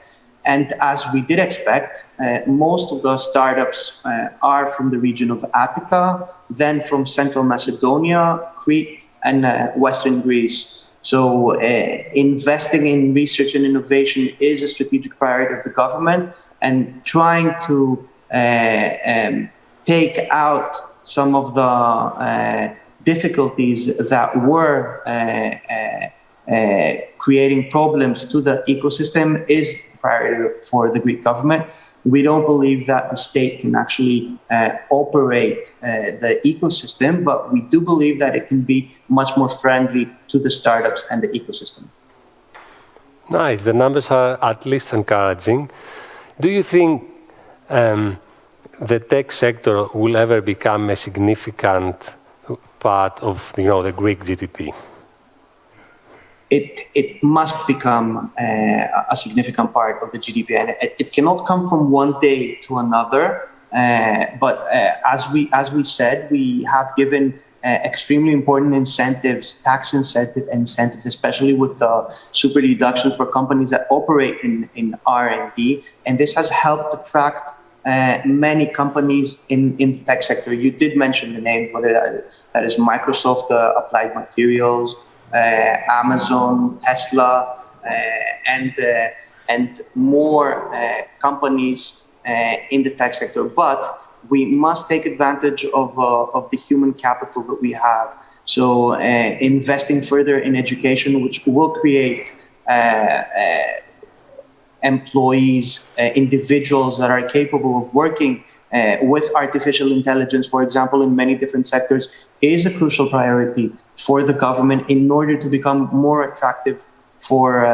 And as we did expect, most of the startups are from the region of Attica, then from Central Macedonia, Crete, and Western Greece. So investing in research and innovation is a strategic priority of the government, and trying to take out some of the difficulties that were creating problems to the ecosystem is the priority for the Greek government. We don't believe that the state can actually operate the ecosystem, but we do believe that it can be much more friendly to the startups and the ecosystem. Nice. The numbers are at least encouraging. Do you think the tech sector will ever become a significant part of the Greek GDP? It must become a significant part of the GDP, and it cannot come from one day to another. But as we said, we have given extremely important incentives, tax incentives, especially with super deductions for companies that operate in R&D, and this has helped attract many companies in the tech sector. You did mention the names, whether that is Microsoft, Applied Materials, Amazon, Tesla, and more companies in the tech sector. But we must take advantage of the human capital that we have. So investing further in education, which will create employees, individuals that are capable of working with artificial intelligence, for example, in many different sectors, is a crucial priority for the government in order to become more attractive for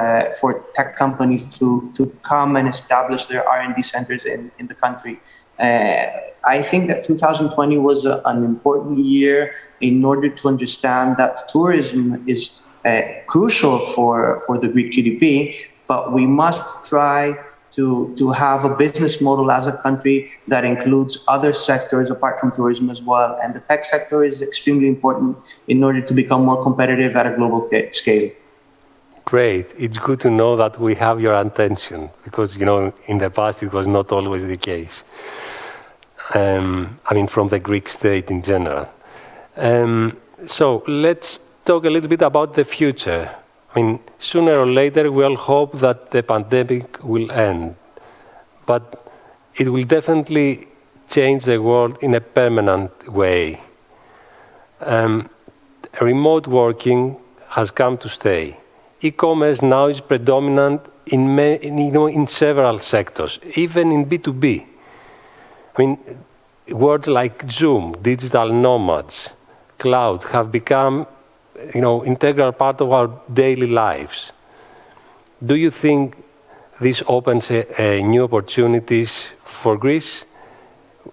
tech companies to come and establish their R&D centers in the country. I think that 2020 was an important year in order to understand that tourism is crucial for the Greek GDP, but we must try to have a business model as a country that includes other sectors apart from tourism as well. And the tech sector is extremely important in order to become more competitive at a global scale. Great. It's good to know that we have your attention, because, in the past it was not always the case. From the Greek state in general. So let's talk a little bit about the future. Sooner or later, we all hope that the pandemic will end, but it will definitely change the world in a permanent way. Remote working has come to stay. E-commerce now is predominant in several sectors, even in B2B. Words like Zoom, digital nomads, cloud have become integral part of our daily lives. Do you think this opens new opportunities for Greece,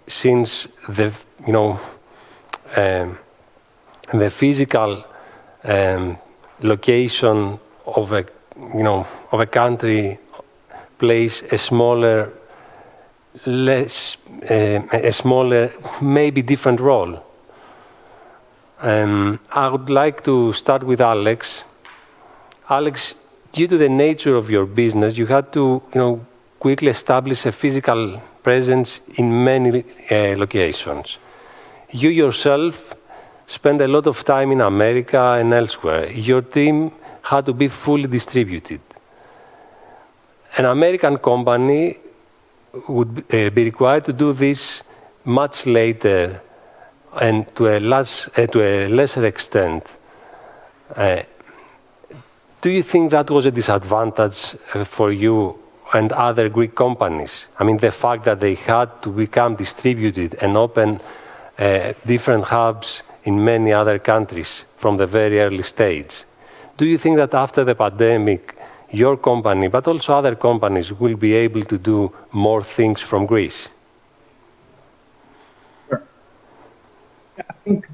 since the physical location of a country plays a smaller, maybe different role? I would like to start with Alex. Alex, due to the nature of your business, you had to quickly establish a physical presence in many locations. You yourself spent a lot of time in America and elsewhere. Your team had to be fully distributed. An American company would be required to do this much later and to a lesser extent, do you think that was a disadvantage for you and other Greek companies? I mean, the fact that they had to become distributed and open different hubs in many other countries from the very early stage. Do you think that after the pandemic, your company, but also other companies, will be able to do more things from Greece? Sure. Yeah, I think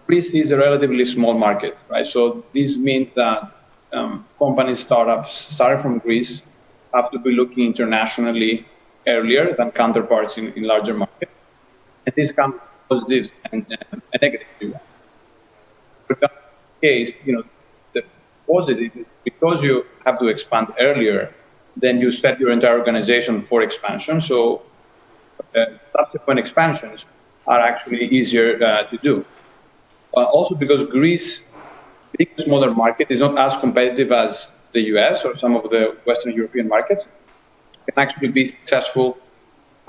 Greece is a relatively small market, right? So this means that companies, startups started from Greece have to be looking internationally earlier than counterparts in larger markets. And this comes with positives and negatives. For that case, the positive is because you have to expand earlier, then you set your entire organization for expansion. So subsequent expansions are actually easier to do. Also because Greece, being a smaller market, is not as competitive as the US or some of the Western European markets, can actually be successful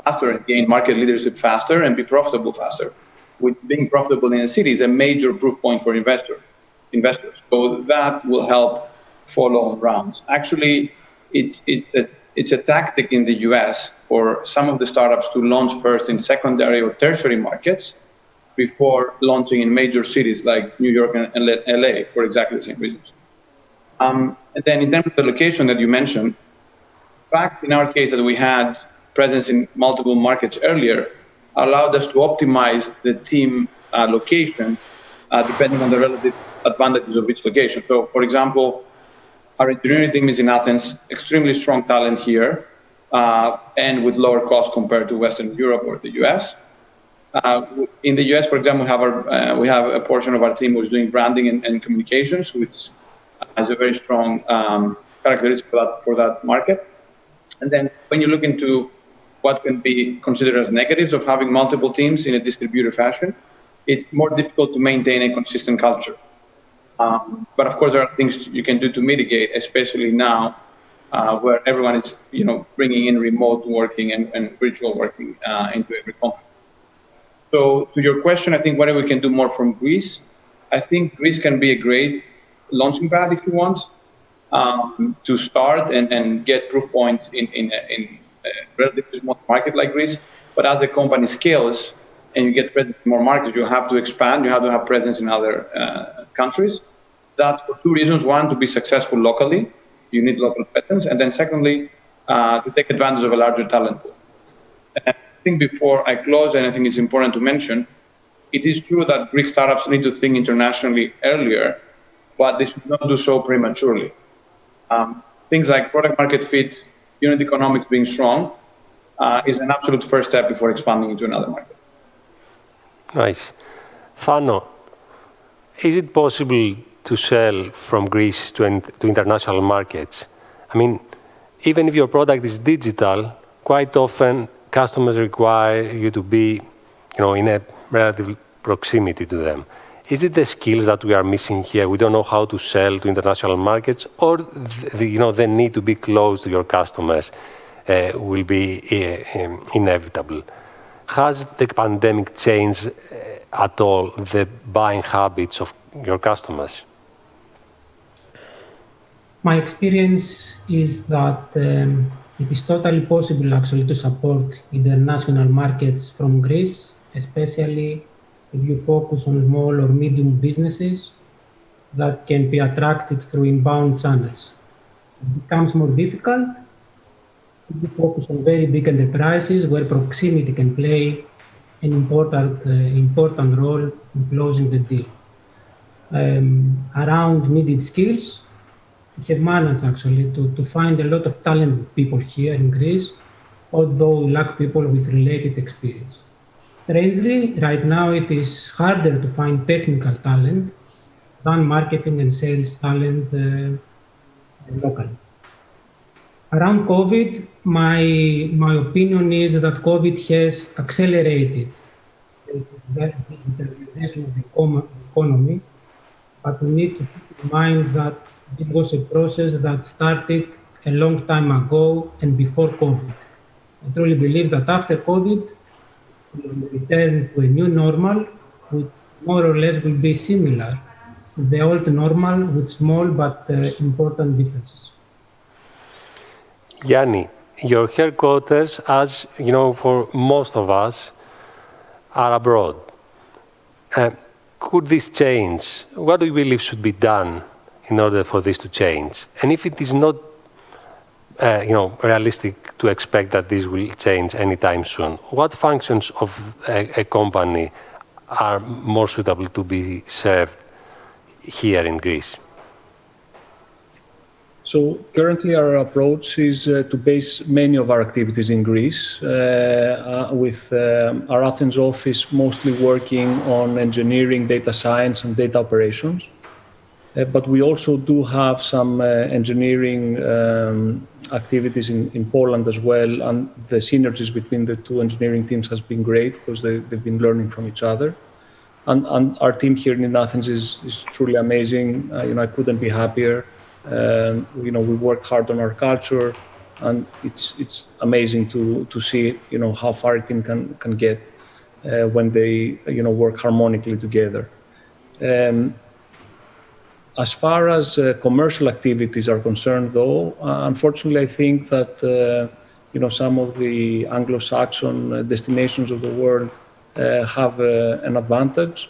faster and gain market leadership faster and be profitable faster, which being profitable in a city is a major proof point for investors. So that will help follow-on rounds. Actually, it's a tactic in the US for some of the startups to launch first in secondary or tertiary markets before launching in major cities like New York and LA for exactly the same reasons. And then in terms of the location that you mentioned, the fact in our case that we had presence in multiple markets earlier allowed us to optimize the team location depending on the relative advantages of each location. So, for example, our engineering team is in Athens, extremely strong talent here, and with lower cost compared to Western Europe or the US. In the US, for example, we have a portion of our team who's doing branding and communications, which has a very strong characteristic for that market. And then when you look into what can be considered as negatives of having multiple teams in a distributed fashion, it's more difficult to maintain a consistent culture. But of course, there are things you can do to mitigate, especially now where everyone is, bringing in remote working and virtual working into every company. So to your question, I think what we can do more from Greece, I think Greece can be a great launching pad if you want to start and get proof points in a relatively small market like Greece. But as the company scales and you get presence in more markets, you have to expand, you have to have presence in other countries. That's for two reasons. One, to be successful locally, you need local presence. And then secondly, to take advantage of a larger talent pool. And I think before I close, and I think it's important to mention, it is true that Greek startups need to think internationally earlier, but they should not do so prematurely. Things like product market fit, unit economics being strong, is an absolute first step before expanding into another market. Nice. Thano, is it possible to sell from Greece to international markets? I mean, even if your product is digital, quite often customers require you to be, in a relative proximity to them. Is it the skills that we are missing here? We don't know how to sell to international markets, or the need to be close to your customers will be inevitable. Has the pandemic changed at all the buying habits of your customers? My experience is that it is totally possible actually to support international markets from Greece, especially if you focus on small or medium businesses that can be attracted through inbound channels. It becomes more difficult if you focus on very big enterprises where proximity can play an important role in closing the deal. Around needed skills, we have managed actually to find a lot of talented people here in Greece, although we lack people with related experience. Strangely, right now it is harder to find technical talent than marketing and sales talent locally. Around COVID, my opinion is that COVID has accelerated the digitalization of the economy, but we need to keep in mind that it was a process that started a long time ago and before COVID. I truly believe that after COVID, return to a new normal, which more or less will be similar to the old normal with small but important differences. Yanni, your headquarters, as you know, for most of us, are abroad. Could this change? What do you believe should be done in order for this to change? And if it is not, realistic to expect that this will change anytime soon, what functions of a company are more suitable to be served here in Greece? So currently our approach is to base many of our activities in Greece, with our Athens office mostly working on engineering, data science, and data operations. But we also do have some engineering activities in Poland as well, and the synergies between the two engineering teams has been great because they've been learning from each other. And our team here in Athens is truly amazing. I couldn't be happier. We worked hard on our culture, and it's amazing to see how far a team can get when they work harmonically together. As far as commercial activities are concerned, though, unfortunately, I think that some of the Anglo-Saxon destinations of the world have an advantage.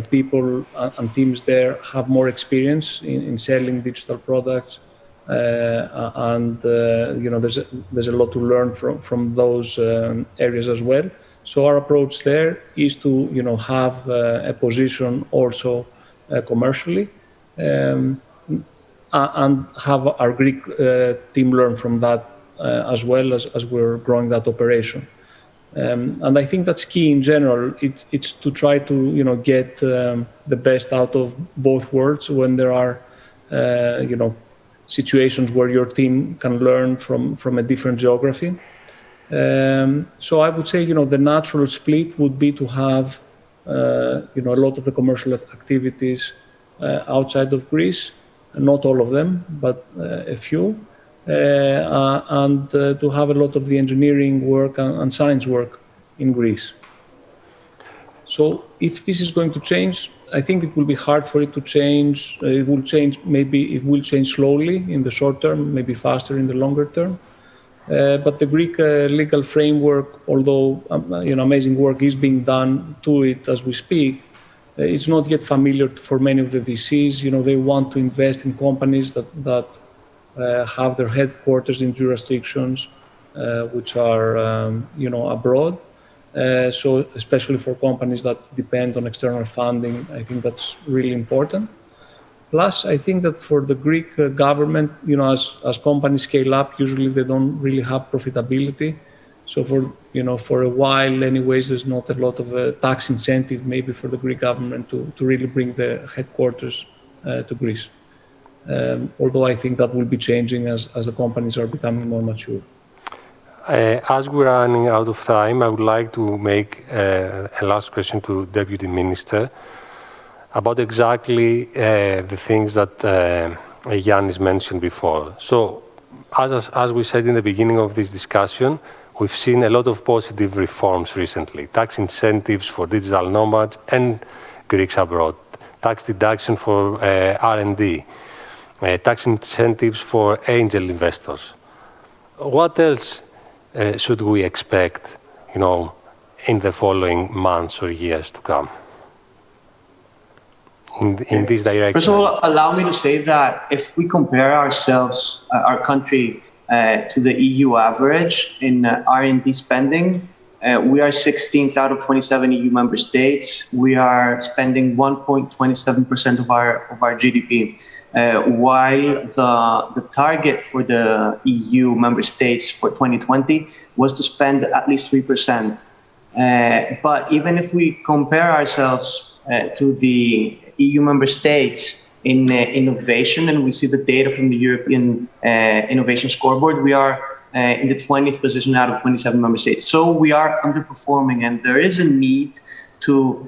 People and teams there have more experience in selling digital products, and there's a lot to learn from those areas as well. So our approach there is to have a position also commercially, and have our Greek team learn from that as well as we're growing that operation. And I think that's key in general. It's to try to get the best out of both worlds when there are situations where your team can learn from a different geography. So I would say the natural split would be to have a lot of the commercial activities outside of Greece, not all of them, but a few. And to have a lot of the engineering work and science work in Greece. So if this is going to change, I think it will be hard for it to change. It will change, maybe it will change slowly in the short term, maybe faster in the longer term. But the Greek legal framework, although amazing work is being done to it as we speak, it's not yet familiar for many of the VCs. They want to invest in companies that have their headquarters in jurisdictions which are abroad. So especially for companies that depend on external funding, I think that's really important. Plus, I think that for the Greek government, as companies scale up, usually they don't really have profitability. So for a while, anyways, there's not a lot of a tax incentive maybe for the Greek government to really bring the headquarters to Greece. Although I think that will be changing as the companies are becoming more mature. As we're running out of time, I would like to make a last question to Deputy Minister about exactly the things that Yannis mentioned before. So, as we said in the beginning of this discussion, we've seen a lot of positive reforms recently. Tax incentives for digital nomads and Greeks abroad, tax deduction for R&D, tax incentives for angel investors. What else should we expect, in the following months or years to come in this direction? First of all, allow me to say that if we compare ourselves, our country, to the EU average in R&D spending, we are 16th out of 27 EU member states. We are spending 1.27% of our GDP, while the target for the EU member states for 2020 was to spend at least 3%. But even if we compare ourselves to the EU member states in innovation, and we see the data from the European Innovation Scoreboard, we are in the 20th position out of 27 member states. So we are underperforming, and there is a need to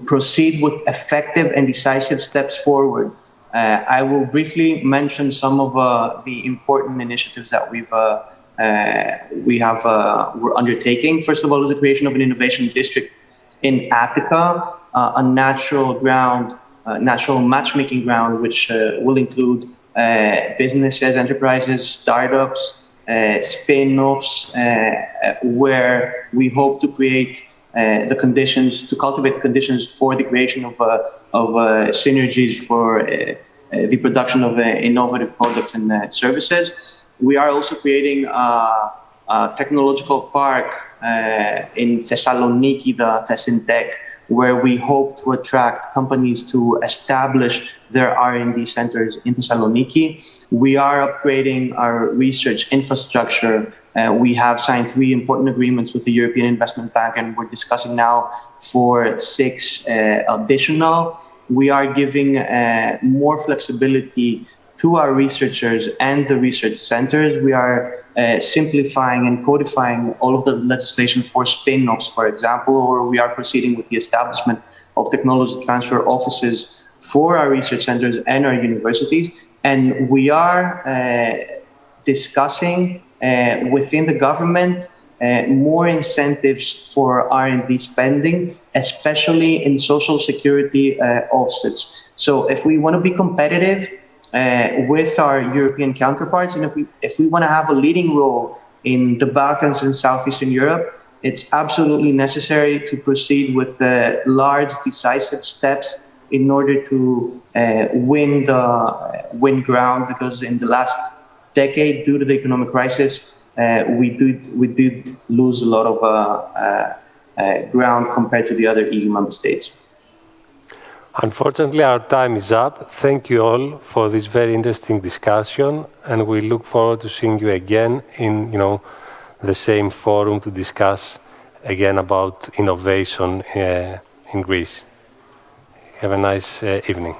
proceed with effective and decisive steps forward. I will briefly mention some of the important initiatives that we've we're undertaking. First of all, is the creation of an innovation district in Attica, a natural matchmaking ground, which will include businesses, enterprises, startups, spin-offs, where we hope to create the conditions, to cultivate the conditions for the creation of synergies for the production of innovative products and services. We are also creating a technological park in Thessaloniki, the Thessintech, where we hope to attract companies to establish their R&D centers in Thessaloniki. We are upgrading our research infrastructure. We have signed 3 important agreements with the European Investment Bank, and we're discussing now for 6 additional. We are giving more flexibility to our researchers and the research centers. We are simplifying and codifying all of the legislation for spin-offs, for example, or we are proceeding with the establishment of technology transfer offices for our research centers and our universities. And we are discussing within the government more incentives for R&D spending, especially in social security offsets. So if we want to be competitive with our European counterparts, and if we want to have a leading role in the Balkans and Southeastern Europe, it's absolutely necessary to proceed with large, decisive steps in order to win ground, because in the last decade, due to the economic crisis, we did lose a lot of ground compared to the other EU member states. Unfortunately, our time is up. Thank you all for this very interesting discussion, and we look forward to seeing you again in the same forum to discuss again about innovation in Greece. Have a nice evening.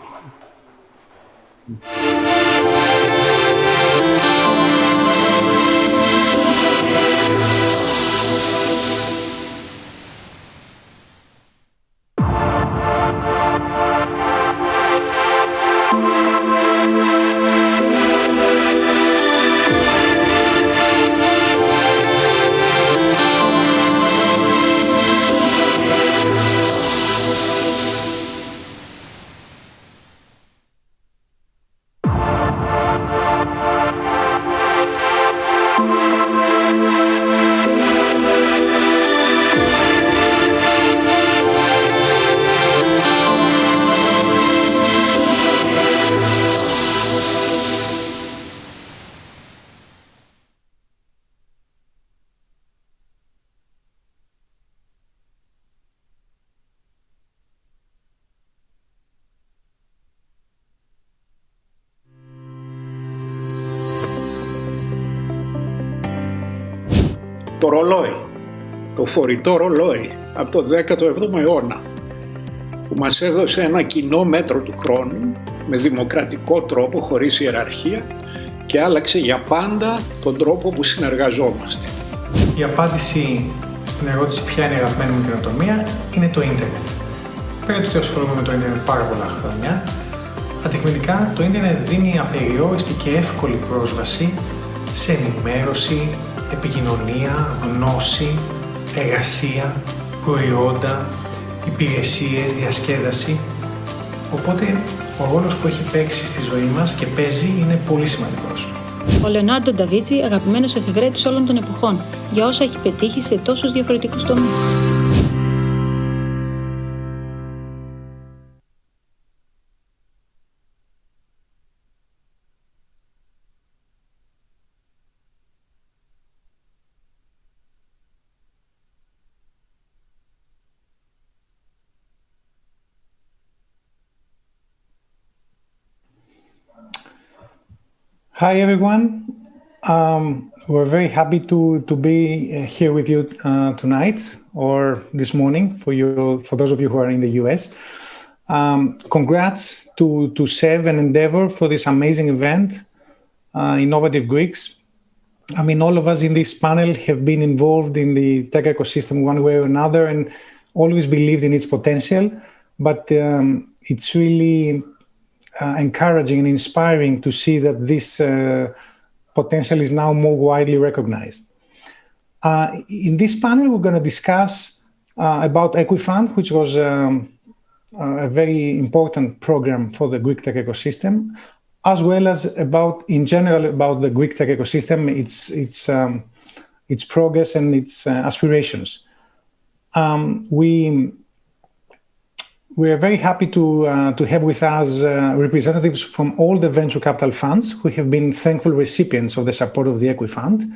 Το ρολόι, το φορητό ρολόι από το 17ο αιώνα, που μας έδωσε ένα κοινό μέτρο του χρόνου με δημοκρατικό τρόπο, χωρίς ιεραρχία, και άλλαξε για πάντα τον τρόπο που συνεργαζόμαστε. Η απάντηση στην ερώτηση ποια είναι η αγαπημένη μου καινοτομία είναι το ίντερνετ. Πέρα του ότι ασχολούμαι με το ίντερνετ πάρα πολλά χρόνια, αντικειμενικά το ίντερνετ δίνει απεριόριστη και εύκολη πρόσβαση σε ενημέρωση, επικοινωνία, γνώση, εργασία, προϊόντα, υπηρεσίες, διασκέδαση. Οπότε ο ρόλος που έχει παίξει στη ζωή μας και παίζει είναι πολύ σημαντικός. Ο Λεωνάρντο ντα Βίντσι, αγαπημένος εφευρέτης όλων των εποχών, για όσα έχει πετύχει σε τόσους διαφορετικούς τομείς. Hi, everyone. We're very happy to be here with you tonight or this morning for those of you who are in the US. Congrats to SEV and Endeavor for this amazing event, Innovative Greeks. I mean, all of us in this panel have been involved in the tech ecosystem one way or another and always believed in its potential, but it's really encouraging and inspiring to see that this potential is now more widely recognized. In this panel, we're going to discuss about Equifund, which was a very important program for the Greek tech ecosystem, as well as in general about the Greek tech ecosystem, its progress and its aspirations. We are very happy to have with us representatives from all the venture capital funds who have been thankful recipients of the support of the Equifund,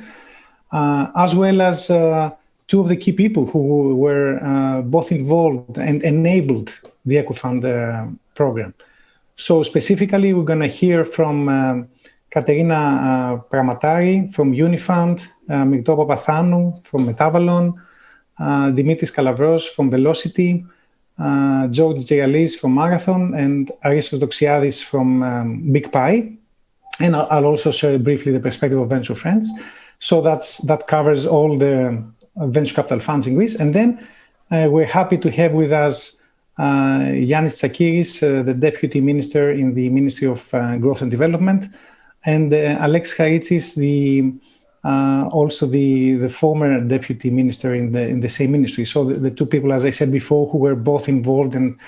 as well as two of the key people who were both involved and enabled the Equifund program. So specifically, we're going to hear from Katerina Pramatari from Unifund, Myrto Papathanu from Metavalon, Dimitris Kalavros from Velocity, George Gialis from Marathon, and Aristos Doxiadis from Big Pie. And I'll also share briefly the perspective of Venture Friends. So that covers all the venture capital funds in Greece. And then we're happy to have with us Yannis Tsakiris, the Deputy Minister in the Ministry of Growth and Development, and Alex Haritsis, also the former Deputy Minister in the same ministry. So the two people, as I said before, who were both involved and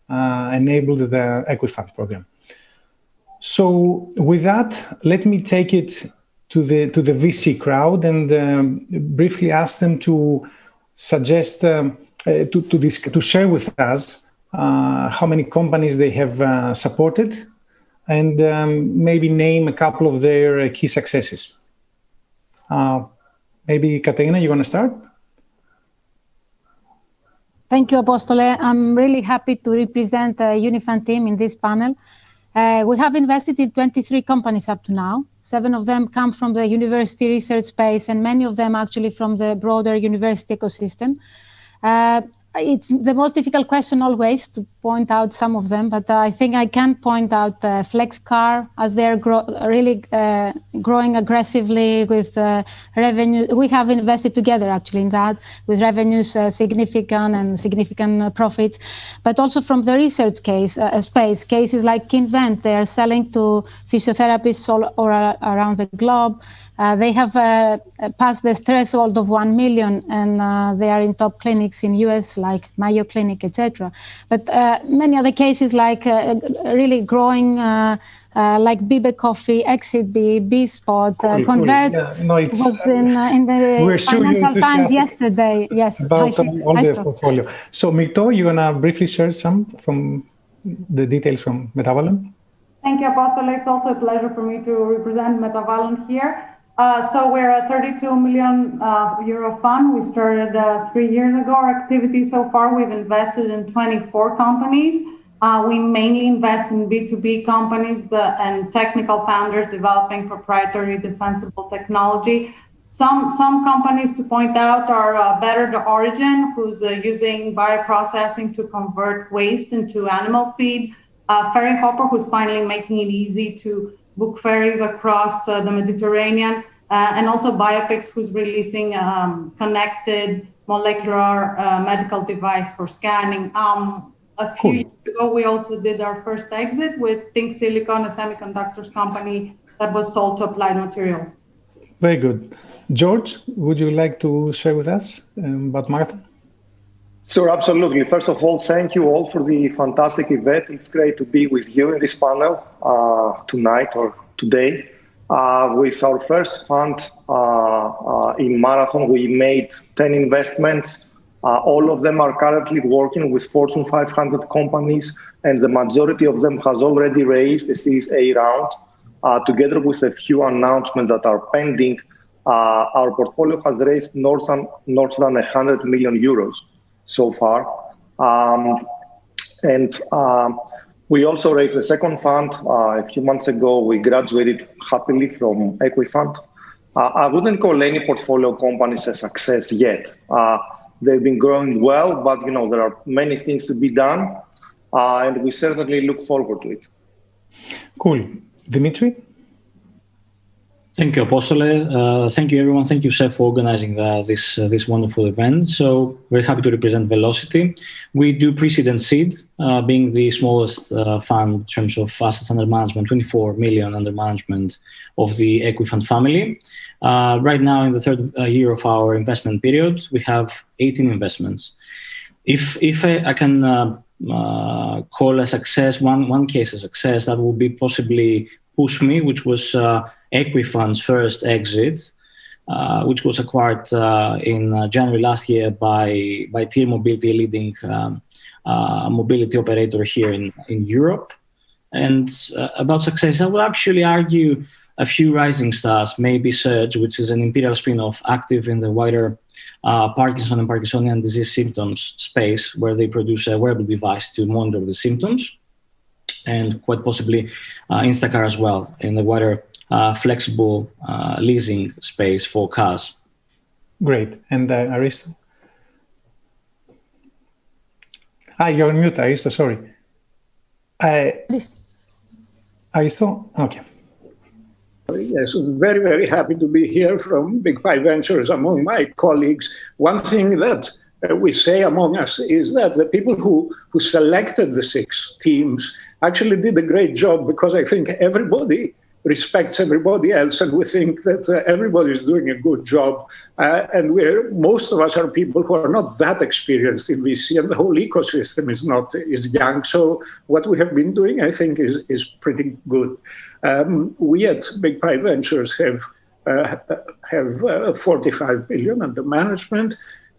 enabled the Equifund program. So with that, let me take it to the VC crowd and briefly ask them to suggest to share with us how many companies they have supported, and maybe name a couple of their key successes. Maybe Katerina, you want to start? Thank you, Apostole. I'm really happy to represent the Unifund team in this panel. We have invested in 23 companies up to now. 7 of them come from the university research space, and many of them actually from the broader university ecosystem. It's the most difficult question always to point out some of them, but I think I can point out FlexCar, as they're really growing aggressively with revenue. We have invested together actually in that, with revenues significant profits, but also from the research space, cases like Kinvent. They are selling to physiotherapists all around the globe. They have passed the threshold of 1 million, and they are in top clinics in US like Mayo Clinic, etc. But many other cases like really growing like Bibe Coffee, Exit B Spot, Convert was in the Financial Times yesterday. Yes, about all the portfolio. So Myrto, you wanna briefly share some from the details from Metavalon? Thank you, Apostole. It's also a pleasure for me to represent Metavalon here. So we're a 32 million euro fund. We started 3 years ago. Our activity so far, we've invested in 24 companies. We mainly invest in B2B companies and technical founders developing proprietary defensible technology. Some companies to point out are Better the Origin, who's using bioprocessing to convert waste into animal feed. Ferry Hopper, who's finally making it easy to book ferries across the Mediterranean, and also Biopix, who's releasing connected molecular medical device for scanning. A few years ago, we also did our first exit with Think Silicon, a semiconductors company that was sold to Applied Materials. Very good. George, would you like to share with us about Marathon? Sure, absolutely. First of all, thank you all for the fantastic event. It's great to be with you in this panel tonight or today. With our first fund in Marathon, we made 10 investments. All of them are currently working with Fortune 500 companies, and the majority of them has already raised a Series A round. Together with a few announcements that are pending, our portfolio has raised north than 100 million euros so far. We also raised the second fund a few months ago. We graduated happily from Equifund. I wouldn't call any portfolio companies a success yet. They've been growing well, but there are many things to be done, and we certainly look forward to it. Cool. Dimitri? Thank you, Apostole. Thank you, everyone. Thank you, Seth, for organizing this wonderful event. So, very happy to represent Velocity. We do pre-seed and seed, being the smallest fund in terms of assets under management, 24 million under management of the Equifund family. Right now, in the third year of our investment period, we have 18 investments. If I can call a success, one case a success, that will be possibly PushMe, which was Equifund's first exit, which was acquired in January last year by Tier Mobility, a leading mobility operator here in Europe. And about success, I would actually argue a few rising stars, maybe Surge, which is an imperial spin-off active in the wider Parkinson and Parkinsonian disease symptoms space, where they produce a wearable device to monitor the symptoms, and quite possibly Instacar as well in the wider flexible leasing space for cars. Great. And Aristo? You're on mute, Aristo, sorry. Aristo? Okay. Yes, very, very happy to be here from Big Pie Ventures among my colleagues. One thing that we say among us is that the people who selected the 6 teams actually did a great job, because I think everybody respects everybody else, and we think that everybody is doing a good job. And most of us are people who are not that experienced in VC, and the whole ecosystem is young. So what we have been doing, I think, is pretty good. We at Big Pie Ventures have 45 billion under management,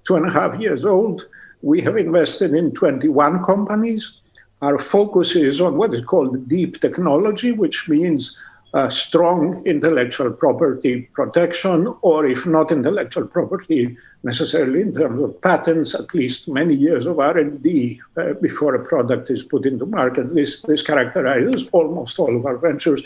2.5 years old. We have invested in 21 companies. Our focus is on what is called deep technology, which means strong intellectual property protection, or if not intellectual property necessarily in terms of patents, at least many years of R&D before a product is put into market. This characterizes almost all of our ventures.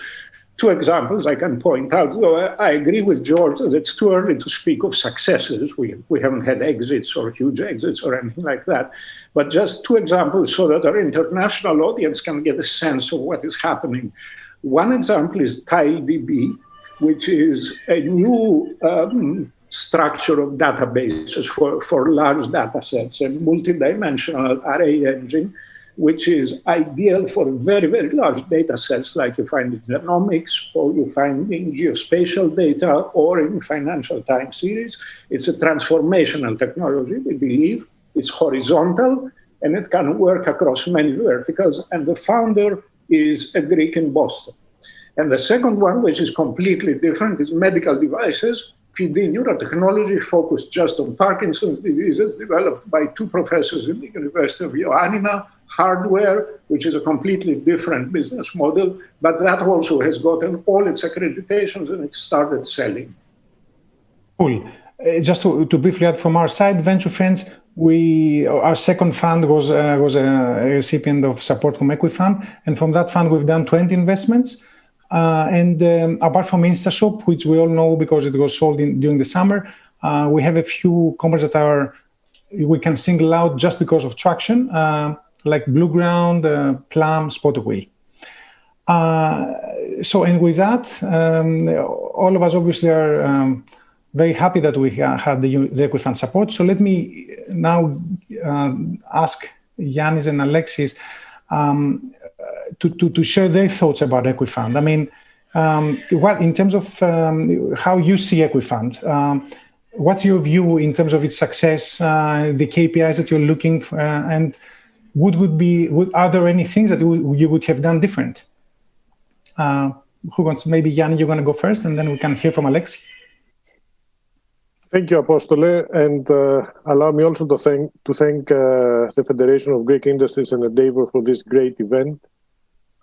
2 examples I can point out, though I agree with George that it's too early to speak of successes. We haven't had exits or huge exits or anything like that. But just 2 examples so that our international audience can get a sense of what is happening. One example is TileDB, which is a new structure of databases for large data sets, a multidimensional array engine, which is ideal for very, very large data sets like you find in genomics, or you find in geospatial data, or in financial time series. It's a transformational technology, we believe. It's horizontal, and it can work across many verticals. And the founder is a Greek in Boston. And the second one, which is completely different, is medical devices. PD neurotechnology focused just on Parkinson's diseases, developed by 2 professors in the University of Ioannina. Hardware, which is a completely different business model, but that also has gotten all its accreditations and it started selling. Cool. Just to briefly add from our side, Venture Friends, our second fund was a recipient of support from Equifund, and from that fund we've done 20 investments. And apart from InstaShop, which we all know because it was sold during the summer, we have a few companies that we can single out just because of traction, like Blueground, Plum, Spotaway. And with that, all of us obviously are very happy that we had the Equifund support. So let me now ask Yannis and Alexis to share their thoughts about Equifund. I mean, what in terms of how you see Equifund, what's your view in terms of its success, the KPIs that you're looking for, and are there any things that you would have done different? Who wants? Maybe Yanni, you're going to go first, and then we can hear from Alexis. Thank you, Apostole, and allow me also to thank the Federation of Greek Industries and Endeavor for this great event.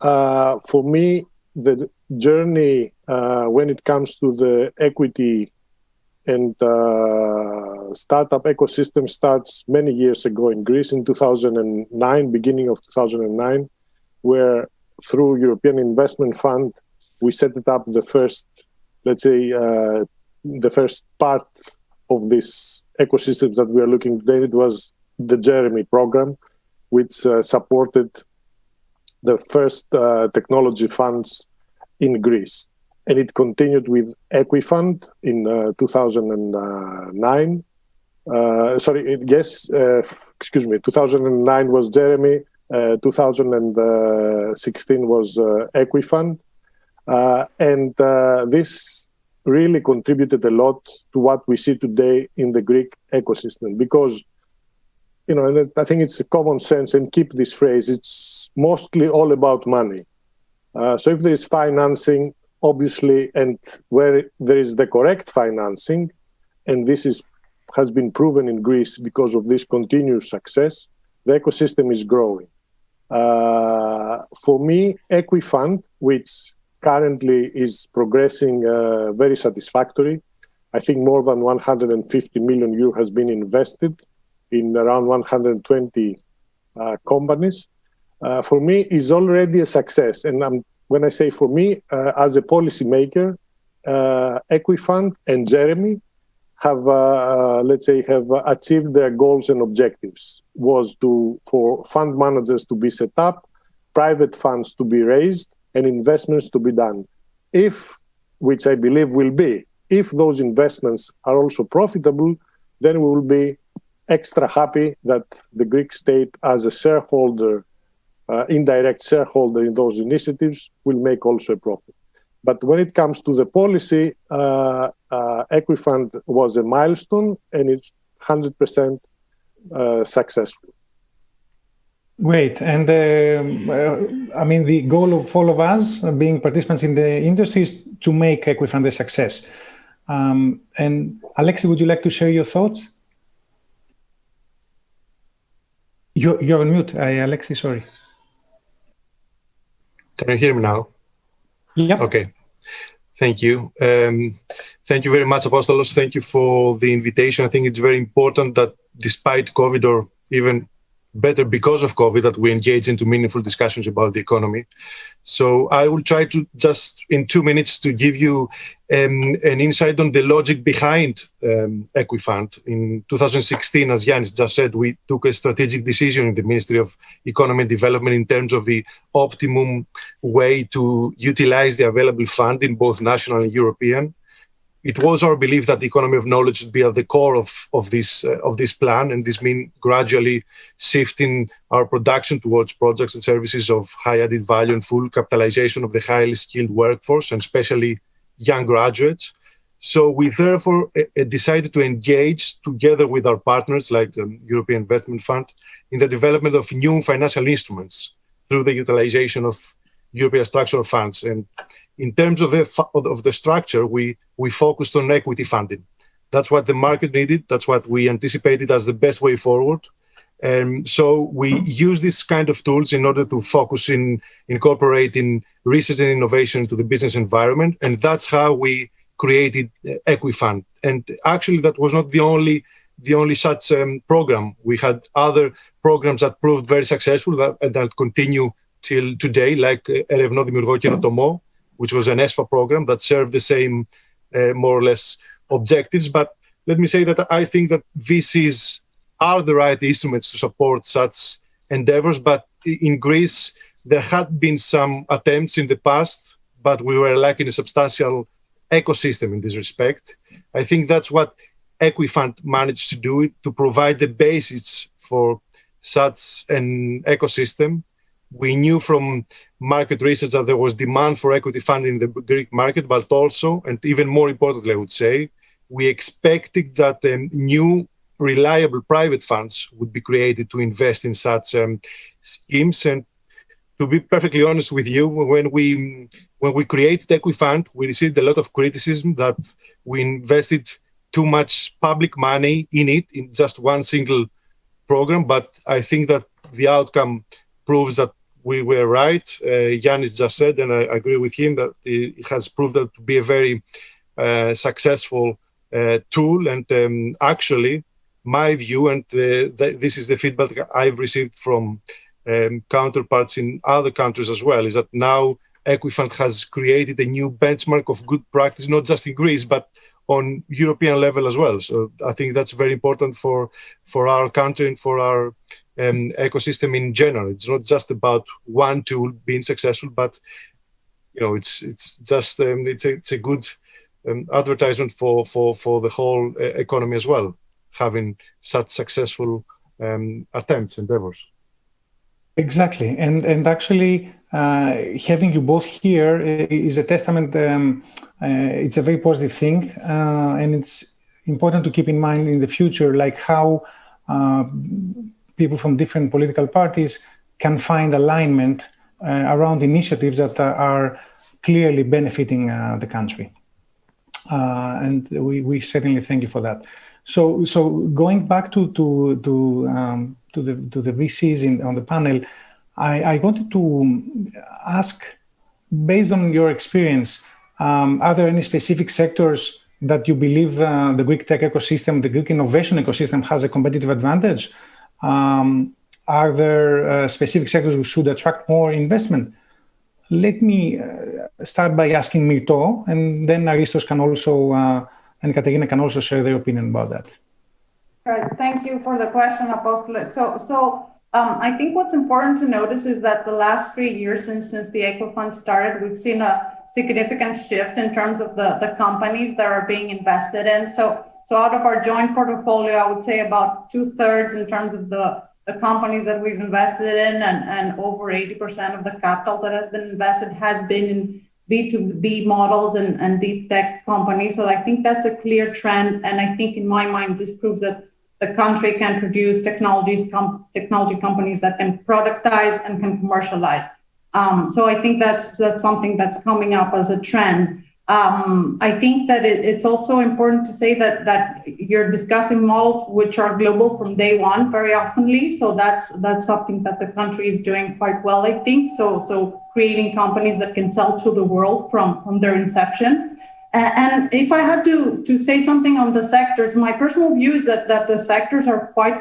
For me, the journey when it comes to the equity and startup ecosystem starts many years ago in Greece in 2009, beginning of 2009, where through European Investment Fund, we set it up the first, let's say, the first part of this ecosystem that we are looking today. It was the Jeremy program, which supported the first technology funds in Greece. and it continued with Equifund in 2009. 2009 was Jeremy, 2016 was Equifund, and this really contributed a lot to what we see today in the Greek ecosystem, because, you know, and I think it's a common sense, and keep this phrase, it's mostly all about money. So if there is financing, obviously, and where there is the correct financing, and this has been proven in Greece because of this continuous success, the ecosystem is growing. For me, Equifund, which currently is progressing very satisfactory, I think more than 150 million euro has been invested in around 120 companies, for me is already a success. And when I say for me, as a policymaker, Equifund and Jeremy have achieved their goals and objectives, was for fund managers to be set up, private funds to be raised, and investments to be done. Which I believe will be, if those investments are also profitable, then we will be extra happy that the Greek state as a shareholder, indirect shareholder in those initiatives, will make also a profit. But when it comes to the policy, Equifund was a milestone, and it's 100% successful. Great. And I mean, the goal of all of us being participants in the industry is to make Equifund a success. And Alexi, would you like to share your thoughts? You're on mute, Alexi, sorry. Can you hear me now? Yeah. Okay. Thank you. Thank you very much, Apostolos. Thank you for the invitation. I think it's very important that despite COVID, or even better because of COVID, that we engage into meaningful discussions about the economy. So I will try to just in 2 minutes to give you an insight on the logic behind Equifund. In 2016, as Yannis just said, we took a strategic decision in the Ministry of Economy and Development in terms of the optimum way to utilize the available fund in both national and European. It was our belief that the economy of knowledge should be at the core of this plan, and this means gradually shifting our production towards projects and services of high added value and full capitalization of the highly skilled workforce, and especially young graduates. So we therefore decided to engage together with our partners like European Investment Fund in the development of new financial instruments through the utilization of European structural funds. And in terms of the structure, we focused on equity funding. That's what the market needed. That's what we anticipated as the best way forward. And so we use this kind of tools in order to focus in incorporating research and innovation into the business environment. And that's how we created Equifund. And actually, that was not the only such program. We had other programs that proved very successful that continue till today, like Ερευνώ, Δημιουργώ, Καινοτομώ, which was an ESPA program that served the same more or less objectives. But let me say that I think that VCs are the right instruments to support such endeavors. But in Greece, there had been some attempts in the past, but we were lacking a substantial ecosystem in this respect. I think that's what Equifund managed to do, to provide the basis for such an ecosystem. We knew from market research that there was demand for equity funding in the Greek market, but also, and even more importantly, I would say, we expected that new reliable private funds would be created to invest in such schemes. And to be perfectly honest with you, when we created Equifund, we received a lot of criticism that we invested too much public money in just one single program. But I think that the outcome proves that we were right. Yannis just said, and I agree with him, that it has proved that to be a very successful tool. And actually, my view, and this is the feedback I've received from counterparts in other countries as well, is that now Equifund has created a new benchmark of good practice, not just in Greece, but on European level as well. So I think that's very important for our country and for our ecosystem in general. It's not just about one tool being successful, but it's just it's a good advertisement for the whole economy as well, having such successful attempts, endeavors. Exactly, and actually having you both here is a testament. It's a very positive thing, and it's important to keep in mind in the future, like how people from different political parties can find alignment around initiatives that are clearly benefiting the country. And we certainly thank you for that. So going back to the VCs on the panel, I wanted to ask, based on your experience, are there any specific sectors that you believe the Greek tech ecosystem, the Greek innovation ecosystem has a competitive advantage? Are there specific sectors which should attract more investment? Let me start by asking Myrto, and then Aristos can also, and Katerina can also share their opinion about that. Right. Thank you for the question, Apostole. So I think what's important to notice is that the last 3 years since the Eco Fund started, we've seen a significant shift in terms of the companies that are being invested in. So out of our joint portfolio, I would say about 2/3 in terms of the companies that we've invested in, and over 80% of the capital that has been invested has been in B2B models and deep tech companies. So I think that's a clear trend. And I think in my mind, this proves that the country can produce technology companies that can productize and can commercialize. So I think that's something that's coming up as a trend. I think that it's also important to say that you're discussing models which are global from day one very oftenly. So that's something that the country is doing quite well, I think. So creating companies that can sell to the world from their inception. And if I had to say something on the sectors, my personal view is that the sectors are quite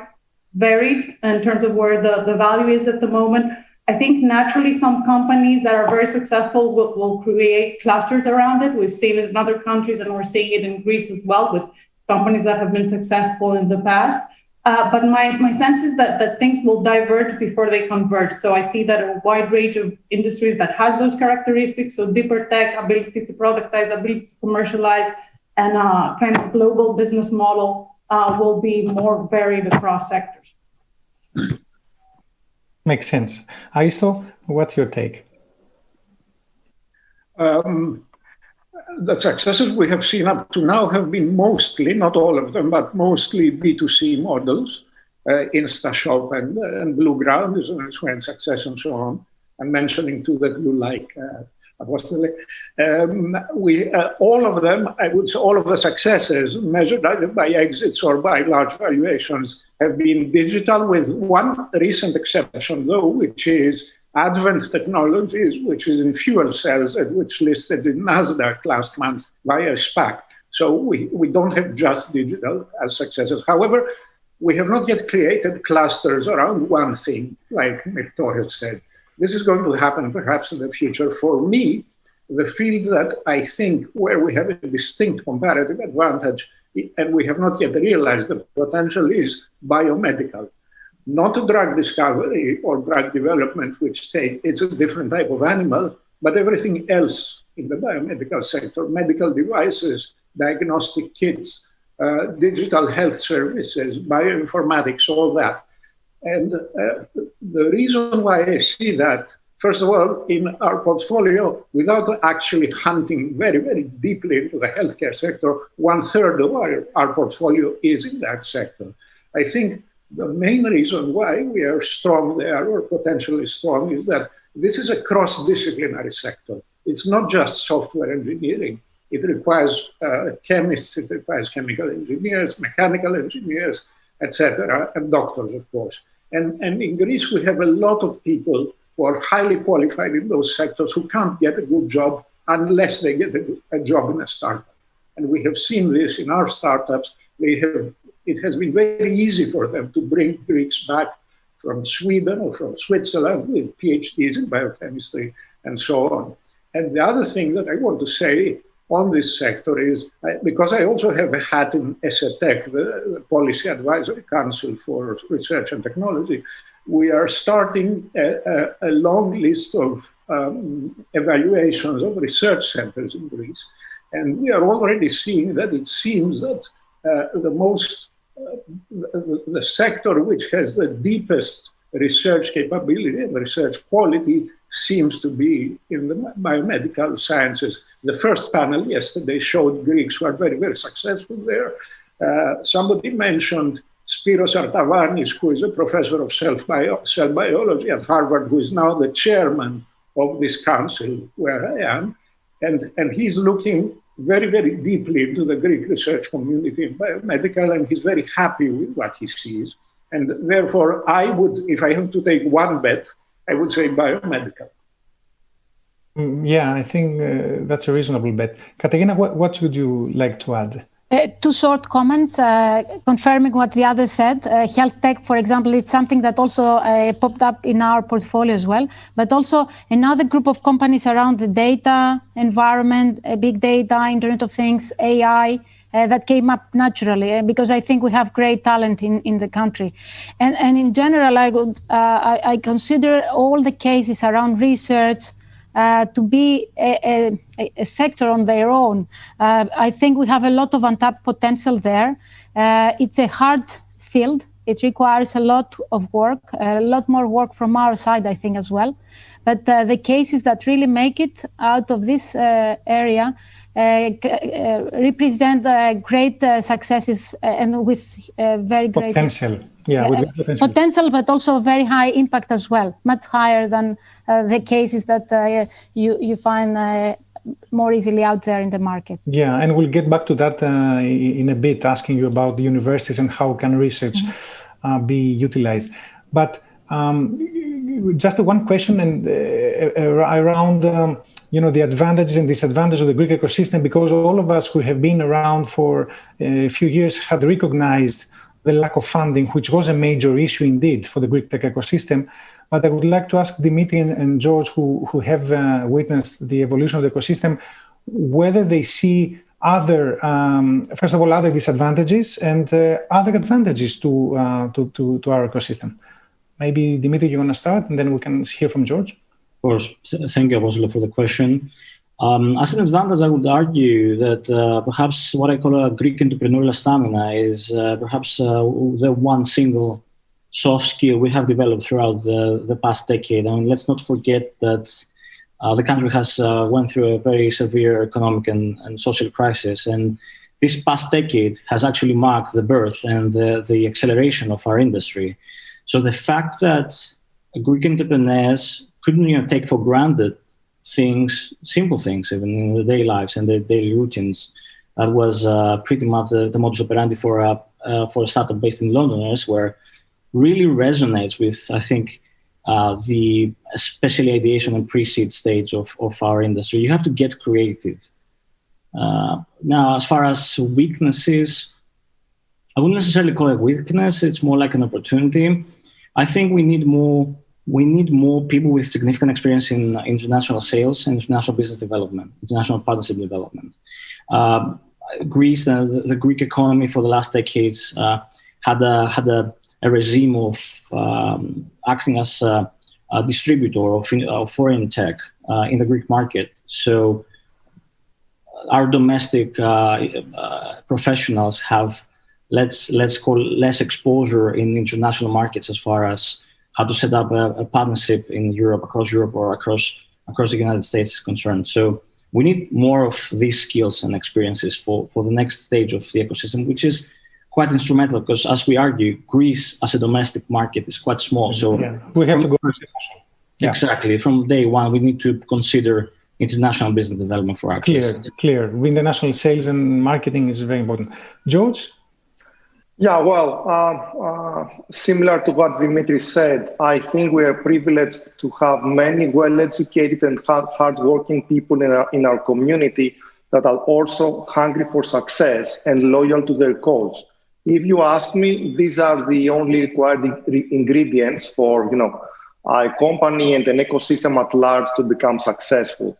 varied in terms of where the value is at the moment. I think naturally some companies that are very successful will create clusters around it. We've seen it in other countries, and we're seeing it in Greece as well with companies that have been successful in the past. But my sense is that things will diverge before they converge. So I see that a wide range of industries that has those characteristics, so deeper tech, ability to productize, ability to commercialize, and a kind of global business model will be more varied across sectors. Makes sense. Aristo, what's your take? The successes we have seen up to now have been mostly, not all of them, but mostly B2C models, InstaShop and Blue Ground is when success and so on. I'm mentioning two that you like, Apostole. All of them, I would say all of the successes measured either by exits or by large valuations have been digital, with one recent exception though, which is Advent Technologies, which is in fuel cells, which listed in NASDAQ last month via SPAC. So we don't have just digital as successes. However, we have not yet created clusters around one thing, like Myrto has said. This is going to happen perhaps in the future. For me, the field that I think where we have a distinct comparative advantage, and we have not yet realized the potential, is biomedical. Not drug discovery or drug development, which it's a different type of animal, but everything else in the biomedical sector, medical devices, diagnostic kits, digital health services, bioinformatics, all that. And the reason why I see that, first of all, in our portfolio, without actually hunting very, very deeply into the healthcare sector, 1/3 of our portfolio is in that sector. I think the main reason why we are strong there, or potentially strong, is that this is a cross-disciplinary sector. It's not just software engineering. It requires chemists, it requires chemical engineers, mechanical engineers, etc., and doctors, of course. And in Greece, we have a lot of people who are highly qualified in those sectors who can't get a good job unless they get a job in a startup. And we have seen this in our startups. It has been very easy for them to bring Greeks back from Sweden or from Switzerland with PhDs in biochemistry and so on. And the other thing that I want to say on this sector is, because I also have a hat in ESETEC, the Policy Advisory Council for Research and Technology, we are starting a long list of evaluations of research centers in Greece. And we are already seeing that it seems that the sector which has the deepest research capability and research quality seems to be in the biomedical sciences. The first panel yesterday showed Greeks who are very, very successful there. Somebody mentioned Spiros Artavanis, who is a professor of cell biology at Harvard, who is now the chairman of this council where I am. And he's looking very, very deeply into the Greek research community in biomedical, and he's very happy with what he sees. And therefore, I would, if I have to take one bet, I would say biomedical. Yeah, I think that's a reasonable bet. Katerina, what would you like to add? Two short comments confirming what the other said. Health tech, for example, is something that also popped up in our portfolio as well, but also another group of companies around the data environment, big data, Internet of Things, AI, that came up naturally because I think we have great talent in the country. And in general, I consider all the cases around research to be a sector on their own. I think we have a lot of untapped potential there. It's a hard field. It requires a lot of work, a lot more work from our side, I think, as well. But the cases that really make it out of this area represent great successes and with very great potential. Yeah, with potential, but also very high impact as well, much higher than the cases that you find more easily out there in the market. Yeah, and we'll get back to that in a bit, asking you about the universities and how can research be utilized. But just one question and around the advantages and disadvantages of the Greek ecosystem, because all of us who have been around for a few years had recognized the lack of funding, which was a major issue indeed for the Greek tech ecosystem. But I would like to ask Dimitri and George, who have witnessed the evolution of the ecosystem, whether they see other, first of all, other disadvantages and other advantages to our ecosystem. Maybe Dimitri, you want to start, and then we can hear from George. Of course. Thank you, Apostolos, for the question. As an advantage, I would argue that perhaps what I call a Greek entrepreneurial stamina is perhaps the one single soft skill we have developed throughout the past decade. I mean, let's not forget that the country has went through a very severe economic and social crisis. And this past decade has actually marked the birth and the acceleration of our industry. So the fact that Greek entrepreneurs couldn't take for granted things, simple things, even in their daily lives and their daily routines, that was pretty much the modus operandi for a startup based in London and elsewhere, really resonates with, I think, the especially ideation and pre-seed stage of our industry. You have to get creative. Now, as far as weaknesses, I wouldn't necessarily call it weakness. It's more like an opportunity. I think we need more people with significant experience in international sales and international business development, international partnership development. Greece, the Greek economy for the last decades had a regime of acting as a distributor of foreign tech in the Greek market. So our domestic professionals have, let's call it, less exposure in international markets as far as how to set up a partnership in Europe, or across the United States is concerned. So we need more of these skills and experiences for the next stage of the ecosystem, which is quite instrumental because, as we argue, Greece as a domestic market is quite small. So we have to go international. Exactly. From day one, we need to consider international business development for our cases. Clear. International sales and marketing is very important. George? Yeah, well, similar to what Dimitri said, I think we are privileged to have many well-educated and hard-working people in our community that are also hungry for success and loyal to their cause. If you ask me, these are the only required ingredients for, a company and an ecosystem at large to become successful.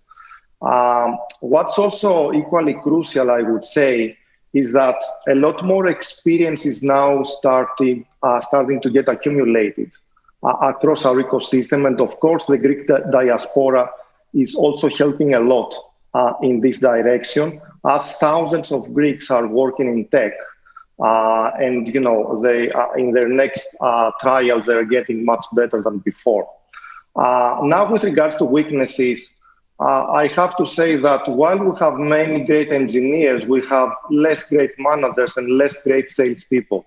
What's also equally crucial, I would say, is that a lot more experience is now starting to get accumulated. across our ecosystem. And of course, the Greek diaspora is also helping a lot in this direction, as thousands of Greeks are working in tech. And, you know, they in their next trials, they're getting much better than before. Now, with regards to weaknesses, I have to say that while we have many great engineers, we have less great managers and less great salespeople.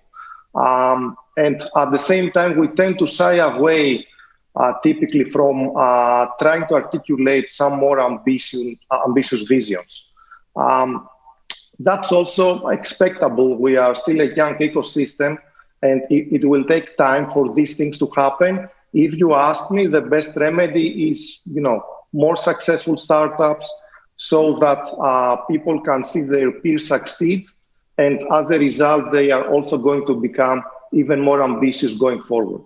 And at the same time, we tend to shy away typically from trying to articulate some more ambitious visions. That's also expectable. We are still a young ecosystem, and it will take time for these things to happen. If you ask me, the best remedy is, you know, more successful startups so that people can see their peers succeed. And as a result, they are also going to become even more ambitious going forward.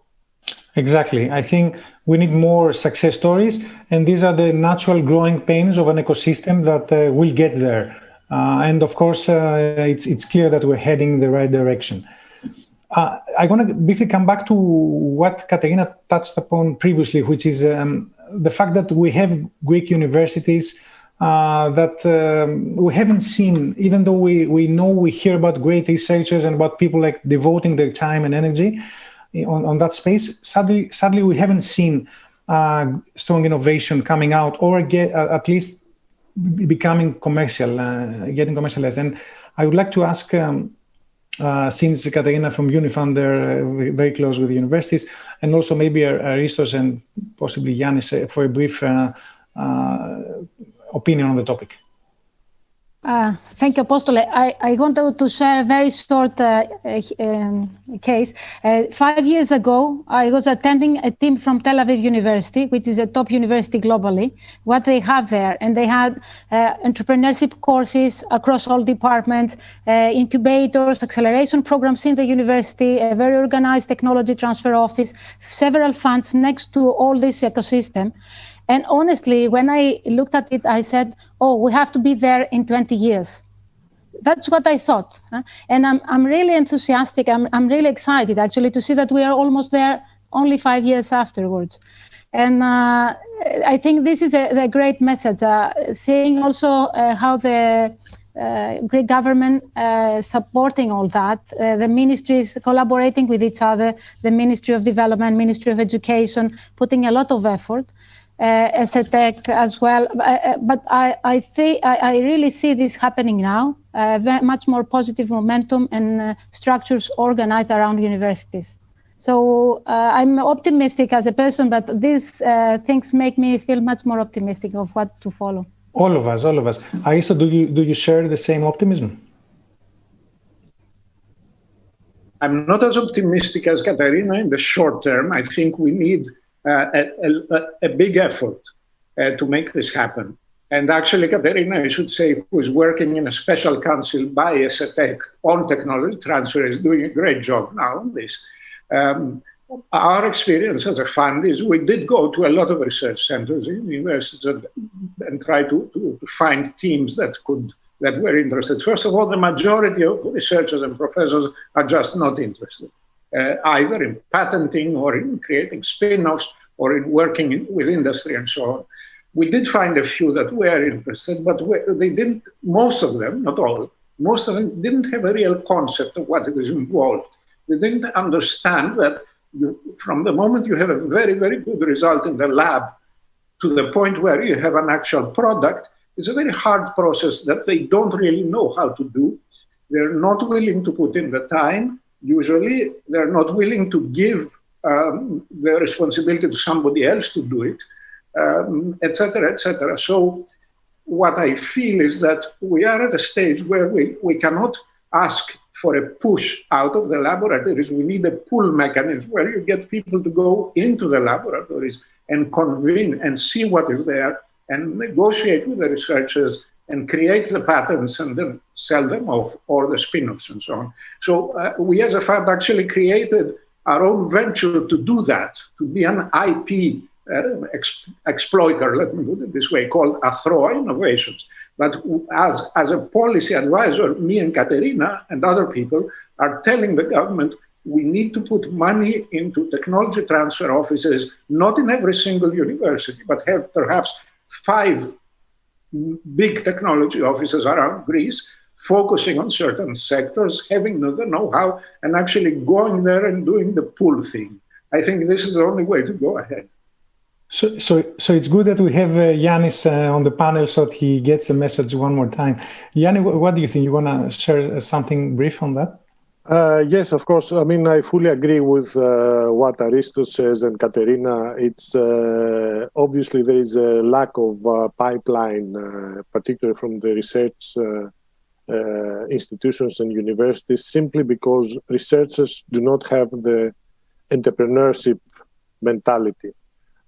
Exactly. I think we need more success stories, and these are the natural growing pains of an ecosystem that will get there. And of course, it's clear that we're heading in the right direction. I want to briefly come back to what Katerina touched upon previously, which is the fact that we have Greek universities that we haven't seen, even though we hear about great researchers and about people like devoting their time and energy on that space. Sadly, we haven't seen strong innovation coming out, or at least becoming commercial, getting commercialized. And I would like to ask, since Katerina from Unifund, they're very close with the universities, and also maybe Christos and possibly Yannis for a brief opinion on the topic. Thank you, Apostole. I wanted to share a very short case. 5 years ago, I was attending a team from Tel Aviv University, which is a top university globally, what they have there. And they had entrepreneurship courses across all departments, incubators, acceleration programs in the university, a very organized technology transfer office, several funds next to all this ecosystem. And honestly, when I looked at it, I said, oh, we have to be there in 20 years. That's what I thought. And I'm really enthusiastic. I'm really excited, actually, to see that we are almost there only 5 years afterwards. And I think this is a great message, seeing also how the Greek government supporting all that, the ministries collaborating with each other, the Ministry of Development, Ministry of Education, putting a lot of effort. SETEC as well, but I think I really see this happening now, very much more positive momentum and structures organized around universities. So I'm optimistic as a person, but these things make me feel much more optimistic of what to follow. All of us. Aisa, do you share the same optimism? I'm not as optimistic as Katerina in the short term. I think we need a big effort to make this happen. And actually, Katerina, I should say, who is working in a special council by SETEC on technology transfer, is doing a great job now on this. Our experience as a fund is we did go to a lot of research centers in universities and try to find teams that were interested. First of all, the majority of researchers and professors are just not interested. Either in patenting or in creating spin-offs or in working with industry and so on. We did find a few that were interested, but they didn't, most of them, not all, most of them didn't have a real concept of what it is involved. They didn't understand that from the moment you have a very, very good result in the lab to the point where you have an actual product, it's a very hard process that they don't really know how to do. They're not willing to put in the time. Usually, they're not willing to give the responsibility to somebody else to do it, et cetera, et cetera. So what I feel is that we are at a stage where we cannot ask for a push out of the laboratories. We need a pull mechanism where you get people to go into the laboratories and convene and see what is there and negotiate with the researchers and create the patents and then sell them off, or the spin-offs and so on. So we as a fund actually created our own venture to do that, to be an IP exploiter, let me put it this way, called Athroa Innovations. But as a policy advisor, me and Katerina and other people are telling the government, we need to put money into technology transfer offices, not in every single university, but have perhaps 5 big technology offices around Greece, focusing on certain sectors, having the know-how, and actually going there and doing the pull thing. I think this is the only way to go ahead. So it's good that we have Yannis on the panel so that he gets the message one more time. Yannis, what do you think? You want to share something brief on that? Yes, of course. I mean, I fully agree with what Aristos says and Katerina. It's obviously there is a lack of pipeline, particularly from the research institutions and universities, simply because researchers do not have the entrepreneurship mentality.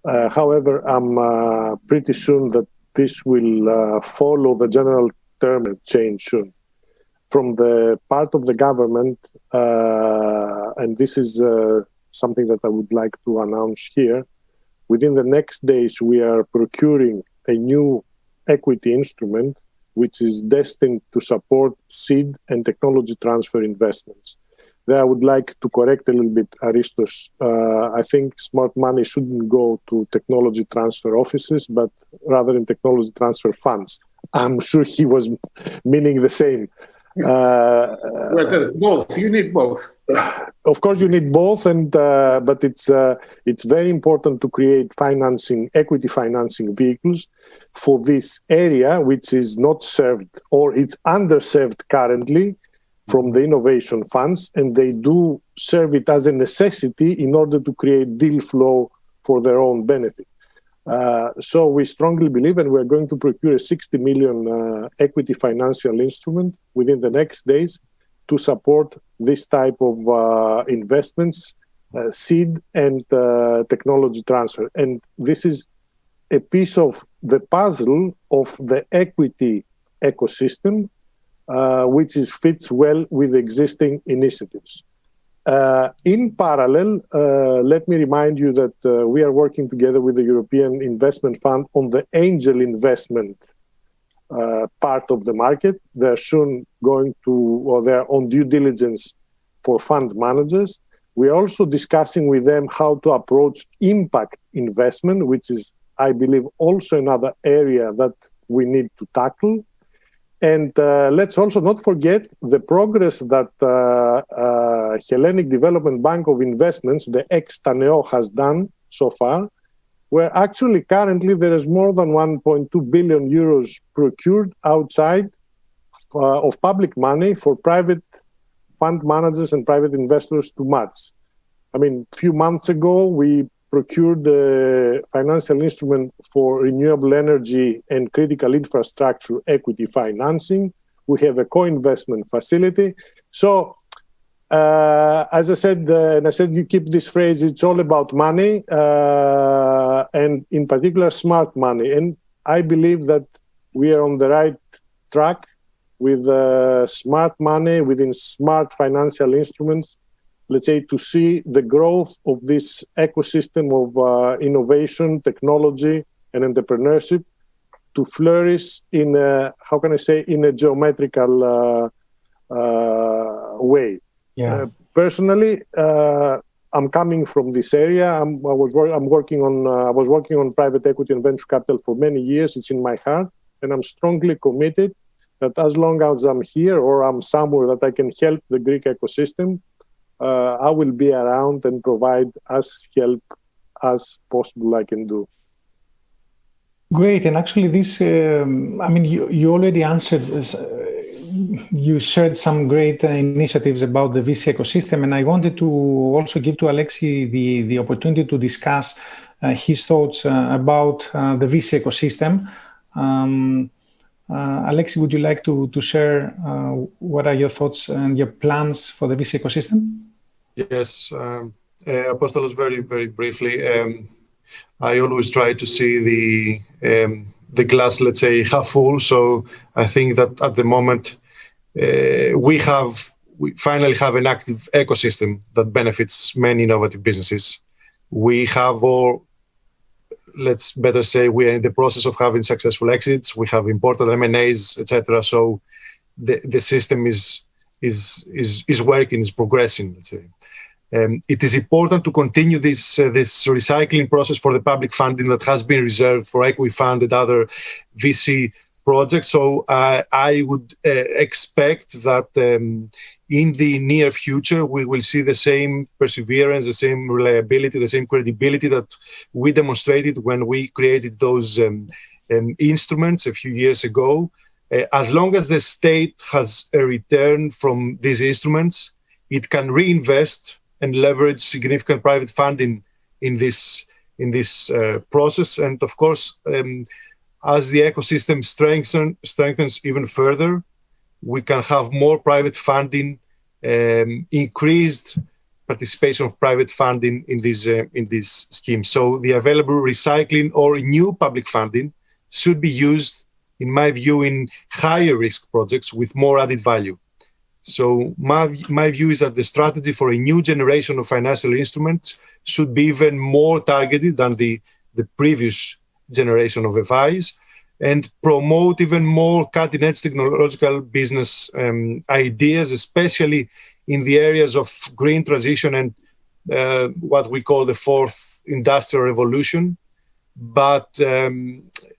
However, I'm pretty sure that this will follow the general term change soon. From the part of the government, and this is something that I would like to announce here, within the next days we are procuring a new equity instrument which is destined to support seed and technology transfer investments. There I would like to correct a little bit Aristos. I think smart money shouldn't go to technology transfer offices, but rather in technology transfer funds. I'm sure he was meaning the same. Both. You need both. Of course, you need both, and but it's very important to create equity financing vehicles for this area, which is not served or it's underserved currently from the innovation funds, and they do serve it as a necessity in order to create deal flow for their own benefit. So we strongly believe, and we're going to procure a 60 million equity financial instrument within the next days to support this type of investments, seed and technology transfer. And this is a piece of the puzzle of the equity ecosystem, which fits well with existing initiatives. In parallel, let me remind you that we are working together with the European Investment Fund on the angel investment part of the market. They're soon going to, or they're on due diligence for fund managers. We're also discussing with them how to approach impact investment, which is, I believe, also another area that we need to tackle. And let's also not forget the progress that Hellenic Development Bank of Investments, the ex-Taneo, has done so far, where actually currently there is more than 1.2 billion euros procured outside of public money for private fund managers and private investors to match. I mean, a few months ago, we procured a financial instrument for renewable energy and critical infrastructure equity financing. We have a co-investment facility. So, as I said, and I said you keep this phrase, it's all about money, and in particular, smart money. And I believe that we are on the right track with smart money within smart financial instruments, let's say, to see the growth of this ecosystem of innovation, technology, and entrepreneurship to flourish in a geometrical way. Yeah. Personally, I'm coming from this area. I was working on private equity and venture capital for many years. It's in my heart, and I'm strongly committed that as long as I'm here or I'm somewhere that I can help the Greek ecosystem, I will be around and provide as help as possible I can do. Great. And actually this, I mean, you already answered, you shared some great initiatives about the VC ecosystem. And I wanted to also give to Alexi the opportunity to discuss his thoughts about the VC ecosystem. Alexi, would you like to share what are your thoughts and your plans for the VC ecosystem? Yes, Apostolos, very, very briefly. I always try to see the glass, let's say, half full. So I think that at the moment we finally have an active ecosystem that benefits many innovative businesses. We have all, let's better say, we are in the process of having successful exits. We have important M&As, etc. So the system is working, is progressing, let's say. It is important to continue this recycling process for the public funding that has been reserved for equity-funded other VC projects. So I would expect that in the near future, we will see the same perseverance, the same reliability, the same credibility that we demonstrated when we created those instruments a few years ago. As long as the state has a return from these instruments, it can reinvest and leverage significant private funding in this process. And of course, as the ecosystem strengthens even further, we can have more private funding, increased participation of private funding in this scheme. So the available recycling or new public funding should be used, in my view, in higher risk projects with more added value. So my view is that the strategy for a new generation of financial instruments should be even more targeted than the previous generation of FIs, and promote even more cutting-edge technological business ideas, especially in the areas of green transition and what we call the fourth industrial revolution. But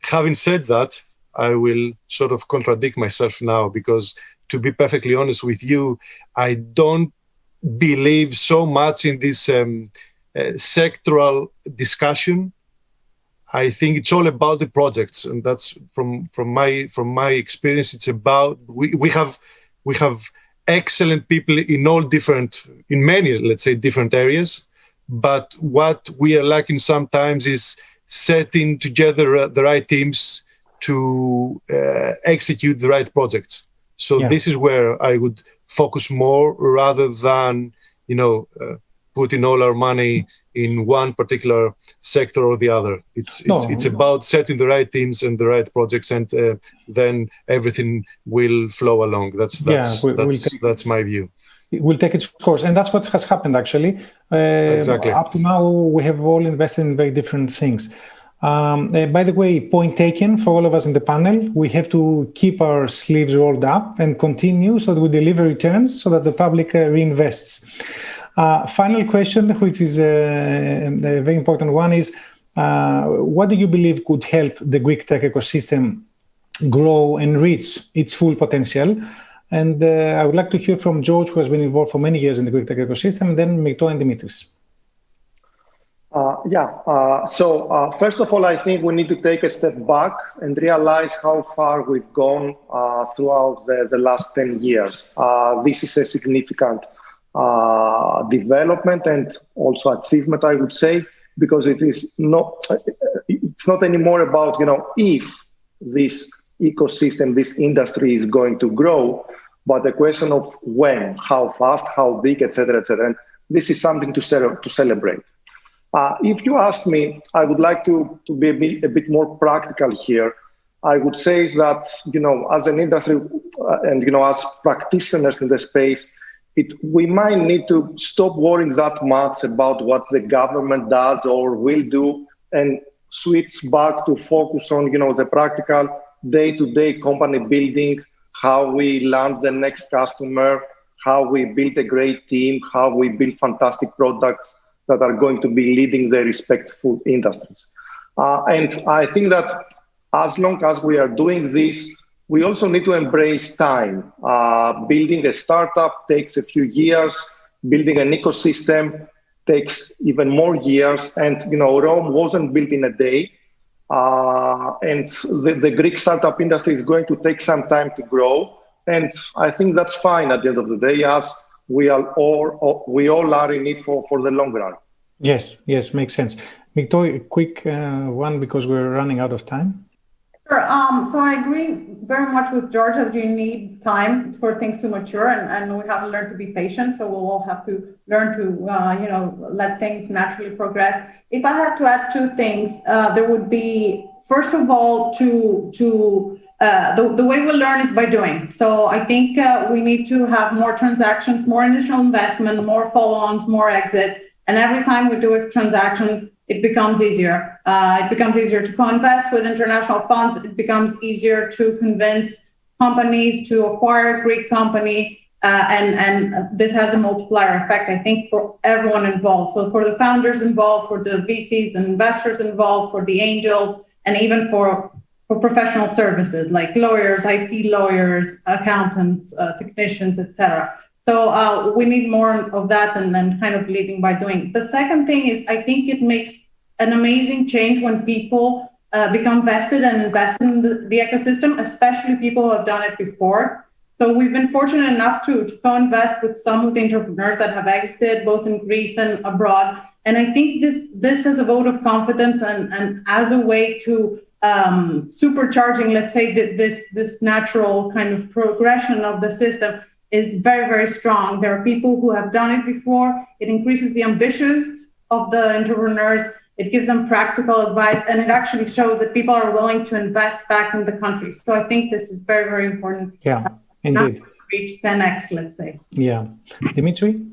having said that, I will sort of contradict myself now, because to be perfectly honest with you, I don't believe so much in this sectoral discussion. I think it's all about the projects, and that's from my experience. It's about we have excellent people in many, let's say, different areas. But what we are lacking sometimes is setting together the right teams to execute the right projects. So this is where I would focus more, rather than putting all our money in one particular sector or the other. It's about setting the right teams and the right projects, and then everything will flow along. That's my view. It will take its course, and that's what has happened actually. Exactly. Up to now, we have all invested in very different things. By the way, point taken for all of us in the panel. We have to keep our sleeves rolled up and continue so that we deliver returns so that the public reinvests. Final question, which is a very important one, is what do you believe could help the Greek tech ecosystem grow and reach its full potential? And I would like to hear from George, who has been involved for many years in the Greek tech ecosystem, and then Myrto and Dimitris. So first of all, I think we need to take a step back and realize how far we've gone throughout the last 10 years. This is a significant development and also achievement, I would say, because it's not anymore about if this ecosystem, this industry is going to grow, but the question of when, how fast, how big, etc., etc. And this is something to celebrate. If you ask me, I would like to be a bit more practical here. I would say that as an industry and as practitioners in the space, we might need to stop worrying that much about what the government does or will do, and switch back to focus on the practical day-to-day company building, how we land the next customer, how we build a great team, how we build fantastic products that are going to be leading their respective industries. And I think that as long as we are doing this, we also need to embrace time. Building a startup takes a few years. Building an ecosystem takes even more years. And Rome wasn't built in a day. And the Greek startup industry is going to take some time to grow. And I think that's fine at the end of the day, as we all are in it for the long run. Yes, makes sense. Myrto, a quick one, because we're running out of time. Sure. So I agree very much with George that you need time for things to mature, and we have to learn to be patient. So we'll all have to learn to, let things naturally progress. If I had to add two things, there would be, first of all, the way we learn is by doing. So I think we need to have more transactions, more initial investment, more follow-ons, more exits. And every time we do a transaction, it becomes easier. It becomes easier to co-invest with international funds. It becomes easier to convince companies to acquire a Greek company. And this has a multiplier effect, I think, for everyone involved. So for the founders involved, for the VCs and investors involved, for the angels, and even for professional services like lawyers, IP lawyers, accountants, technicians, etc. So we need more of that and then kind of leading by doing. The second thing is, I think it makes an amazing change when people become vested and invested in the ecosystem, especially people who have done it before. So we've been fortunate enough to co-invest with some of the entrepreneurs that have exited both in Greece and abroad. And I think this is a vote of confidence and as a way to supercharging, let's say, this natural kind of progression of the system is very, very strong. There are people who have done it before. It increases the ambitions of the entrepreneurs. It gives them practical advice, and it actually shows that people are willing to invest back in the country. So I think this is very, very important. Yeah, indeed. Not to reach 10x, let's say. Yeah. Dimitri?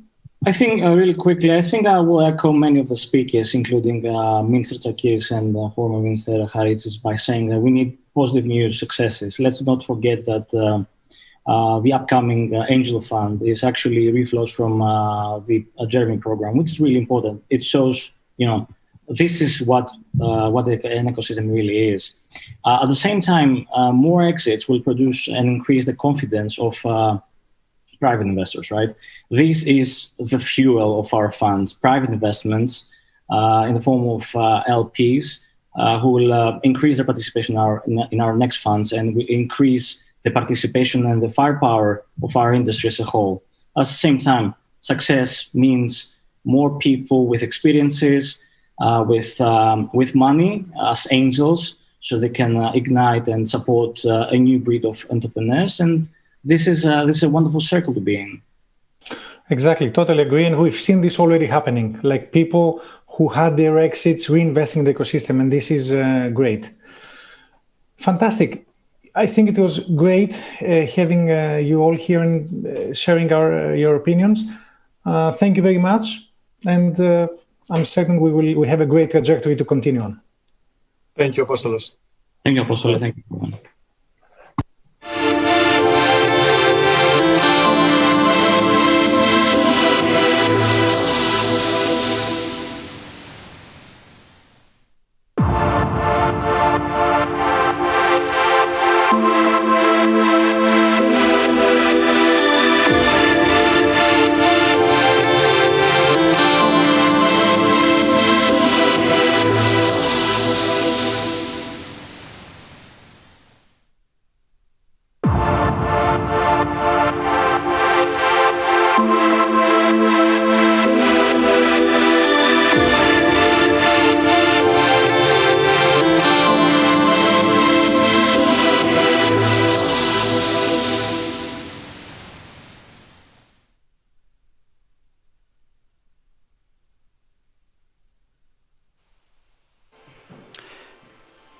I think really quickly, I think I will echo many of the speakers, including Minister Tsakis and former Minister Haritsis, by saying that we need positive news successes. Let's not forget that the upcoming Angel Fund is actually reflows from the Jeremy program, which is really important. It shows, this is what an ecosystem really is. At the same time, more exits will produce and increase the confidence of private investors, right? This is the fuel of our funds, private investments in the form of LPs who will increase their participation in our next funds and will increase the participation and the firepower of our industry as a whole. At the same time, success means more people with experiences, with money as angels, so they can ignite and support a new breed of entrepreneurs. And this is a wonderful circle to be in. Exactly, totally agree. And we've seen this already happening, like people who had their exits reinvesting in the ecosystem, and this is great. Fantastic. I think it was great having you all here and sharing your opinions. Thank you very much. And I'm certain we have a great trajectory to continue on. Thank you, Apostolos. Thank you, Apostolos. Thank you.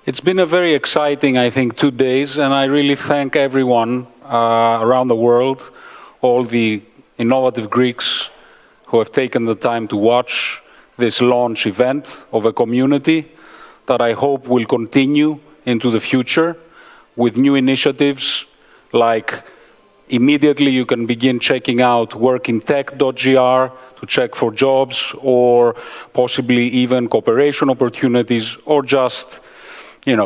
It's been a very exciting, I think, 2 days, and I really thank everyone around the world, all the innovative Greeks who have taken the time to watch this launch event of a community that I hope will continue into the future with new initiatives like immediately you can begin checking out workintech.gr to check for jobs or possibly even cooperation opportunities or just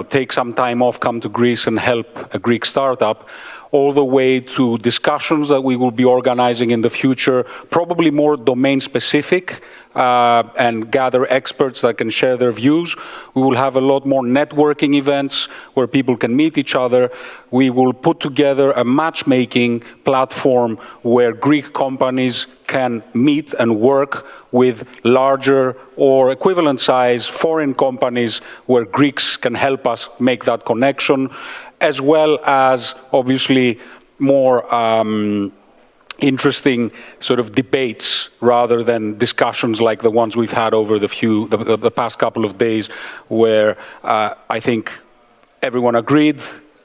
take some time off, come to Greece and help a Greek startup, all the way to discussions that we will be organizing in the future, probably more domain-specific, and gather experts that can share their views. We will have a lot more networking events where people can meet each other. We will put together a matchmaking platform where Greek companies can meet and work with larger or equivalent size foreign companies where Greeks can help us make that connection, as well as obviously more interesting sort of debates rather than discussions like the ones we've had over the past couple of days, where I think everyone agreed,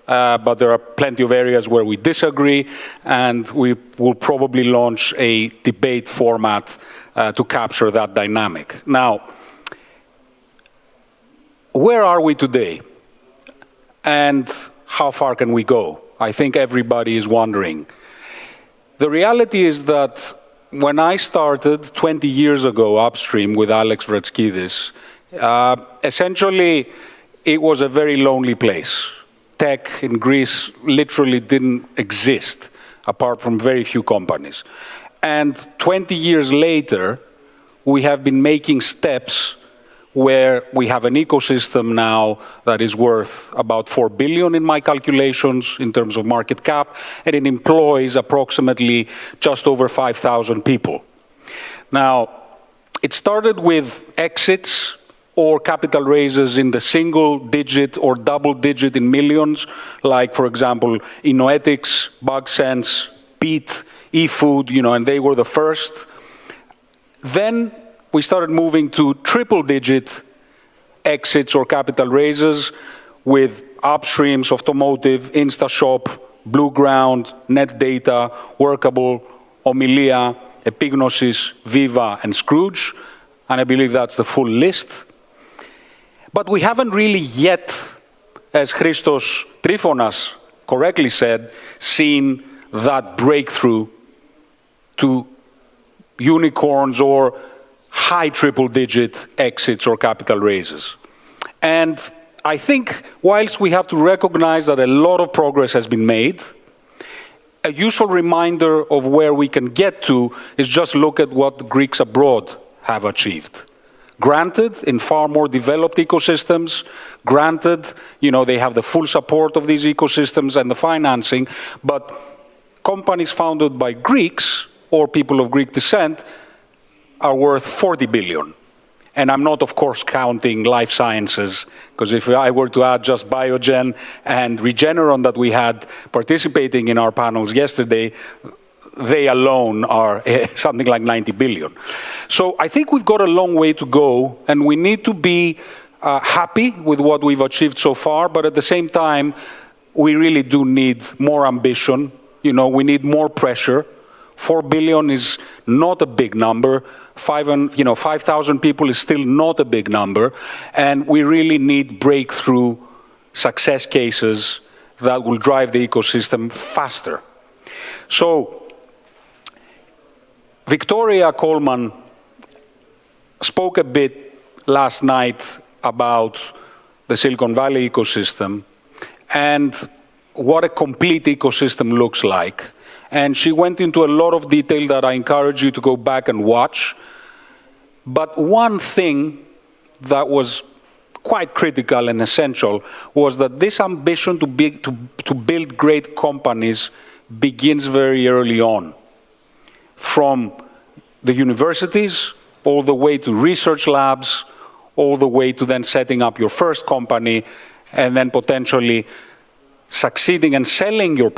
but there are plenty of areas where we disagree, and we will probably launch a debate format to capture that dynamic. Now, where are we today? And how far can we go? I think everybody is wondering. The reality is that when I started 20 years ago upstream with Alex Vratskidis, essentially it was a very lonely place. Tech in Greece literally didn't exist, apart from very few companies. And 20 years later, we have been making steps where we have an ecosystem now that is worth about 4 billion in my calculations in terms of market cap, and it employs approximately just over 5,000 people. Now, it started with exits or capital raises in the single digit or double digit in millions, like, for example, Innoetics, BugSense, Beat, eFood, and they were the first. Then we started moving to triple-digit exits or capital raises with Upstreams, Automotive, InstaShop, Blueground, NetData, Workable, Omilia, Epignosis, Viva, and Scrooge. And I believe that's the full list. But we haven't really yet, as Christos Trifonas correctly said, seen that breakthrough to unicorns or high triple-digit exits or capital raises. And I think whilst we have to recognize that a lot of progress has been made, a useful reminder of where we can get to is just look at what the Greeks abroad have achieved. Granted, in far more developed ecosystems, granted, they have the full support of these ecosystems and the financing, but companies founded by Greeks or people of Greek descent are worth 40 billion. And I'm not, of course, counting life sciences, because if I were to add just Biogen and Regeneron that we had participating in our panels yesterday, they alone are something like 90 billion. So I think we've got a long way to go, and we need to be happy with what we've achieved so far, but at the same time, we really do need more ambition. We need more pressure. 4 billion is not a big number. 5,000 people is still not a big number. And we really need breakthrough success cases that will drive the ecosystem faster. So, Victoria Coleman spoke a bit last night about the Silicon Valley ecosystem and what a complete ecosystem looks like. And she went into a lot of detail that I encourage you to go back and watch. But one thing that was quite critical and essential was that this ambition to build great companies begins very early on. From the universities, all the way to research labs, all the way to then setting up your first company, and then potentially succeeding and selling your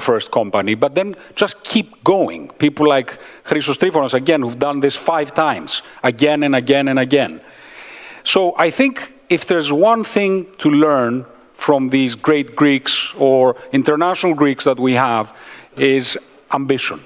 first company, but then just keep going. People like Christos Trifonas, again, who've done this 5 times, again and again and again. So I think if there's one thing to learn from these great Greeks or international Greeks that we have, is ambition.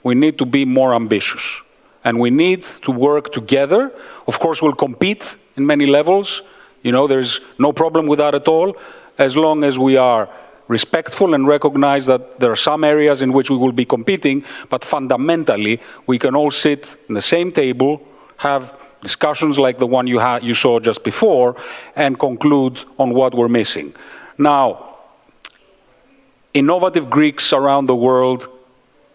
We need to be more ambitious. And we need to work together. Of course, we'll compete in many levels. There's no problem with that at all, as long as we are respectful and recognize that there are some areas in which we will be competing, but fundamentally, we can all sit in the same table, have discussions like the one you saw just before, and conclude on what we're missing. Now, innovative Greeks around the world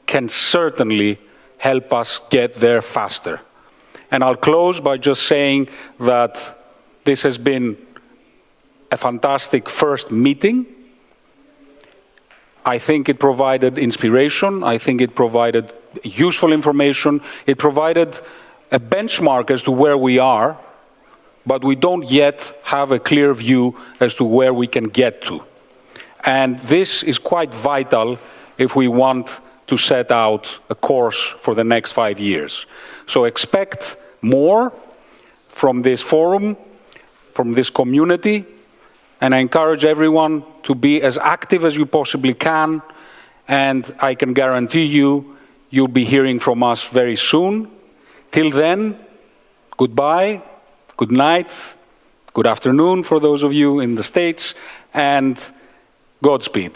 can certainly help us get there faster. And I'll close by just saying that this has been a fantastic first meeting. I think it provided inspiration. I think it provided useful information. It provided a benchmark as to where we are, but we don't yet have a clear view as to where we can get to. And this is quite vital if we want to set out a course for the next 5 years. So expect more from this forum, from this community, and I encourage everyone to be as active as you possibly can, and I can guarantee you'll be hearing from us very soon. Till then, goodbye, good night, good afternoon for those of you in the States, and Godspeed.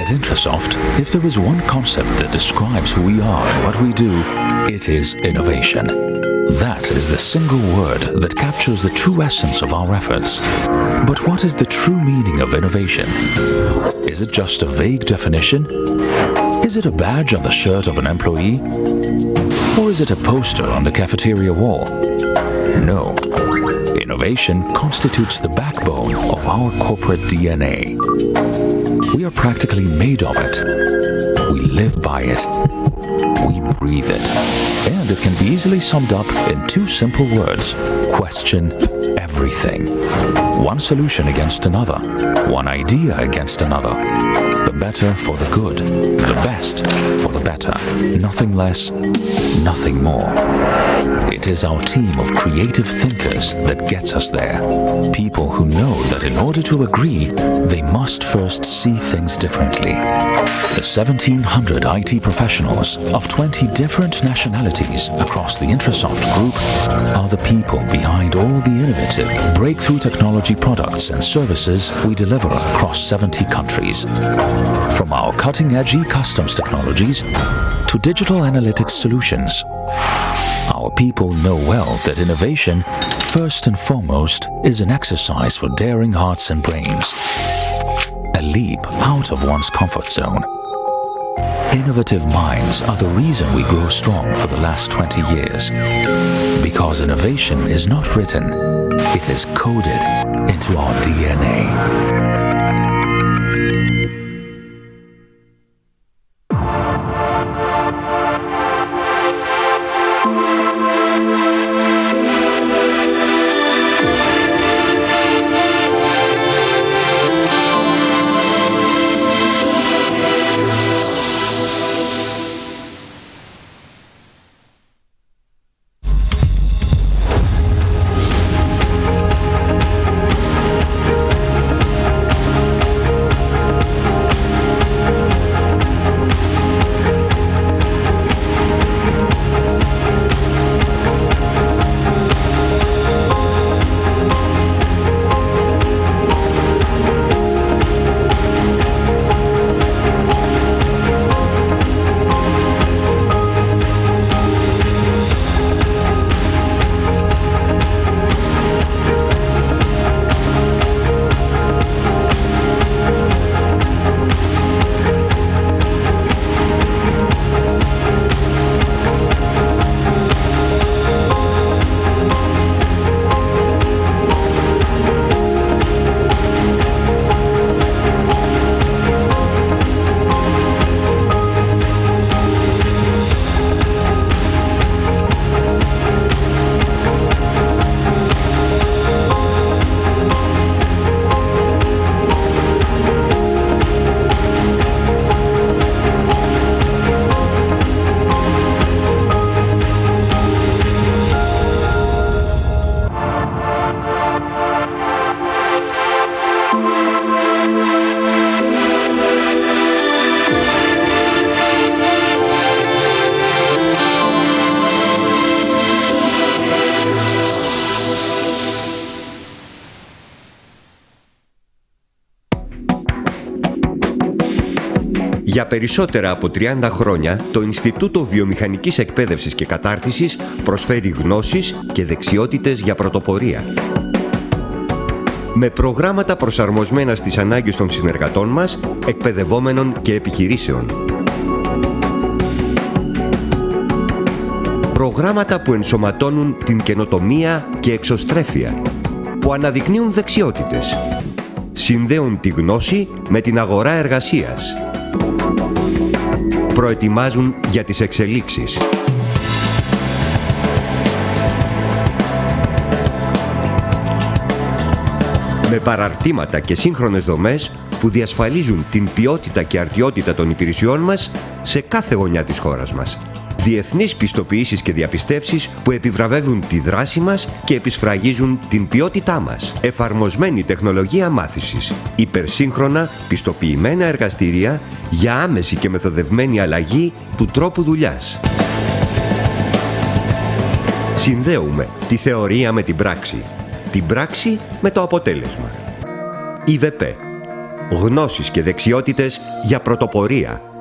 At Intrasoft, if there is one concept that describes who we are and what we do, it is innovation. That is the single word that captures the true essence of our efforts. But what is the true meaning of innovation? Is it just a vague definition? Is it a badge on the shirt of an employee? Or is it a poster on the cafeteria wall? No. Innovation constitutes the backbone of our corporate DNA. We are practically made of it. We live by it. We breathe it. And it can be easily summed up in two simple words: question everything. One solution against another. One idea against another. The better for the good. The best for the better. Nothing less, nothing more. It is our team of creative thinkers that gets us there. People who know that in order to agree, they must first see things differently. The 1,700 IT professionals of 20 different nationalities across the Intrasoft group are the people behind all the innovative breakthrough technology products and services we deliver across 70 countries. From our cutting-edge e-customs technologies to digital analytics solutions, our people know well that innovation, first and foremost, is an exercise for daring hearts and brains. A leap out of one's comfort zone. Innovative minds are the reason we grow strong for the last 20 years. Because innovation is not written, it is coded into our DNA. Για περισσότερα από 30 χρόνια, το Ινστιτούτο Βιομηχανικής Εκπαίδευσης και Κατάρτισης προσφέρει γνώσεις και δεξιότητες για πρωτοπορία. Με προγράμματα προσαρμοσμένα στις ανάγκες των συνεργατών μας, εκπαιδευόμενων και επιχειρήσεων. Προγράμματα που ενσωματώνουν την καινοτομία και εξωστρέφεια, που αναδεικνύουν δεξιότητες, συνδέουν τη γνώση με την αγορά εργασίας, προετοιμάζουν για τις εξελίξεις. Με παραρτήματα και σύγχρονες δομές που διασφαλίζουν την ποιότητα και αρτιότητα των υπηρεσιών μας σε κάθε γωνιά της χώρας μας. Διεθνείς πιστοποιήσεις και διαπιστεύσεις που επιβραβεύουν τη δράση μας και επισφραγίζουν την ποιότητά μας. Εφαρμοσμένη τεχνολογία μάθησης. Υπερσύγχρονα πιστοποιημένα εργαστήρια για άμεση και μεθοδευμένη αλλαγή του τρόπου δουλειάς. Συνδέουμε τη θεωρία με την πράξη. Την πράξη με το αποτέλεσμα. ΙΒΠ. γνώσεις και δεξιότητες για πρωτοπορία.